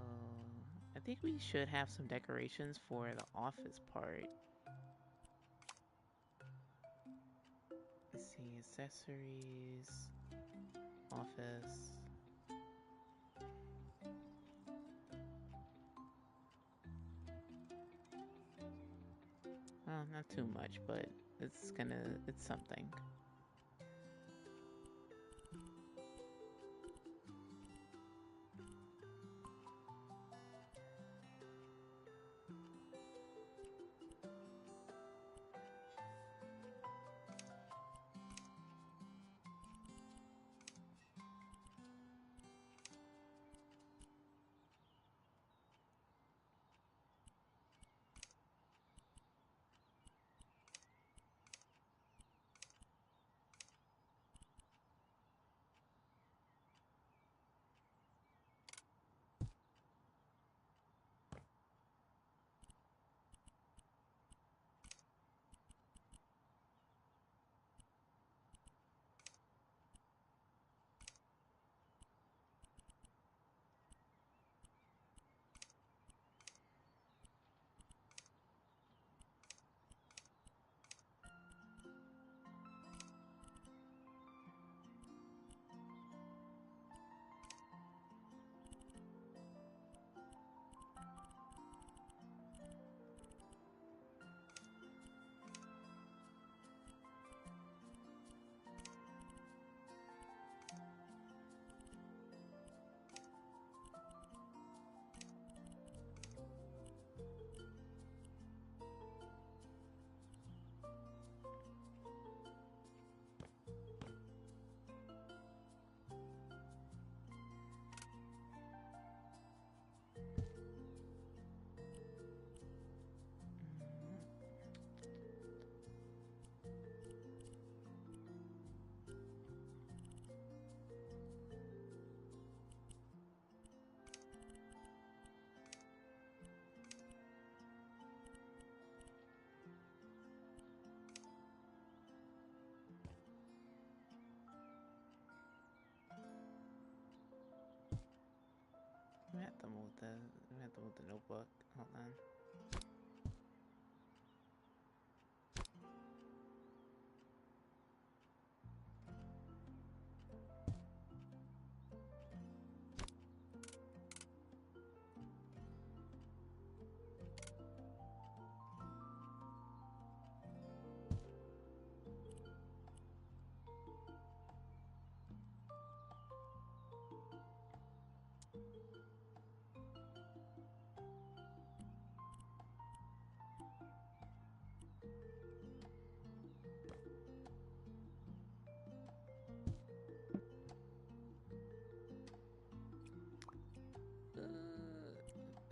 I think we should have some decorations for the office part. Let's see, accessories, office. Well, not too much, but it's something. to move the notebook. Hold on.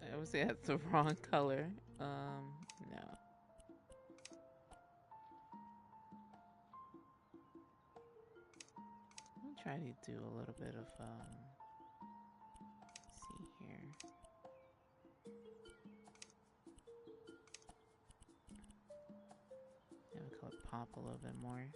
I would say that's the wrong color. No. I'll try to do a little bit of see here. Have the color pop a little bit more.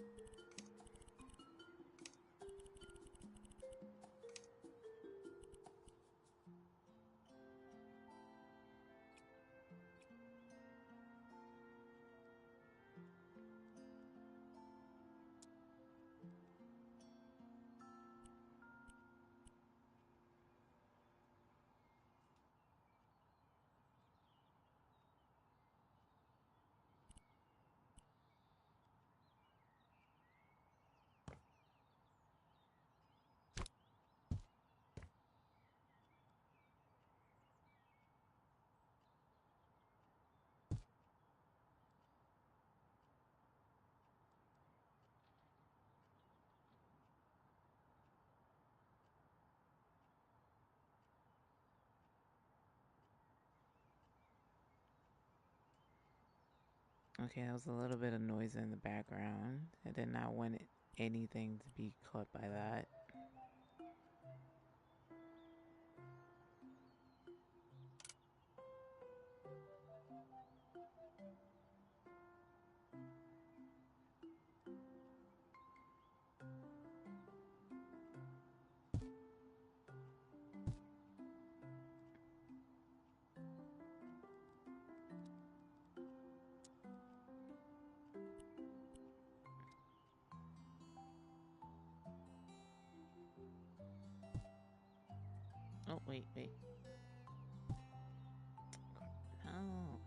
Okay, that was a little bit of noise in the background. I did not want anything to be caught by that. Oh, wait, wait. No.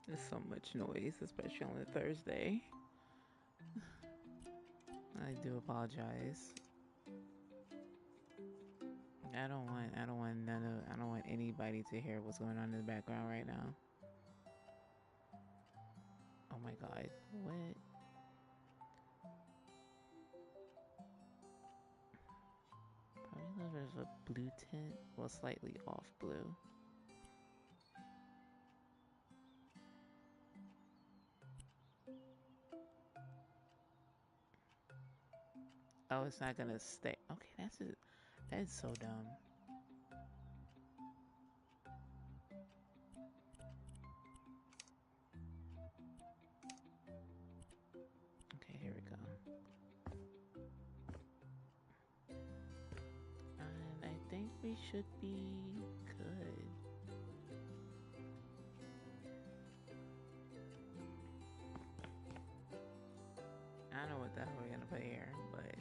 There's so much noise, especially on a Thursday. I do apologize. I don't want anybody to hear what's going on in the background right now. Oh my god. What? Probably a little bit of a blue tint. Well, slightly off blue. Oh, it's not gonna stay. Okay, that is so dumb. Okay, here we go. And I think we should be good. I don't know what the hell we're gonna put here, but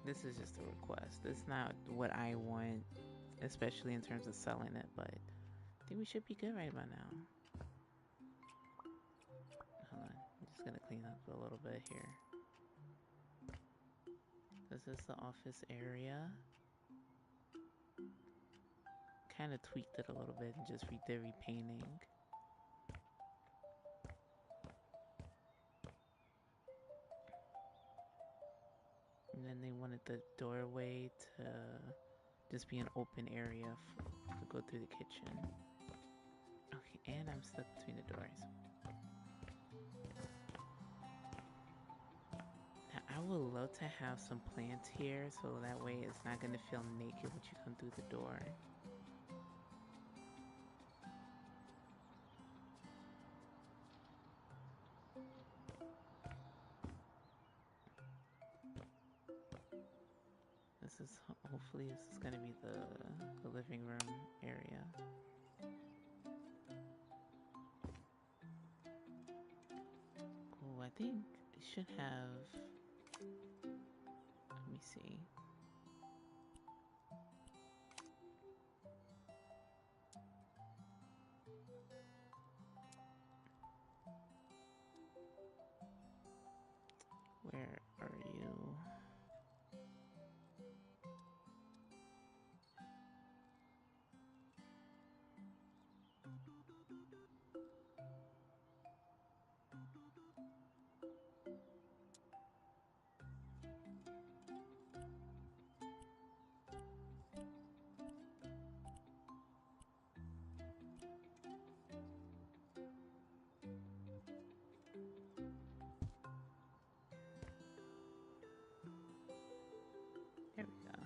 this is just a request. It's not what I want, especially in terms of selling it, but I think we should be good right about now. Hold on. I'm just gonna clean up a little bit here. This is the office area. Kind of tweaked it a little bit and just did repainting. And then they wanted the doorway to just be an open area to go through the kitchen. Okay, and I'm stuck between the doors. Now, I would love to have some plants here so that way it's not going to feel naked when you come through the door. This is hopefully this is going to be the living room area. Oh, I think it should have. Let me see. Where are you? There we go.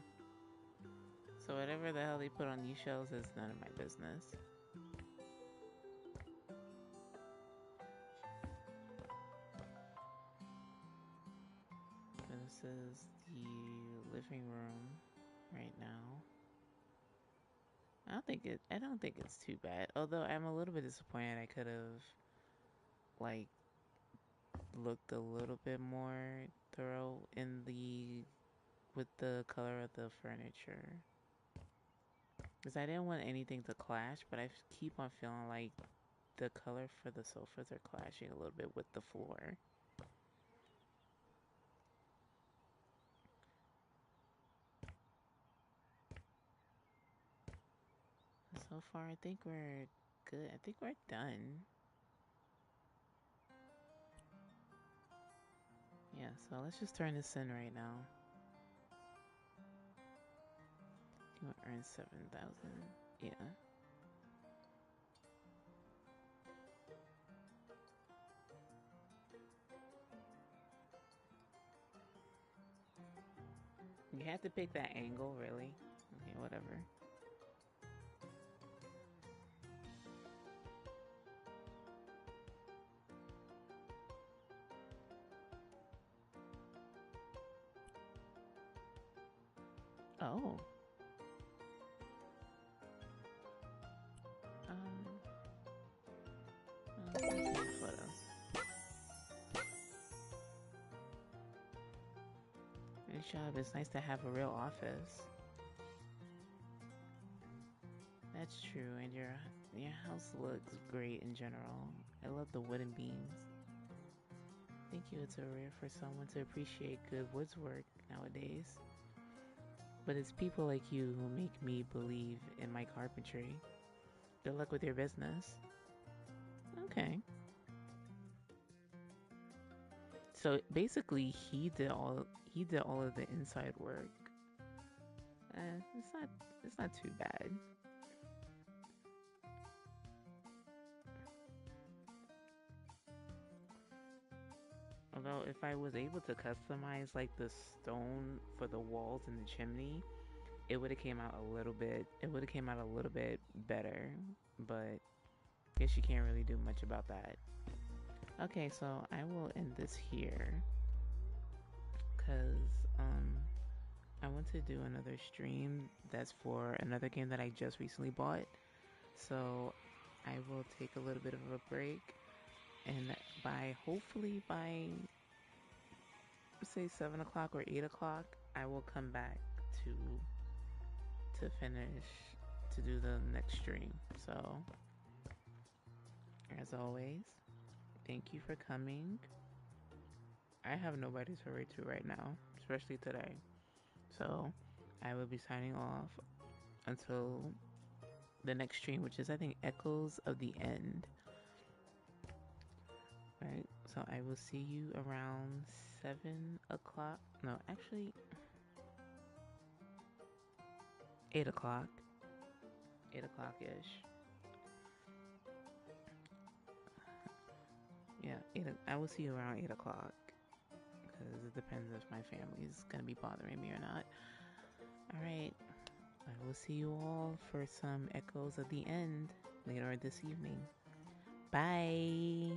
So whatever the hell they put on these shelves is none of my business. This is the living room right now. I don't think it's too bad. Although I'm a little bit disappointed I could have like looked a little bit more thorough in the with the color of the furniture. Because I didn't want anything to clash, but I keep on feeling like the color for the sofas are clashing a little bit with the floor. So far, I think we're good. I think we're done. Yeah, so let's just turn this in right now. You want to earn 7,000. Yeah. You have to pick that angle, really? Okay, whatever. Oh. Um, let's take a photo. Good job. It's nice to have a real office. That's true, and your house looks great in general. I love the wooden beams. Thank you. It's so rare for someone to appreciate good woodwork nowadays. But it's people like you who make me believe in my carpentry. Good luck with your business. Okay. So basically, he did all of the inside work. It's not too bad. Although if I was able to customize like the stone for the walls and the chimney, it would have came out a little bit better. But guess you can't really do much about that. Okay, so I will end this here because I want to do another stream that's for another game that I just recently bought. So I will take a little bit of a break, and hopefully by say 7 o'clock or 8 o'clock, I will come back to finish to do the next stream. So as always, thank you for coming. I have nobody to write to right now, especially today. So I will be signing off until the next stream, which is I think Echoes of the End. Right. So I will see you around 7 o'clock. No, actually 8 o'clock. 8 o'clock ish. Yeah, I will see you around 8 o'clock because it depends if my family is gonna be bothering me or not. All right. I will see you all for some Echoes of the End later this evening. Bye.